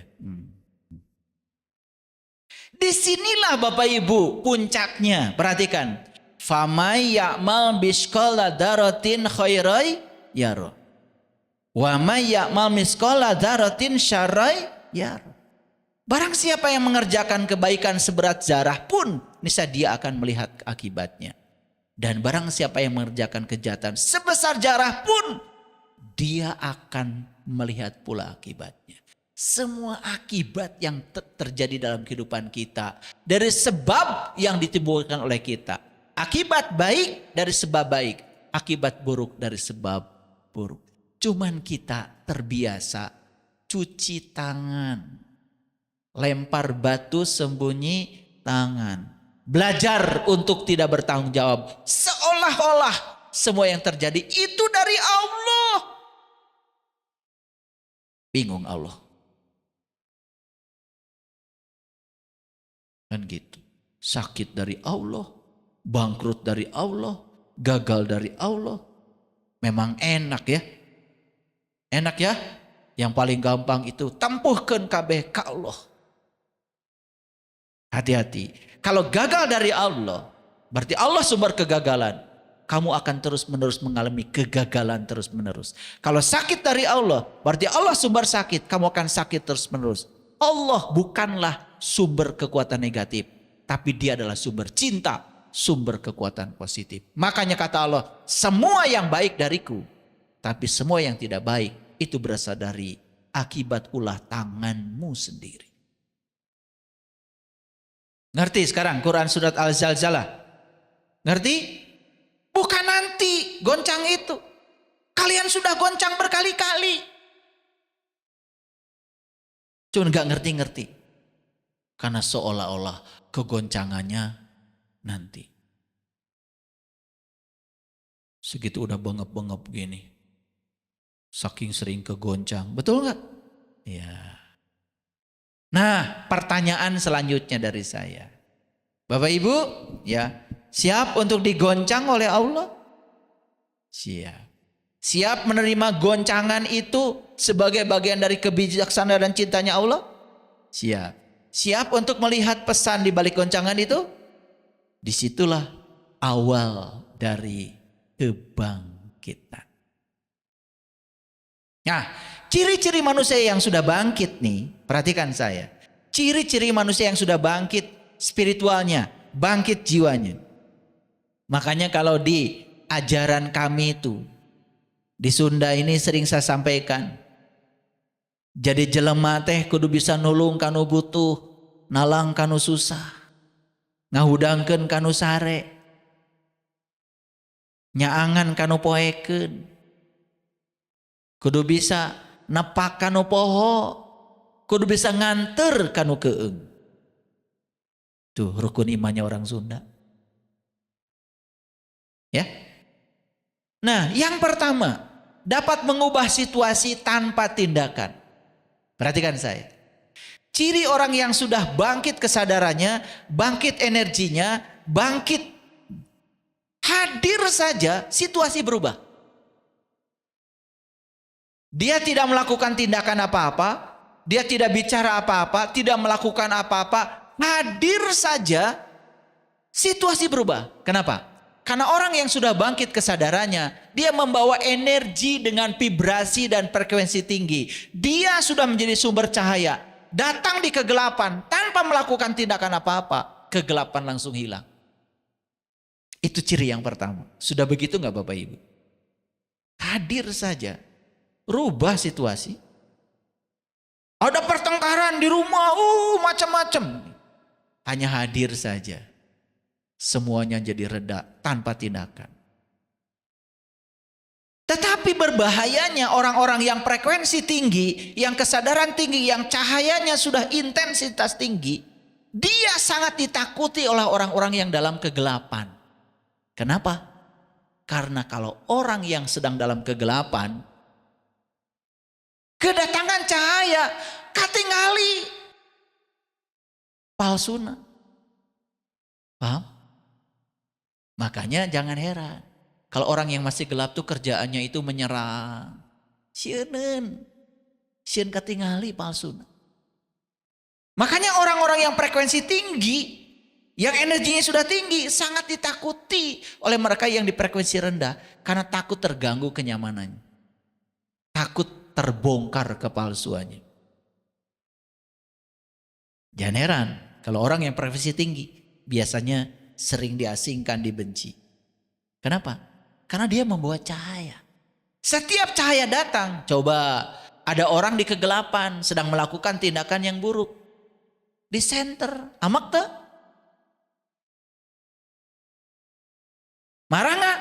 Disinilah Bapak Ibu puncaknya. Perhatikan. Famay ya'mal biskola darotin khairai yaro. Wa may ya'mal miskola darotin syarai yaro. Barang siapa yang mengerjakan kebaikan seberat zarah pun, niscaya dia akan melihat akibatnya. Dan barang siapa yang mengerjakan kejahatan sebesar zarah pun, dia akan melihat pula akibatnya. Semua akibat yang terjadi dalam kehidupan kita dari sebab yang ditimbulkan oleh kita. Akibat baik dari sebab baik, akibat buruk dari sebab buruk. Cuman kita terbiasa cuci tangan. Lempar batu sembunyi tangan. Belajar untuk tidak bertanggung jawab. Seolah-olah semua yang terjadi itu dari Allah. Bingung Allah. Kan gitu. Sakit dari Allah. Bangkrut dari Allah. Gagal dari Allah. Memang enak ya. Enak ya. Yang paling gampang itu tempuhkeun kabeh ka Allah. Hati-hati. Kalau gagal dari Allah, berarti Allah sumber kegagalan. Kamu akan terus-menerus mengalami kegagalan terus-menerus. Kalau sakit dari Allah, berarti Allah sumber sakit. Kamu akan sakit terus-menerus. Allah bukanlah sumber kekuatan negatif. Tapi dia adalah sumber cinta, sumber kekuatan positif. Makanya kata Allah, semua yang baik dariku. Tapi semua yang tidak baik, itu berasal dari akibat ulah tanganmu sendiri. Ngerti sekarang Quran surat Al-Zalzalah? Ngerti? Bukan nanti goncang itu. Kalian sudah goncang berkali-kali. Cuma gak ngerti-ngerti. Karena seolah-olah kegoncangannya nanti. Segitu udah bengep-bengep gini. Saking sering kegoncang. Betul gak? Ya. Nah, pertanyaan selanjutnya dari saya. Bapak Ibu, ya, siap untuk digoncang oleh Allah? Siap. Siap menerima goncangan itu sebagai bagian dari kebijaksanaan dan cintanya Allah? Siap. Siap untuk melihat pesan di balik goncangan itu? Disitulah awal dari kebangkitan. Nah, ciri-ciri manusia yang sudah bangkit nih, perhatikan saya. Ciri-ciri manusia yang sudah bangkit spiritualnya, bangkit jiwanya. Makanya kalau di ajaran kami itu, di Sunda ini sering saya sampaikan. Jadi jelema teh kudu bisa nulung kanu butuh, nalang kanu susah. Ngahudangkeun kanu sare. Nyaangan kanu poekeun. Kudu bisa nepak kanu poho. Kudu bisa nganter kanu keung. Tuh rukun imannya orang Sunda. Ya. Nah yang pertama. Dapat mengubah situasi tanpa tindakan. Perhatikan saya. Ciri orang yang sudah bangkit kesadarannya. Bangkit energinya. Bangkit. Hadir saja situasi berubah. Dia tidak melakukan tindakan apa-apa. Dia tidak bicara apa-apa. Tidak melakukan apa-apa. Hadir saja. Situasi berubah. Kenapa? Karena orang yang sudah bangkit kesadarannya. Dia membawa energi dengan vibrasi dan frekuensi tinggi. Dia sudah menjadi sumber cahaya. Datang di kegelapan. Tanpa melakukan tindakan apa-apa. Kegelapan langsung hilang. Itu ciri yang pertama. Sudah begitu gak Bapak Ibu? Hadir saja. Rubah situasi. Ada pertengkaran di rumah, macam-macam. Hanya hadir saja. Semuanya jadi reda tanpa tindakan. Tetapi berbahayanya orang-orang yang frekuensi tinggi, yang kesadaran tinggi, yang cahayanya sudah intensitas tinggi, dia sangat ditakuti oleh orang-orang yang dalam kegelapan. Kenapa? Karena kalau orang yang sedang dalam kegelapan, kedatangan cahaya katingali palsuna. Paham? Makanya jangan heran Kalau orang yang masih gelap tuh kerjaannya itu menyerang. Sieun katingali palsu. Makanya orang-orang yang frekuensi tinggi, yang energinya sudah tinggi, sangat ditakuti oleh mereka yang di frekuensi rendah. Karena takut terganggu kenyamanannya. Takut terbongkar kepalsuannya. Jangan heran kalau orang yang frekuensi tinggi biasanya sering diasingkan, dibenci. Kenapa? Karena dia membawa cahaya. Setiap cahaya datang, coba ada orang di kegelapan sedang melakukan tindakan yang buruk. Di center, amak tuh? Marah nggak?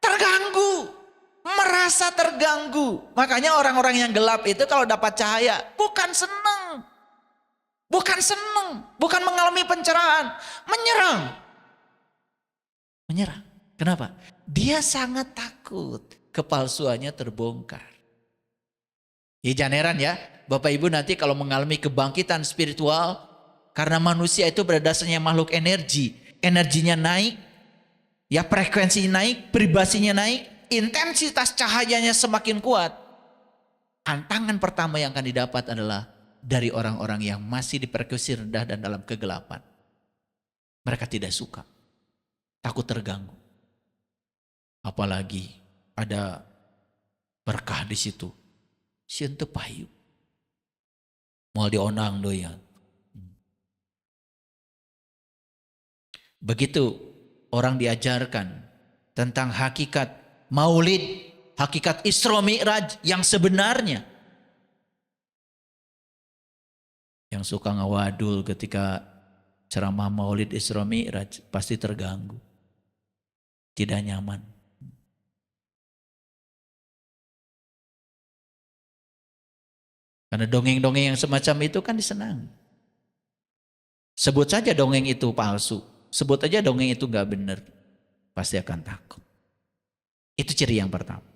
Terganggu, merasa terganggu. Makanya orang-orang yang gelap itu kalau dapat cahaya bukan senang, bukan mengalami pencerahan, menyerang. Kenapa? Dia sangat takut kepalsuannya terbongkar. Ya jangan heran ya, Bapak Ibu nanti kalau mengalami kebangkitan spiritual, karena manusia itu pada dasarnya makhluk energi, energinya naik, ya frekuensinya naik, vibrasinya naik, intensitas cahayanya semakin kuat. Tantangan pertama yang akan didapat adalah dari orang-orang yang masih di frekuensi rendah dan dalam kegelapan. Mereka tidak suka, takut terganggu. Apalagi ada berkah di situ. Sieun teu payu. Moal dionang doyan. Begitu orang diajarkan tentang hakikat Maulid, hakikat Isra Mi'raj yang sebenarnya. Yang suka ngawadul ketika ceramah Maulid Isra Mi'raj pasti terganggu. Tidak nyaman. Karena dongeng-dongeng yang semacam itu kan disenangi. Sebut saja dongeng itu palsu. Sebut aja dongeng itu gak benar. Pasti akan takut. Itu ciri yang pertama.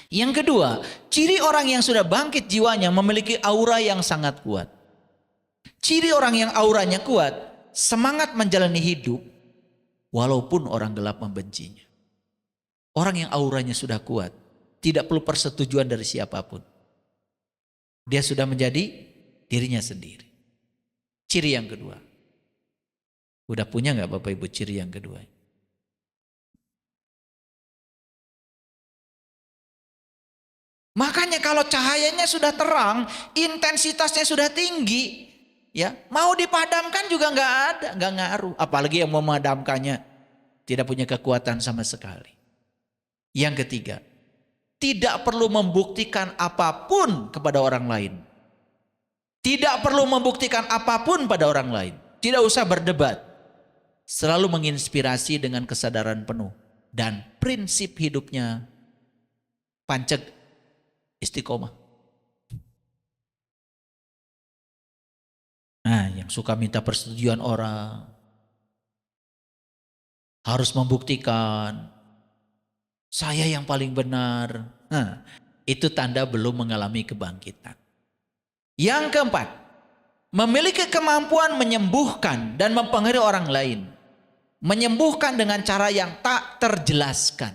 Yang kedua, ciri orang yang sudah bangkit jiwanya memiliki aura yang sangat kuat. Ciri orang yang auranya kuat, semangat menjalani hidup walaupun orang gelap membencinya. Orang yang auranya sudah kuat, tidak perlu persetujuan dari siapapun. Dia sudah menjadi dirinya sendiri. Ciri yang kedua. Udah punya gak Bapak Ibu ciri yang kedua? Makanya kalau cahayanya sudah terang, intensitasnya sudah tinggi, ya mau dipadamkan juga nggak ada, nggak ngaruh. Apalagi yang memadamkannya tidak punya kekuatan sama sekali. Yang ketiga, tidak perlu membuktikan apapun kepada orang lain. Tidak perlu membuktikan apapun pada orang lain. Tidak usah berdebat. Selalu menginspirasi dengan kesadaran penuh. Dan prinsip hidupnya panceg istiqomah. Nah, yang suka minta persetujuan orang. Harus membuktikan. Saya yang paling benar. Nah, itu tanda belum mengalami kebangkitan. Yang keempat, memiliki kemampuan menyembuhkan dan mempengaruhi orang lain. Menyembuhkan dengan cara yang tak terjelaskan.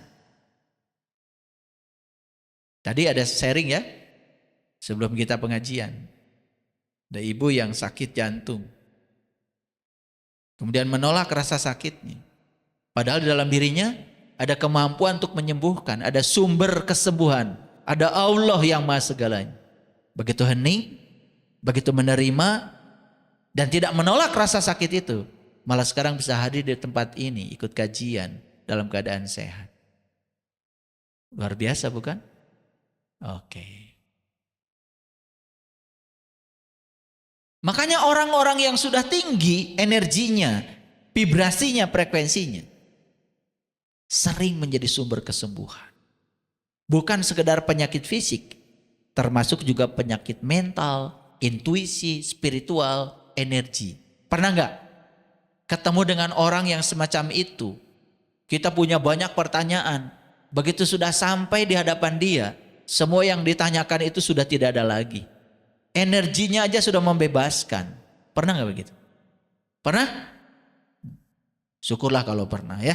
Tadi ada sharing ya, sebelum kita pengajian. Ada ibu yang sakit jantung. Kemudian menolak rasa sakitnya. Padahal di dalam dirinya ada kemampuan untuk menyembuhkan. Ada sumber kesembuhan. Ada Allah yang maha segalanya. Begitu hening, begitu menerima dan tidak menolak rasa sakit itu, malah sekarang bisa hadir di tempat ini, ikut kajian dalam keadaan sehat. Luar biasa bukan? Oke. Makanya orang-orang yang sudah tinggi energinya, vibrasinya, frekuensinya, sering menjadi sumber kesembuhan. Bukan sekedar penyakit fisik, termasuk juga penyakit mental, intuisi, spiritual, energi. Pernah nggak ketemu dengan orang yang semacam itu? Kita punya banyak pertanyaan. Begitu sudah sampai di hadapan dia, semua yang ditanyakan itu sudah tidak ada lagi. Energinya aja sudah membebaskan. Pernah nggak begitu? Pernah? Syukurlah kalau pernah ya.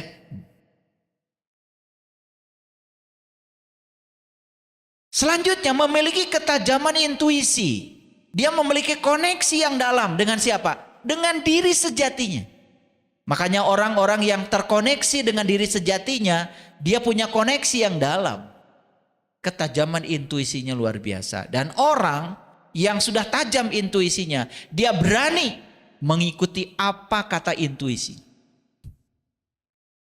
Selanjutnya memiliki ketajaman intuisi. Dia memiliki koneksi yang dalam dengan siapa? Dengan diri sejatinya. Makanya orang-orang yang terkoneksi dengan diri sejatinya, dia punya koneksi yang dalam. Ketajaman intuisinya luar biasa. Dan orang yang sudah tajam intuisinya, dia berani mengikuti apa kata intuisi.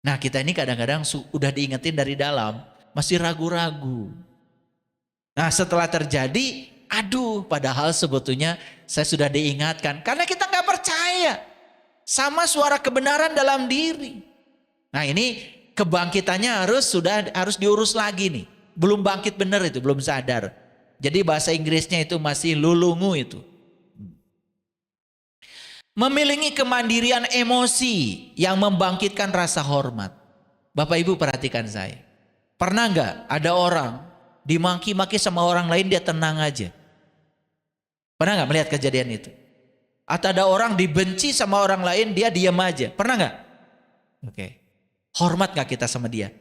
Nah, kita ini kadang-kadang udah diingetin dari dalam, masih ragu-ragu. Nah, setelah terjadi, aduh, padahal sebetulnya saya sudah diingatkan. Karena kita nggak percaya sama suara kebenaran dalam diri. Nah, ini kebangkitannya harus diurus lagi nih. Belum bangkit benar itu, belum sadar. Jadi bahasa Inggrisnya itu masih lulungu itu. Memiliki kemandirian emosi yang membangkitkan rasa hormat. Bapak Ibu perhatikan saya. Pernah nggak ada orang dimaki-maki sama orang lain dia tenang aja? Pernah nggak melihat kejadian itu? Atau ada orang dibenci sama orang lain dia diam aja? Pernah nggak? Oke. Hormat nggak kita sama dia?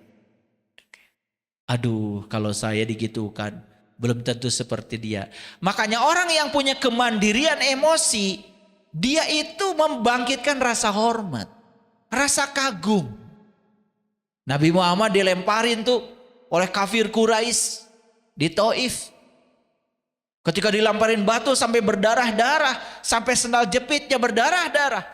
Aduh, kalau saya digitukan, belum tentu seperti dia. Makanya orang yang punya kemandirian emosi, dia itu membangkitkan rasa hormat, rasa kagum. Nabi Muhammad dilemparin tuh oleh kafir Quraisy di Taif. Ketika dilemparin batu sampai berdarah-darah, sampai sendal jepitnya berdarah-darah.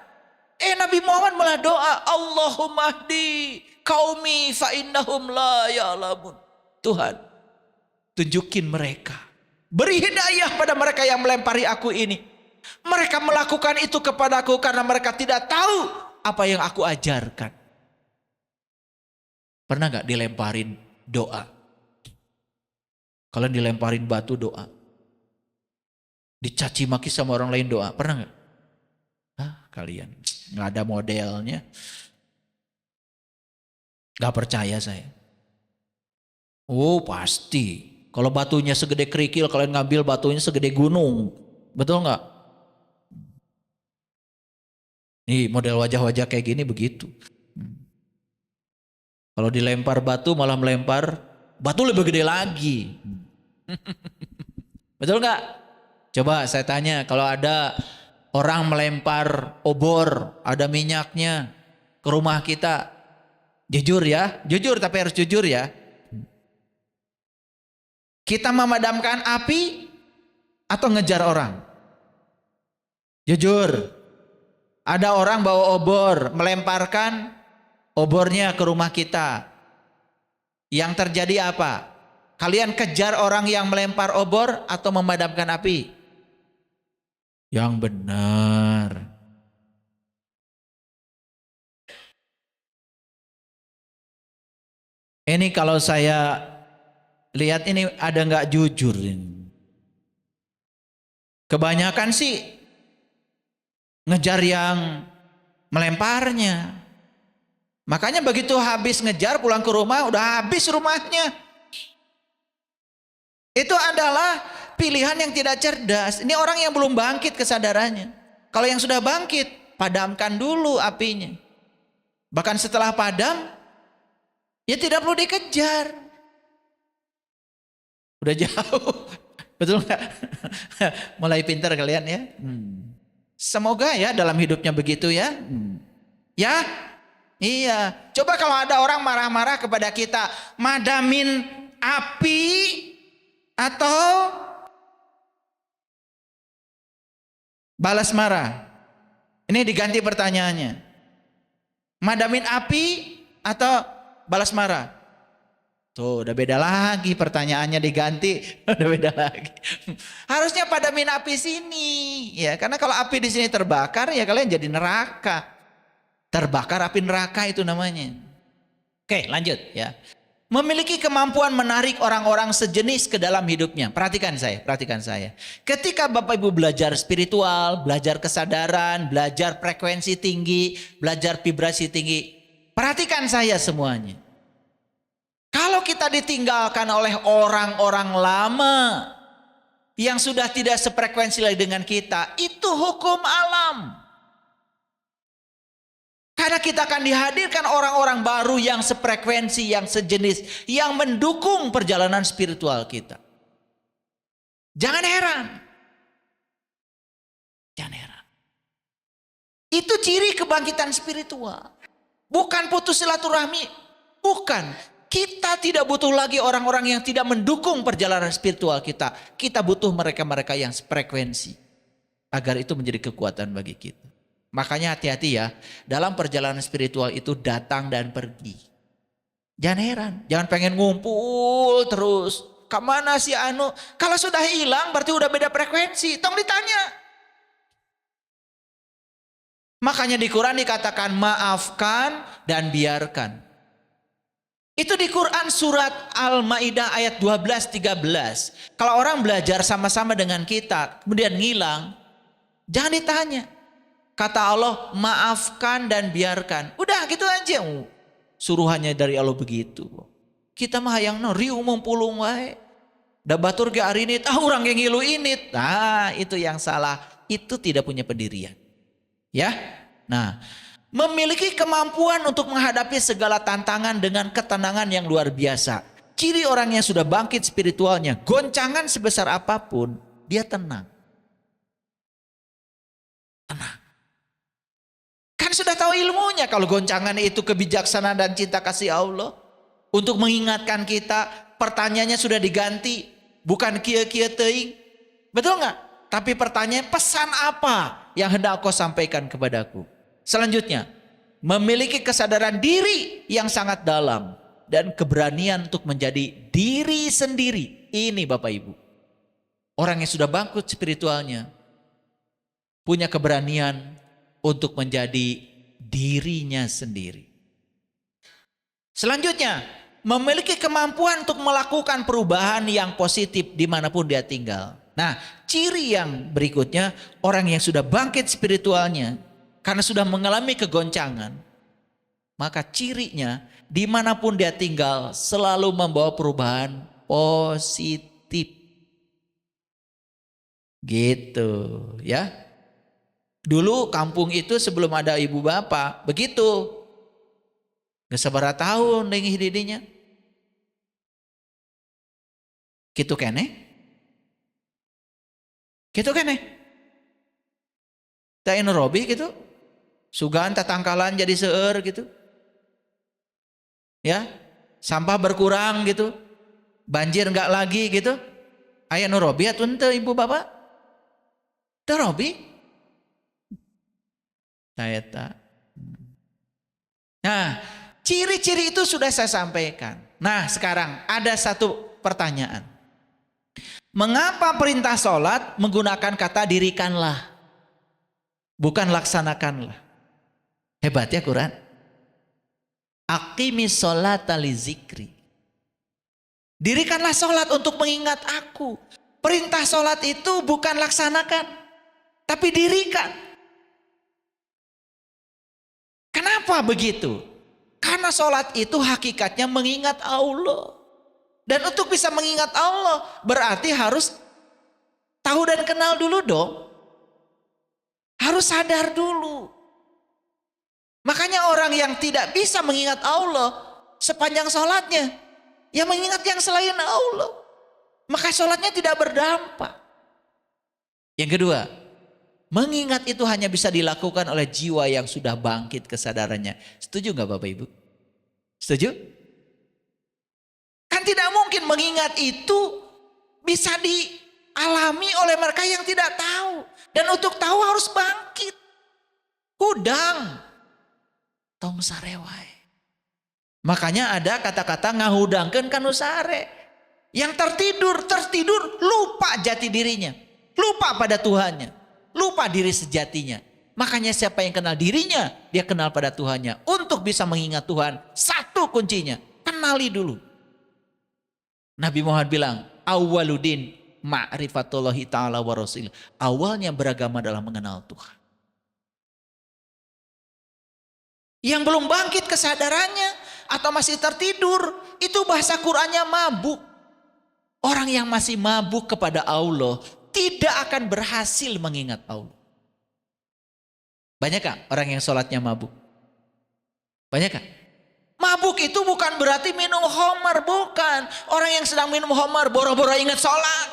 Nabi Muhammad malah doa, Allahumma hdi qaumi fa innahum la ya'lamun. Tuhan, tunjukin mereka. Beri hidayah pada mereka yang melempari aku ini. Mereka melakukan itu kepadaku karena mereka tidak tahu apa yang aku ajarkan. Pernah gak dilemparin doa? Kalian dilemparin batu doa. Dicaci maki sama orang lain doa. Pernah gak? Kalian gak ada modelnya. Gak percaya saya. Oh pasti. Kalau batunya segede kerikil, kalian ngambil batunya segede gunung. Betul nggak? Nih model wajah-wajah kayak gini begitu. Kalau dilempar batu malah melempar batu lebih gede lagi. Betul nggak? Coba saya tanya, kalau ada orang melempar obor, ada minyaknya ke rumah kita. Jujur ya, jujur tapi harus jujur ya. Kita memadamkan api atau ngejar orang? Jujur. Ada orang bawa obor, melemparkan obornya ke rumah kita. Yang terjadi apa? Kalian kejar orang yang melempar obor atau memadamkan api? Yang benar. Ini kalau saya lihat ini ada nggak jujur ini. Kebanyakan sih ngejar yang melemparnya. Makanya begitu habis ngejar pulang ke rumah udah habis rumahnya. Itu adalah pilihan yang tidak cerdas. Ini orang yang belum bangkit kesadarannya. Kalau yang sudah bangkit, padamkan dulu apinya. Bahkan setelah padam, ya tidak perlu dikejar. Udah jauh, betul nggak? Mulai pintar kalian ya. Semoga ya dalam hidupnya begitu ya. Ya, iya. Coba kalau ada orang marah-marah kepada kita, madamin api atau balas marah. Ini diganti pertanyaannya. Madamin api atau balas marah? Tuh udah beda lagi pertanyaannya diganti, udah beda lagi. Harusnya padamin api sini, ya karena kalau api di sini terbakar ya kalian jadi neraka. Terbakar api neraka itu namanya. Oke, lanjut ya. Memiliki kemampuan menarik orang-orang sejenis ke dalam hidupnya. Perhatikan saya. Ketika Bapak Ibu belajar spiritual, belajar kesadaran, belajar frekuensi tinggi, belajar vibrasi tinggi, perhatikan saya semuanya. Kalau kita ditinggalkan oleh orang-orang lama yang sudah tidak sefrekuensi lagi dengan kita, itu hukum alam. Karena kita akan dihadirkan orang-orang baru yang sefrekuensi, yang sejenis, yang mendukung perjalanan spiritual kita. Jangan heran. Jangan heran. Itu ciri kebangkitan spiritual. Bukan putus silaturahmi. Bukan. Kita tidak butuh lagi orang-orang yang tidak mendukung perjalanan spiritual kita. Kita butuh mereka-mereka yang frekuensi. Agar itu menjadi kekuatan bagi kita. Makanya hati-hati ya. Dalam perjalanan spiritual itu datang dan pergi. Jangan heran. Jangan pengen ngumpul terus. Kemana si Anu? Kalau sudah hilang berarti udah beda frekuensi. Tong ditanya. Makanya di Quran dikatakan maafkan dan biarkan. Itu di Quran surat Al-Maidah ayat 12-13. Kalau orang belajar sama-sama dengan kita, kemudian ngilang, jangan ditanya. Kata Allah, maafkan dan biarkan. Udah gitu aja. Suruhannya dari Allah begitu. Kita mah yang riu mumpulung wae. Da batur ge arinit, urang ge ngilu init. Nah, itu yang salah. Itu tidak punya pendirian. Ya. Nah, memiliki kemampuan untuk menghadapi segala tantangan dengan ketenangan yang luar biasa. Ciri orang yang sudah bangkit spiritualnya, goncangan sebesar apapun, dia tenang. Tenang. Kan sudah tahu ilmunya kalau goncangan itu kebijaksanaan dan cinta kasih Allah. Untuk mengingatkan kita, pertanyaannya sudah diganti. Bukan kia-kia teing. Betul nggak? Tapi pertanyaan, pesan apa yang hendak kau sampaikan kepadaku? Selanjutnya, memiliki kesadaran diri yang sangat dalam dan keberanian untuk menjadi diri sendiri. Ini Bapak Ibu. Orang yang sudah bangkit spiritualnya punya keberanian untuk menjadi dirinya sendiri. Selanjutnya, memiliki kemampuan untuk melakukan perubahan yang positif dimanapun dia tinggal. Nah, ciri yang berikutnya, orang yang sudah bangkit spiritualnya karena sudah mengalami kegoncangan, maka cirinya dimanapun dia tinggal selalu membawa perubahan positif. Gitu ya. Dulu kampung itu sebelum ada ibu bapak begitu. Gak sabar tahun dengi didinya. Gitu kene. Gitu kene. Tak robi gitu. Sugan tatangkalan jadi seueur gitu. Ya, sampah berkurang gitu. Banjir enggak lagi gitu. Aya nu robi atuh henteu ibu bapak? Teu robi. Saya tak. Nah, ciri-ciri itu sudah saya sampaikan. Nah, sekarang ada satu pertanyaan. Mengapa perintah sholat menggunakan kata dirikanlah? Bukan laksanakanlah. Hebat ya Quran. Aqimis sholata li zikri. Dirikanlah sholat untuk mengingat aku. Perintah sholat itu bukan laksanakan, tapi dirikan. Kenapa begitu? Karena sholat itu hakikatnya mengingat Allah. Dan untuk bisa mengingat Allah berarti harus tahu dan kenal dulu dong. Harus sadar dulu. Makanya orang yang tidak bisa mengingat Allah sepanjang sholatnya, ya mengingat yang selain Allah, maka sholatnya tidak berdampak. Yang kedua, mengingat itu hanya bisa dilakukan oleh jiwa yang sudah bangkit kesadarannya. Setuju nggak Bapak Ibu? Setuju? Kan tidak mungkin mengingat itu bisa dialami oleh mereka yang tidak tahu. Dan untuk tahu harus bangkit. Hudang. Tong sarewai. Makanya ada kata-kata ngahudangkeun kanu sare. Yang tertidur lupa jati dirinya. Lupa pada Tuhannya. Lupa diri sejatinya. Makanya siapa yang kenal dirinya, dia kenal pada Tuhannya. Untuk bisa mengingat Tuhan, satu kuncinya, kenali dulu. Nabi Muhammad bilang, awaludin ma'rifatullahi ta'ala wa rasul. Awalnya beragama adalah mengenal Tuhan. Yang belum bangkit kesadarannya atau masih tertidur, itu bahasa Qur'annya mabuk. Orang yang masih mabuk kepada Allah tidak akan berhasil mengingat Allah. Banyakkah orang yang sholatnya mabuk? Banyakkah? Mabuk itu bukan berarti minum homer, bukan. Orang yang sedang minum homer boro-boro ingat sholat.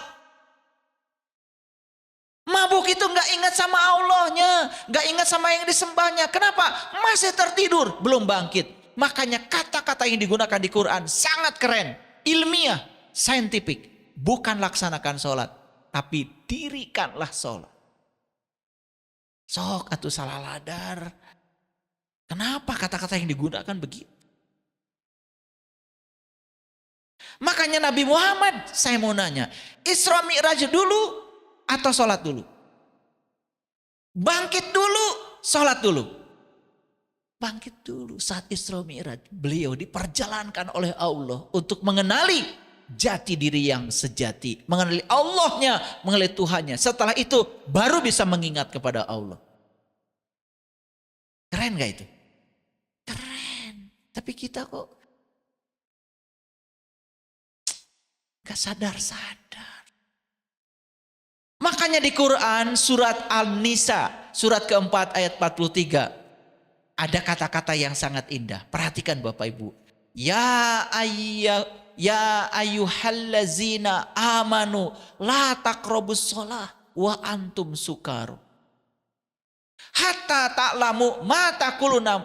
Mabuk itu nggak ingat sama Allahnya, nggak ingat sama yang disembahnya. Kenapa? Masih tertidur, belum bangkit. Makanya kata-kata yang digunakan di Quran sangat keren, ilmiah, saintifik. Bukan laksanakan sholat, tapi dirikanlah sholat. Sok atau salah ladar. Kenapa kata-kata yang digunakan begitu? Makanya Nabi Muhammad, saya mau nanya, Isra Mi'raj dulu atau sholat dulu? Bangkit dulu, sholat dulu. Bangkit dulu saat Isra Mi'raj. Beliau diperjalankan oleh Allah untuk mengenali jati diri yang sejati. Mengenali Allahnya, mengenali Tuhannya. Setelah itu baru bisa mengingat kepada Allah. Keren gak itu? Keren. Tapi kita kok gak sadar-sadar. Makanya di Quran surat An-Nisa, surat keempat ayat 43. Ada kata-kata yang sangat indah. Perhatikan Bapak Ibu. Ya ayyuhallazina amanu la taqrabus shalah wa antum sukar. Hatta ta'lamu ma taquluna.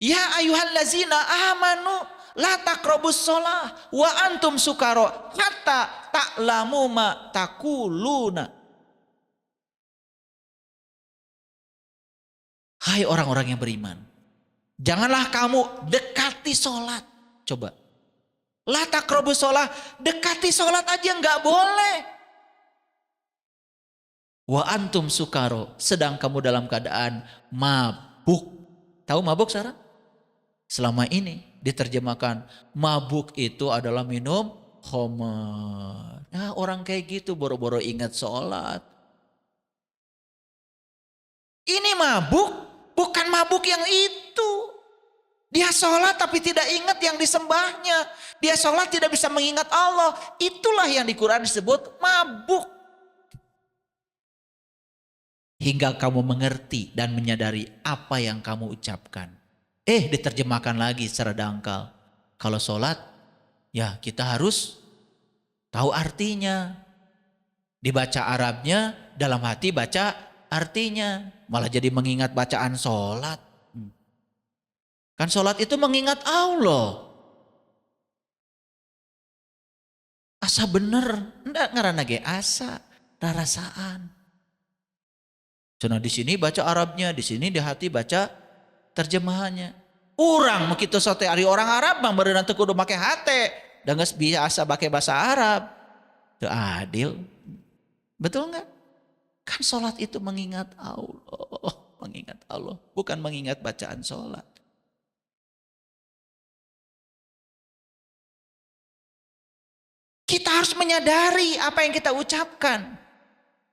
Ya ayyuhallazina amanu la taqrabus shalah wa antum sukara hatta ta'lamu ma taquluna. Hai orang-orang yang beriman, janganlah kamu dekati sholat. Coba, la taqrabus shalah, dekati sholat aja nggak boleh. Wa antum sukaro, sedang kamu dalam keadaan mabuk. Tahu mabuk sekarang? Selama ini diterjemahkan mabuk itu adalah minum khamar. Nah, orang kayak gitu boro-boro ingat sholat. Ini mabuk, bukan mabuk yang itu. Dia sholat tapi tidak ingat yang disembahnya. Dia sholat tidak bisa mengingat Allah. Itulah yang di Quran disebut mabuk. Hingga kamu mengerti dan menyadari apa yang kamu ucapkan. Diterjemahkan lagi secara dangkal. Kalau sholat, ya kita harus tahu artinya. Dibaca Arabnya, dalam hati baca artinya. Malah jadi mengingat bacaan sholat. Kan sholat itu mengingat Allah. Asa bener, enggak ngarana ge asa, rarasaan. Cuma di sini baca Arabnya, di sini di hati baca terjemahannya. Orang begitu sote ari orang Arab mah berenang teu kudu make hate, dan geus biasa pakai bahasa Arab. Teu adil. Betul enggak? Kan sholat itu mengingat Allah, mengingat Allah, bukan mengingat bacaan sholat. Kita harus menyadari apa yang kita ucapkan.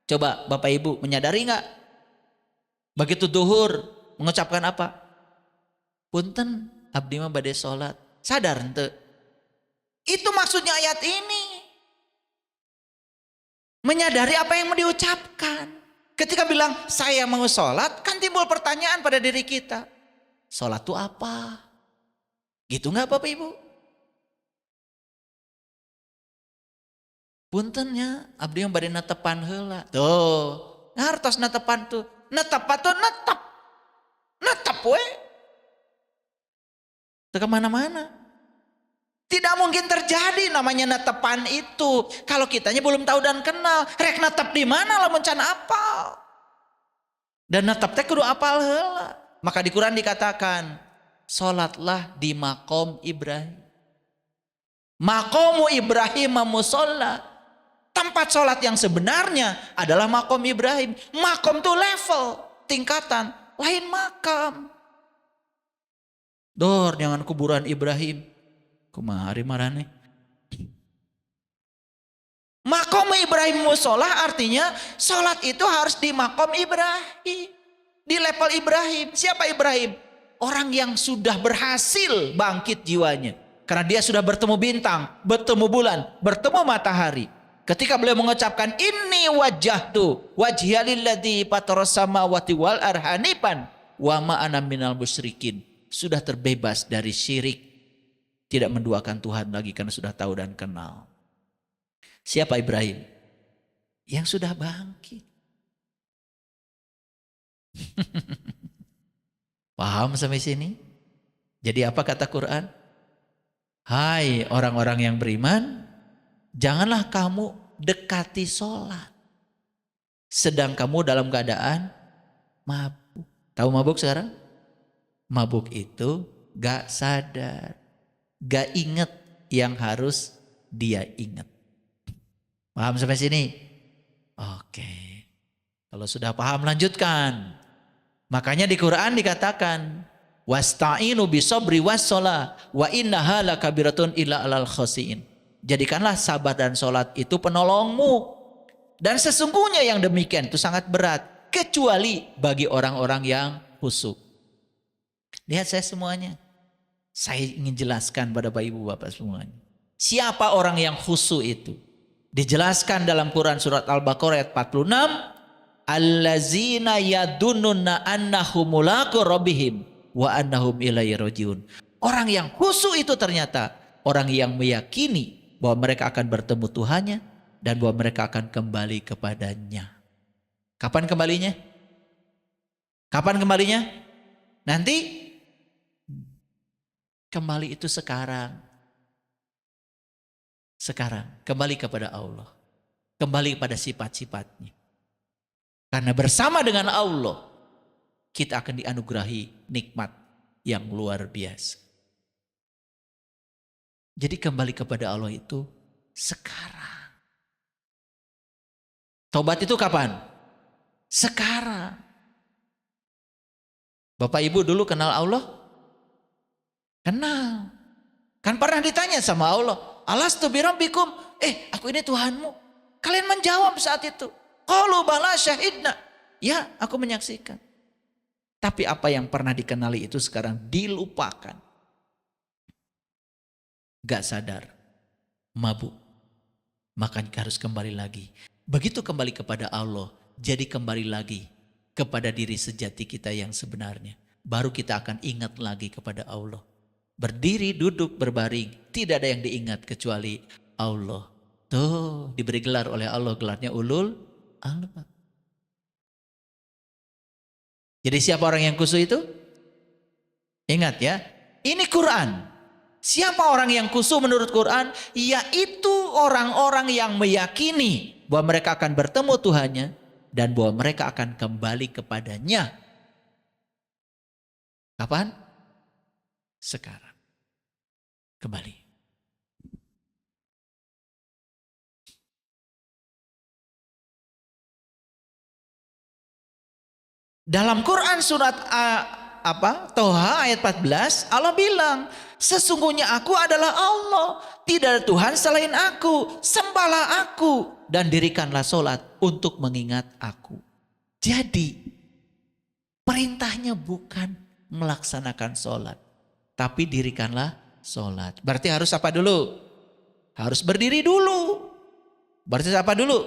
Coba Bapak Ibu menyadari enggak? Begitu duhur mengucapkan apa? Punten abdi mah bade sholat. Sadar ente? Itu maksudnya ayat ini. Menyadari apa yang mau diucapkan. Ketika bilang saya mau sholat, kan timbul pertanyaan pada diri kita. Sholat itu apa? Gitu nggak Bapak Ibu? Puntennya abdi yang bade natepan heula. Tuh, ngartos natepan tuh. Netepan tuh netep. Netep we. Teu kemana-mana. Tidak mungkin terjadi namanya netepan itu. Kalau kitanya belum tahu dan kenal. Rek netep di mana lamun can apal. Dan netep teh kudu apal heula. Maka di Quran dikatakan, salatlah di maqam Ibrahim. Maqamu Ibrahim musalla. Tempat salat yang sebenarnya adalah maqam Ibrahim. Maqam itu level, tingkatan, lain makam. Dor jangan kuburan Ibrahim. Kumaha ari marane. Makom Ibrahim musolah artinya sholat itu harus di makom Ibrahim. Di level Ibrahim. Siapa Ibrahim? Orang yang sudah berhasil bangkit jiwanya. Karena dia sudah bertemu bintang, bertemu bulan, bertemu matahari. Ketika beliau mengucapkan inni wajjahtu wajhiya lilladzi fataras samawati wal arhanifan wa ma ana minal musyrikin. Sudah terbebas dari syirik. Tidak menduakan Tuhan lagi karena sudah tahu dan kenal. Siapa Ibrahim? Yang sudah bangkit. Paham sampai sini? Jadi apa kata Quran? Hai orang-orang yang beriman, janganlah kamu dekati sholat sedang kamu dalam keadaan mabuk. Tahu mabuk sekarang? Mabuk itu gak sadar, gak inget yang harus dia ingat. Paham sampai sini? Oke. Kalau sudah paham lanjutkan. Makanya di Quran dikatakan wasta'inu bisobri wassalah wa innaha lakabiratun illa alal khasiin. Jadikanlah sabar dan sholat itu penolongmu. Dan sesungguhnya yang demikian itu sangat berat. Kecuali bagi orang-orang yang khusyuk. Lihat saya semuanya. Saya ingin jelaskan pada Bapak Ibu Bapak semuanya. Siapa orang yang khusyuk itu? Dijelaskan dalam Quran surat Al-Baqarah ayat 46. Allazina yadununa annahum mulaqu rabbihim wa annahum ilaihi rajiun. Orang yang khusyuk itu ternyata orang yang meyakini bahwa mereka akan bertemu Tuhannya dan bahwa mereka akan kembali kepadanya. Kapan kembalinya? Kapan kembalinya? Nanti kembali itu sekarang. Sekarang kembali kepada Allah. Kembali pada sifat-sifatnya. Karena bersama dengan Allah kita akan dianugerahi nikmat yang luar biasa. Jadi kembali kepada Allah itu sekarang. Tobat itu kapan? Sekarang. Bapak Ibu dulu kenal Allah? Kenal. Kan pernah ditanya sama Allah, alastu birabbikum? Aku ini Tuhanmu. Kalian menjawab saat itu. Qalu bala syahidna. Ya, aku menyaksikan. Tapi apa yang pernah dikenali itu sekarang dilupakan. Gak sadar. Mabuk. Makanya harus kembali lagi. Begitu kembali kepada Allah, jadi kembali lagi kepada diri sejati kita yang sebenarnya. Baru kita akan ingat lagi kepada Allah. Berdiri, duduk, berbaring. Tidak ada yang diingat kecuali Allah. Tuh, diberi gelar oleh Allah. Gelarnya ulul albab. Jadi siapa orang yang khusyuk itu? Ingat ya, ini Quran. Siapa orang yang khusyuk menurut Quran? Yaitu orang-orang yang meyakini bahwa mereka akan bertemu Tuhannya dan bahwa mereka akan kembali kepadanya. Kapan? Sekarang. Kembali. Dalam Quran surat Toha ayat 14 Allah bilang, sesungguhnya aku adalah Allah, tidak ada Tuhan selain aku, sembahlah aku dan dirikanlah solat untuk mengingat aku. Jadi perintahnya bukan melaksanakan solat, tapi dirikanlah solat. Berarti harus apa dulu? Harus berdiri dulu. Berarti apa dulu?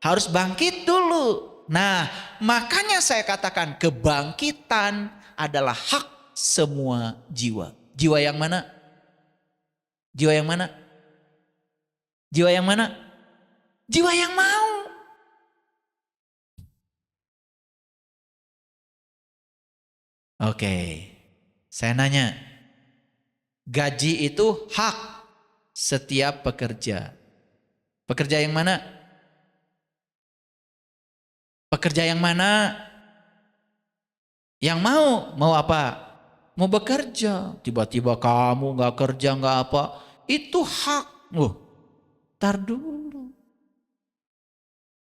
Harus bangkit dulu. Nah, makanya saya katakan kebangkitan adalah hak semua jiwa. Jiwa yang mana? Jiwa yang mana? Jiwa yang mana? Jiwa yang mau. Oke, saya nanya. Gaji itu hak setiap pekerja. Pekerja yang mana? Pekerja yang mana? Yang mau apa? Mau bekerja. Tiba-tiba kamu gak kerja gak apa. Itu hak. Tar dulu.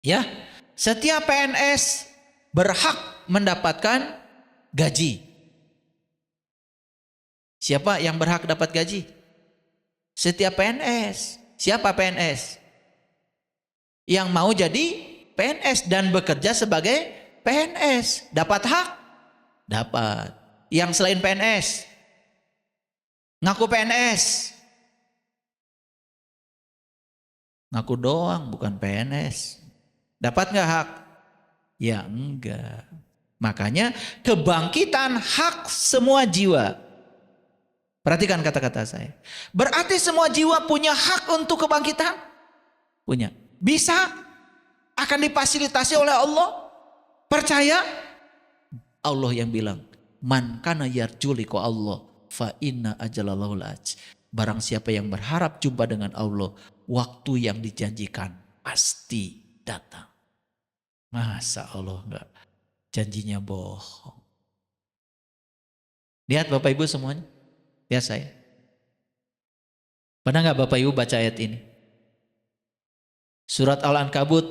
Ya, setiap PNS berhak mendapatkan gaji. Siapa yang berhak dapat gaji? Setiap PNS. Siapa PNS? Yang mau jadi PNS dan bekerja sebagai PNS. Dapat hak? Dapat. Yang selain PNS? Ngaku PNS? Ngaku doang bukan PNS. Dapat gak hak? Ya enggak. Makanya kebangkitan hak semua jiwa. Perhatikan kata-kata saya. Berarti semua jiwa punya hak untuk kebangkitan? Punya. Bisa. Akan difasilitasi oleh Allah. Percaya? Allah yang bilang, man kana yarju liqa Allah fa inna ajalallahu la'aj. Barang siapa yang berharap jumpa dengan Allah, waktu yang dijanjikan pasti datang. Masa Allah enggak janjinya bohong. Lihat Bapak Ibu semuanya. Lihat saya. Pernah enggak Bapak Ibu baca ayat ini? Surat Al-Ankabut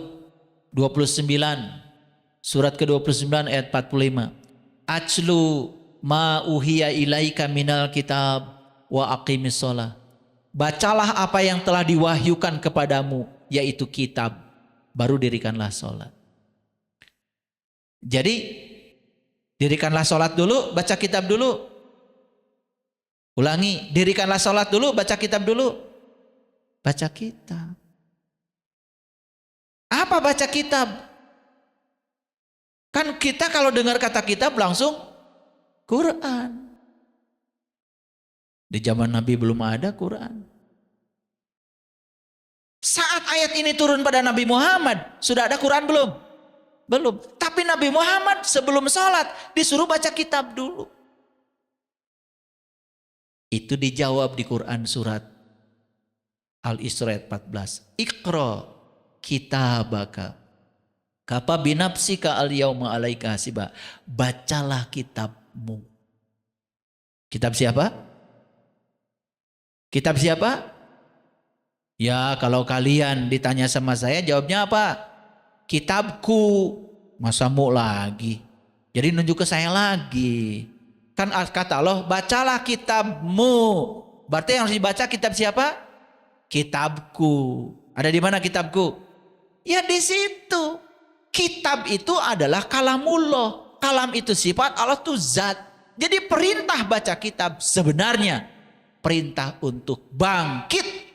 29. Surat ke-29 ayat 45. Ajlu ma uhiya ilaika minal kitab wa aqimis shalah. Bacalah apa yang telah diwahyukan kepadamu, yaitu kitab, baru dirikanlah sholat. Jadi dirikanlah sholat dulu, baca kitab dulu. Ulangi, dirikanlah sholat dulu, baca kitab dulu. Baca kitab. Apa baca kitab? Kan kita kalau dengar kata kitab langsung Quran. Di zaman Nabi belum ada Quran. Saat ayat ini turun pada Nabi Muhammad, sudah ada Quran belum? Belum. Tapi Nabi Muhammad sebelum sholat disuruh baca kitab dulu. Itu dijawab di Quran surat Al-Isra ayat 14. Iqra kitabaka kafa binafsika al-yauma alaika hasiba. Bacalah kitabmu. Kitab siapa? Kitab siapa? Ya kalau kalian ditanya sama saya jawabnya apa? Kitabku. Masa mau lagi? Jadi nunjuk ke saya lagi. Kan kata Allah, bacalah kitabmu. Berarti yang harus dibaca kitab siapa? Kitabku. Ada di mana kitabku? Ya di situ. Kitab itu adalah kalamullah. Kalam itu sifat, Allah itu zat. Jadi perintah baca kitab sebenarnya perintah untuk bangkit.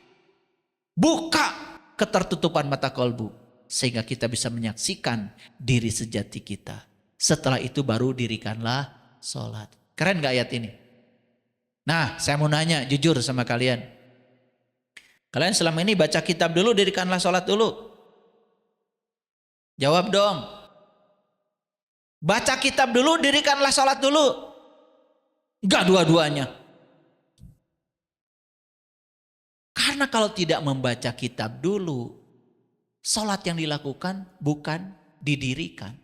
Buka ketertutupan mata kolbu. Sehingga kita bisa menyaksikan diri sejati kita. Setelah itu baru dirikanlah sholat. Keren gak ayat ini? Nah saya mau nanya jujur sama kalian. Kalian selama ini baca kitab dulu, dirikanlah sholat dulu. Jawab dong. Baca kitab dulu, dirikanlah sholat dulu. Enggak dua-duanya. Karena kalau tidak membaca kitab dulu, sholat yang dilakukan bukan didirikan.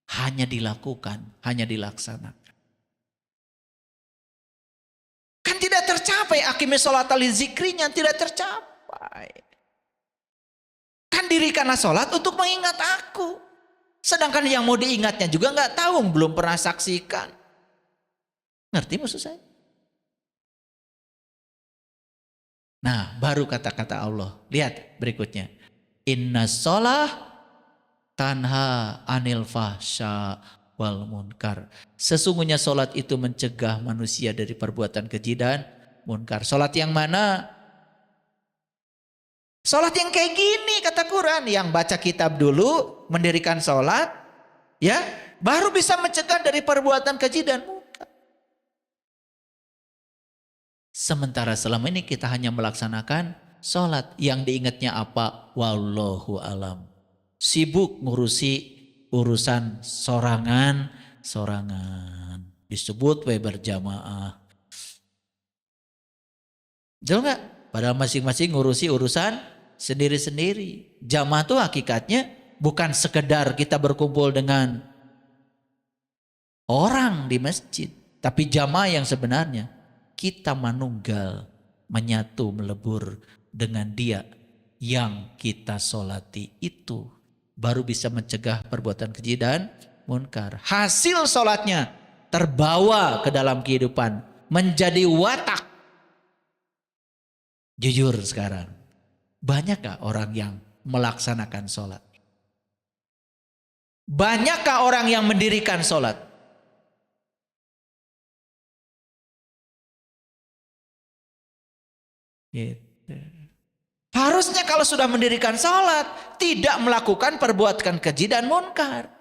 Hanya dilakukan, hanya dilaksanakan. Kan tidak tercapai aqimis sholata li zikrinya, tidak tercapai. Kan dirikanlah sholat untuk mengingat aku. Sedangkan yang mau diingatnya juga nggak tahu, belum pernah saksikan. Ngerti maksud saya? Nah baru kata-kata Allah. Lihat berikutnya. Inna sholah tanha anil fahsya wal munkar. Sesungguhnya sholat itu mencegah manusia dari perbuatan keji dan munkar. Sholat yang mana? Sholat yang kayak gini kata Quran. Yang baca kitab dulu, mendirikan sholat, ya, baru bisa mencegah dari perbuatan keji dan munkar. Sementara selama ini kita hanya melaksanakan sholat. Yang diingatnya apa? Wallahu alam. Sibuk ngurusi urusan sorangan. Disebut berjamaah. Jelas gak? Padahal masing-masing ngurusi urusan sendiri-sendiri. Jamaah itu hakikatnya bukan sekedar kita berkumpul dengan orang di masjid. Tapi jamaah yang sebenarnya kita manunggal, menyatu, melebur dengan dia yang kita solati itu. Baru bisa mencegah perbuatan keji dan munkar. Hasil sholatnya terbawa ke dalam kehidupan. Menjadi watak. Jujur sekarang. Banyak gak orang yang melaksanakan sholat? Banyakkah orang yang mendirikan sholat? Gitu. Harusnya kalau sudah mendirikan sholat, tidak melakukan perbuatan keji dan munkar.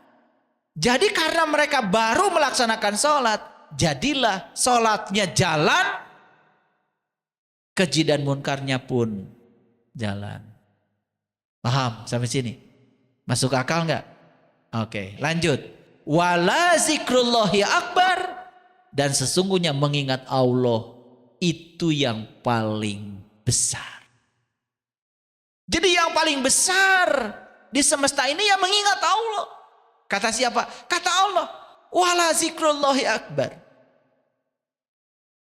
Jadi karena mereka baru melaksanakan sholat, jadilah sholatnya jalan, keji dan munkarnya pun jalan. Paham sampai sini? Masuk akal nggak? Oke, lanjut. Wala zikrullahi akbar. Dan sesungguhnya mengingat Allah itu yang paling besar. Jadi yang paling besar di semesta ini yang mengingat Allah. Kata siapa? Kata Allah. Wala zikrullahi akbar.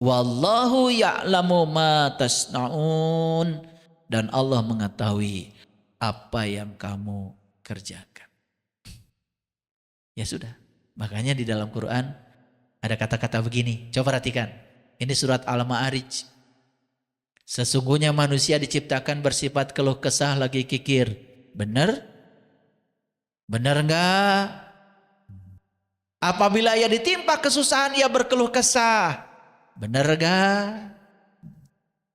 Wallahu ya'lamu ma tasna'un. Dan Allah mengetahui apa yang kamu kerjakan. Ya sudah. Makanya di dalam Quran ada kata-kata begini. Coba perhatikan. Ini surat Al-Ma'arij. Sesungguhnya manusia diciptakan bersifat keluh kesah lagi kikir. Benar? Benar enggak? Apabila ia ditimpa kesusahan ia berkeluh kesah. Benar enggak?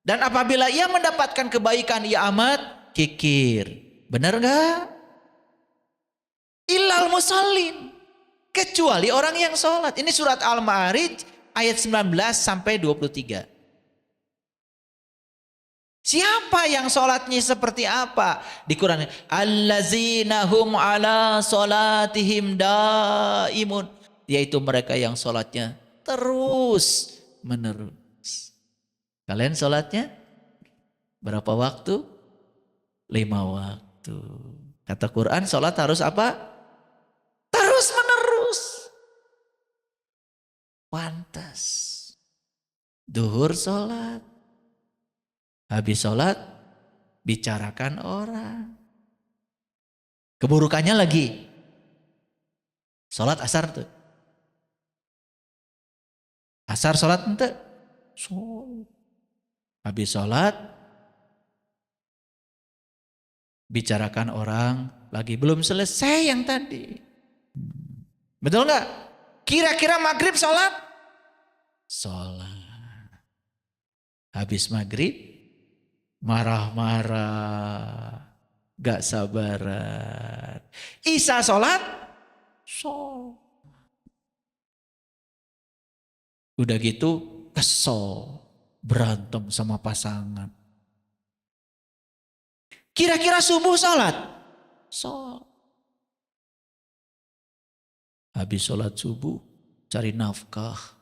Dan apabila ia mendapatkan kebaikan ia amat kikir. Benar enggak? Illal musallin. Kecuali orang yang sholat. Ini surat Al-Ma'arij ayat 19 sampai 23. Siapa yang sholatnya seperti apa? Di Quran. Allazina hum ala sholatihim daimun. Yaitu mereka yang sholatnya terus menerus. Kalian sholatnya berapa waktu? 5 waktu. Kata Quran sholat harus apa? Terus menerus. Pantas. Duhur sholat. Habis sholat bicarakan orang. Keburukannya lagi. Sholat asar tuh. Asar sholat ente. Sholat. Habis sholat bicarakan orang lagi, belum selesai yang tadi. Betul nggak? Kira-kira maghrib sholat? Sholat. Habis maghrib marah-marah, gak sabaran. Isya sholat? Sholat. Udah gitu kesel, berantem sama pasangan. Kira-kira subuh sholat? Sholat. Habis sholat subuh cari nafkah.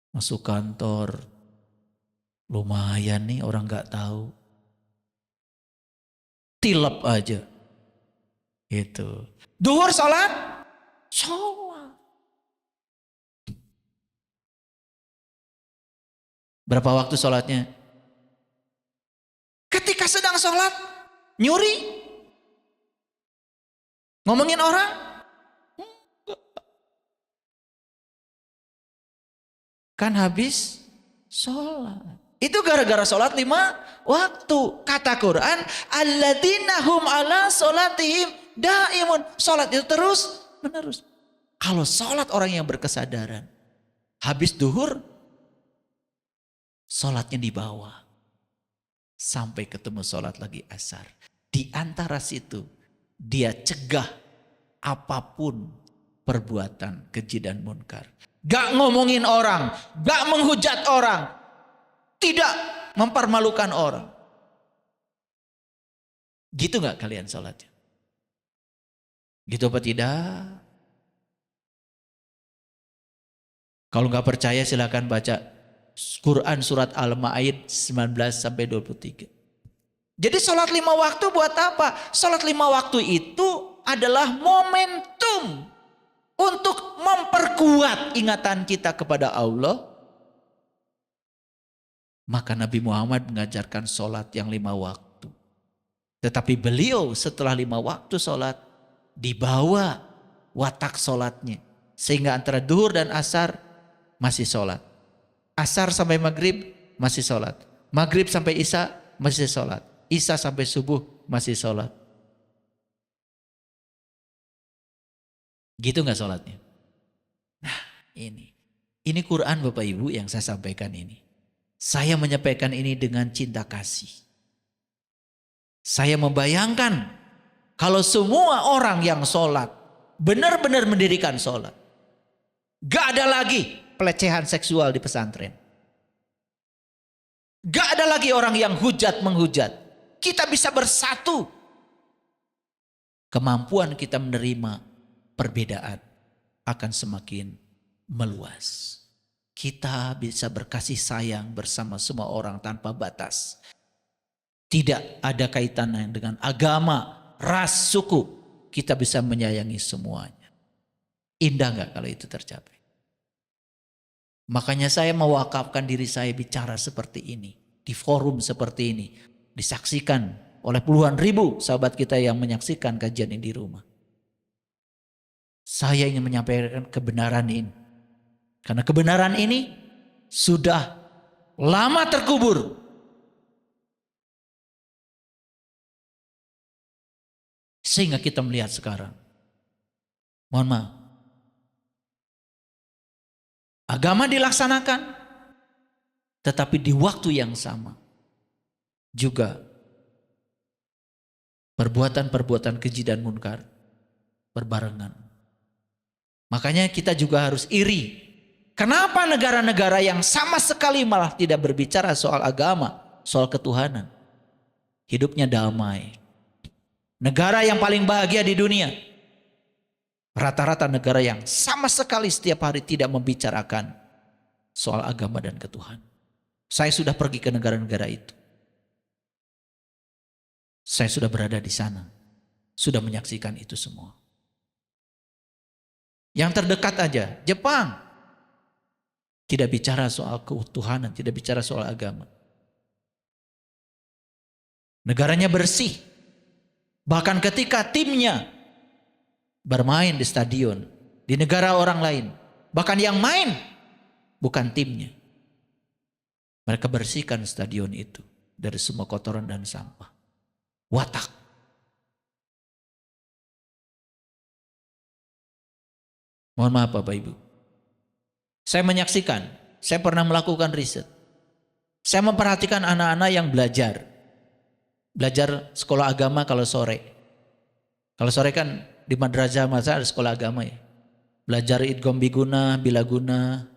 Masuk kantor. Lumayan nih orang gak tahu. Tilep aja. Gitu. Duhur sholat? Sholat. Berapa waktu sholatnya? Ketika sedang sholat, nyuri? Ngomongin orang? Kan habis sholat. Itu gara-gara sholat 5 waktu. Kata Quran, alladzina hum ala sholatihim daimun. Sholat itu terus menerus. Kalau sholat orang yang berkesadaran, habis duhur, sholatnya di bawah. Sampai ketemu sholat lagi asar. Di antara situ, dia cegah apapun perbuatan keji dan munkar. Gak ngomongin orang, gak menghujat orang, tidak mempermalukan orang. Gitu gak kalian sholatnya? Gitu apa tidak? Kalau gak percaya silakan baca Quran surat Al-Ma'arij 19 sampai 23. Jadi sholat 5 waktu buat apa? Sholat 5 waktu itu adalah momentum untuk memperkuat ingatan kita kepada Allah. Maka Nabi Muhammad mengajarkan sholat yang 5 waktu. Tetapi beliau setelah 5 waktu sholat, dibawa watak sholatnya. Sehingga antara duhur dan asar masih sholat. Asar sampai maghrib masih sholat. Maghrib sampai isya masih sholat. Isya sampai subuh masih sholat. Gitu gak sholatnya? Nah ini. Ini Quran Bapak Ibu yang saya sampaikan ini. Saya menyampaikan ini dengan cinta kasih. Saya membayangkan kalau semua orang yang sholat benar-benar mendirikan sholat. Gak ada lagi pelecehan seksual di pesantren. Gak ada lagi orang yang hujat menghujat. kita bisa bersatu. Kemampuan kita menerima perbedaan akan semakin meluas. Kita bisa berkasih sayang bersama semua orang tanpa batas. Tidak ada kaitannya dengan agama, ras, suku. Kita bisa menyayangi semuanya. Indah gak kalau itu tercapai? Makanya saya mewakafkan diri saya bicara seperti ini. Di forum seperti ini. Disaksikan oleh puluhan ribu sahabat kita yang menyaksikan kajian ini di rumah. Saya ingin menyampaikan kebenaran ini. Karena kebenaran ini sudah lama terkubur. Sehingga kita melihat sekarang. Mohon maaf. Agama dilaksanakan. Tetapi di waktu yang sama. Juga perbuatan-perbuatan keji dan munkar berbarengan. Makanya kita juga harus iri. Kenapa negara-negara yang sama sekali malah tidak berbicara soal agama, soal ketuhanan, hidupnya damai. Negara yang paling bahagia di dunia, rata-rata negara yang sama sekali setiap hari tidak membicarakan soal agama dan ketuhanan. Saya sudah pergi ke negara-negara itu. Saya sudah berada di sana, sudah menyaksikan itu semua. Yang terdekat aja, Jepang. Tidak bicara soal ketuhanan, tidak bicara soal agama. Negaranya bersih. Bahkan ketika timnya bermain di stadion, di negara orang lain. Bahkan yang main bukan timnya. Mereka bersihkan stadion itu dari semua kotoran dan sampah. Watak. Mohon maaf Bapak Ibu. Saya menyaksikan, saya pernah melakukan riset. Saya memperhatikan anak-anak yang belajar. Belajar sekolah agama kalau sore. Kalau sore kan di madrasah masa ada sekolah agama ya. Belajar idgham biguna, bilaguna.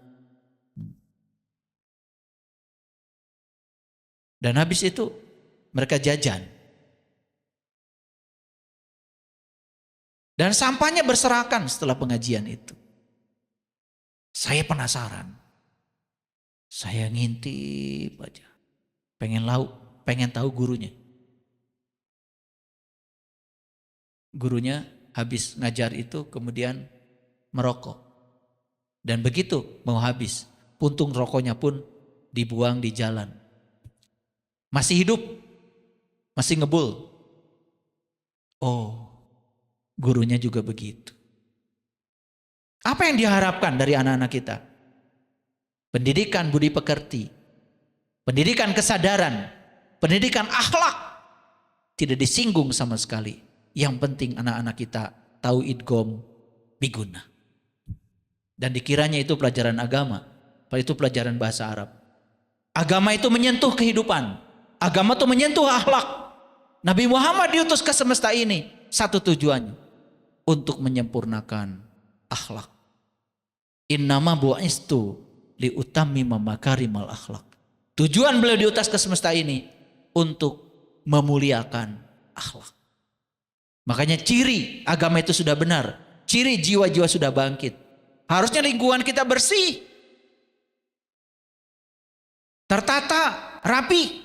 Dan habis itu mereka jajan. Dan sampahnya berserakan setelah pengajian itu. Saya penasaran. Saya ngintip aja. Pengen tahu gurunya. Gurunya habis ngajar itu kemudian merokok. Dan begitu mau habis, puntung rokoknya pun dibuang di jalan. Masih hidup, masih ngebul. Oh, gurunya juga begitu. Apa yang diharapkan dari anak-anak kita? Pendidikan budi pekerti, pendidikan kesadaran, pendidikan akhlak. Tidak disinggung sama sekali. Yang penting anak-anak kita tahu idgham biguna. Dan dikiranya itu pelajaran agama, padahal itu pelajaran bahasa Arab. Agama itu menyentuh kehidupan. Agama itu menyentuh akhlak. Nabi Muhammad diutus ke semesta ini satu tujuannya, untuk menyempurnakan akhlak. Innama bu'istu liutammima makarimal akhlak. Tujuan beliau diutus ke semesta ini untuk memuliakan akhlak. Makanya ciri agama itu sudah benar, ciri jiwa-jiwa sudah bangkit. Harusnya lingkungan kita bersih, tertata, rapi.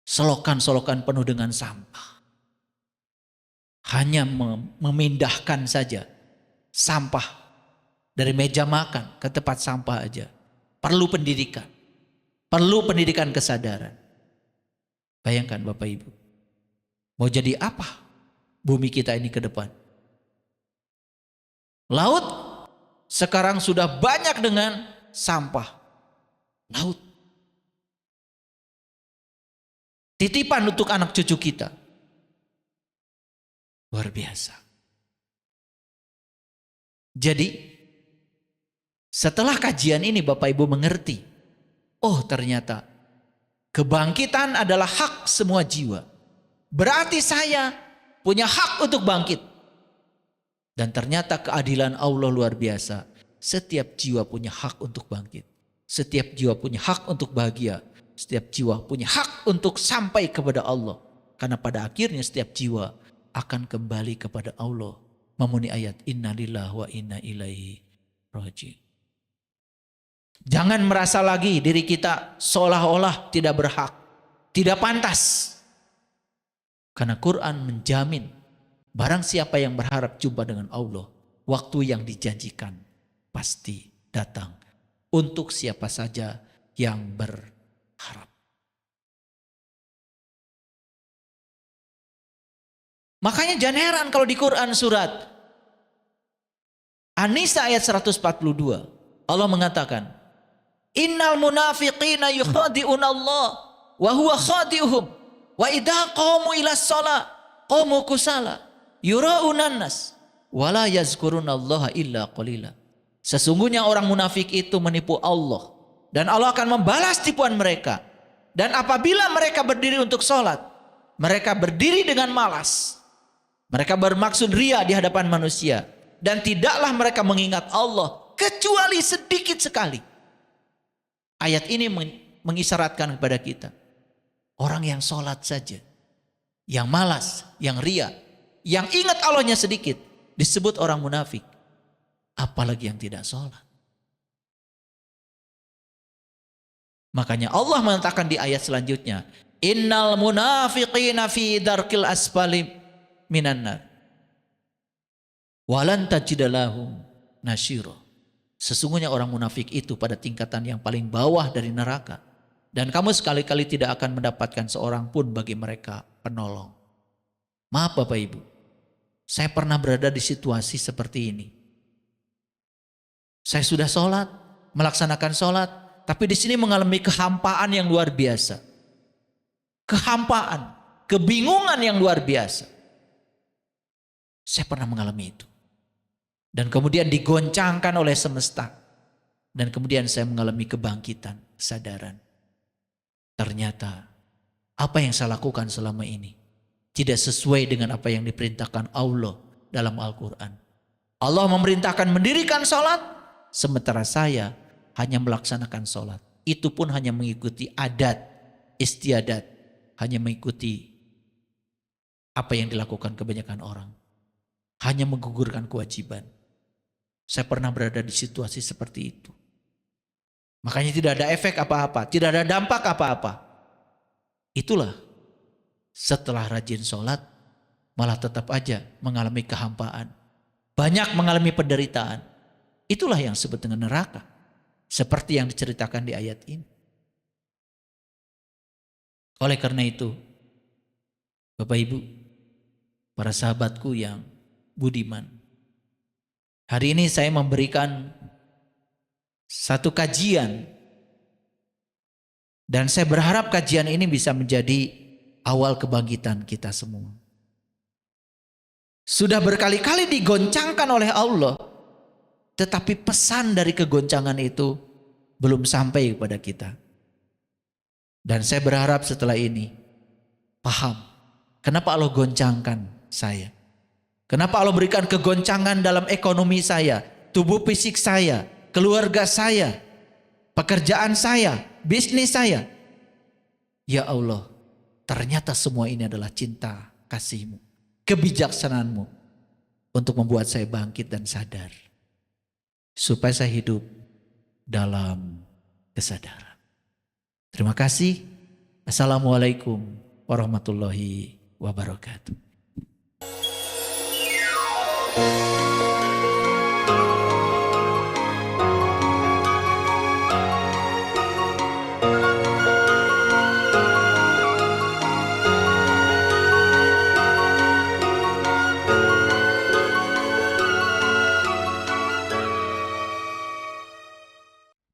Selokan-selokan penuh dengan sampah. Hanya memindahkan saja sampah dari meja makan ke tempat sampah aja. Perlu pendidikan. Perlu pendidikan kesadaran. Bayangkan Bapak Ibu. Mau jadi apa bumi kita ini ke depan? Laut sekarang sudah banyak dengan sampah. Laut. Titipan untuk anak cucu kita. Luar biasa. Jadi setelah kajian ini Bapak Ibu mengerti. Oh ternyata kebangkitan adalah hak semua jiwa. Berarti saya punya hak untuk bangkit. Dan ternyata keadilan Allah luar biasa. Setiap jiwa punya hak untuk bangkit. Setiap jiwa punya hak untuk bahagia. Setiap jiwa punya hak untuk sampai kepada Allah. Karena pada akhirnya setiap jiwa akan kembali kepada Allah. Memenuhi ayat inna lillahi wa inna ilaihi raji'un. Jangan merasa lagi diri kita seolah-olah tidak berhak, tidak pantas. Karena Quran menjamin barang siapa yang berharap jumpa dengan Allah, waktu yang dijanjikan pasti datang. Untuk siapa saja yang berharap. Makanya jangan heran kalau di Quran surat An-Nisa ayat 142 Allah mengatakan, innal munafiqina yukhadi'una Allah wa huwa khadi'uhum wa idza qamu ila shalah qamu kusala yura'unan nas wa la yazkurunallaha illa qalila. Sesungguhnya orang munafik itu menipu Allah dan Allah akan membalas tipuan mereka. Dan apabila mereka berdiri untuk sholat, mereka berdiri dengan malas. Mereka bermaksud ria di hadapan manusia. Dan tidaklah mereka mengingat Allah kecuali sedikit sekali. Ayat ini mengisyaratkan kepada kita. Orang yang sholat saja, yang malas, yang ria, yang ingat Allahnya sedikit, disebut orang munafik. Apalagi yang tidak sholat. Makanya Allah mengatakan di ayat selanjutnya, innal munafiqina fi darkil asfali minan nar walan tajidalahum nasyira. Sesungguhnya orang munafik itu pada tingkatan yang paling bawah dari neraka, dan kamu sekali-kali tidak akan mendapatkan seorang pun bagi mereka penolong. Maaf Bapak Ibu, saya pernah berada di situasi seperti ini. Saya sudah sholat, melaksanakan sholat, tapi di sini mengalami kehampaan yang luar biasa. Kehampaan, kebingungan yang luar biasa. Saya pernah mengalami itu. Dan kemudian digoncangkan oleh semesta. Dan kemudian saya mengalami kebangkitan, kesadaran. Ternyata apa yang saya lakukan selama ini tidak sesuai dengan apa yang diperintahkan Allah dalam Al-Quran. Allah memerintahkan mendirikan sholat, sementara saya hanya melaksanakan sholat. Itu pun hanya mengikuti adat, istiadat. Hanya mengikuti apa yang dilakukan kebanyakan orang. Hanya menggugurkan kewajiban. Saya pernah berada di situasi seperti itu. Makanya tidak ada efek apa-apa. Tidak ada dampak apa-apa. Itulah setelah rajin sholat malah tetap aja mengalami kehampaan. Banyak mengalami penderitaan. Itulah yang disebut dengan neraka. Seperti yang diceritakan di ayat ini. Oleh karena itu, Bapak Ibu, para sahabatku yang budiman, hari ini saya memberikan satu kajian. Dan saya berharap kajian ini bisa menjadi awal kebangkitan kita semua. Sudah berkali-kali digoncangkan oleh Allah, tetapi pesan dari kegoncangan itu belum sampai kepada kita. Dan saya berharap setelah ini paham kenapa Allah goncangkan saya. Kenapa Allah berikan kegoncangan dalam ekonomi saya, tubuh fisik saya, keluarga saya, pekerjaan saya, bisnis saya. Ya Allah, ternyata semua ini adalah cinta kasih-Mu, kebijaksanaan-Mu untuk membuat saya bangkit dan sadar. Supaya saya hidup dalam kesadaran. Terima kasih. Assalamualaikum warahmatullahi wabarakatuh.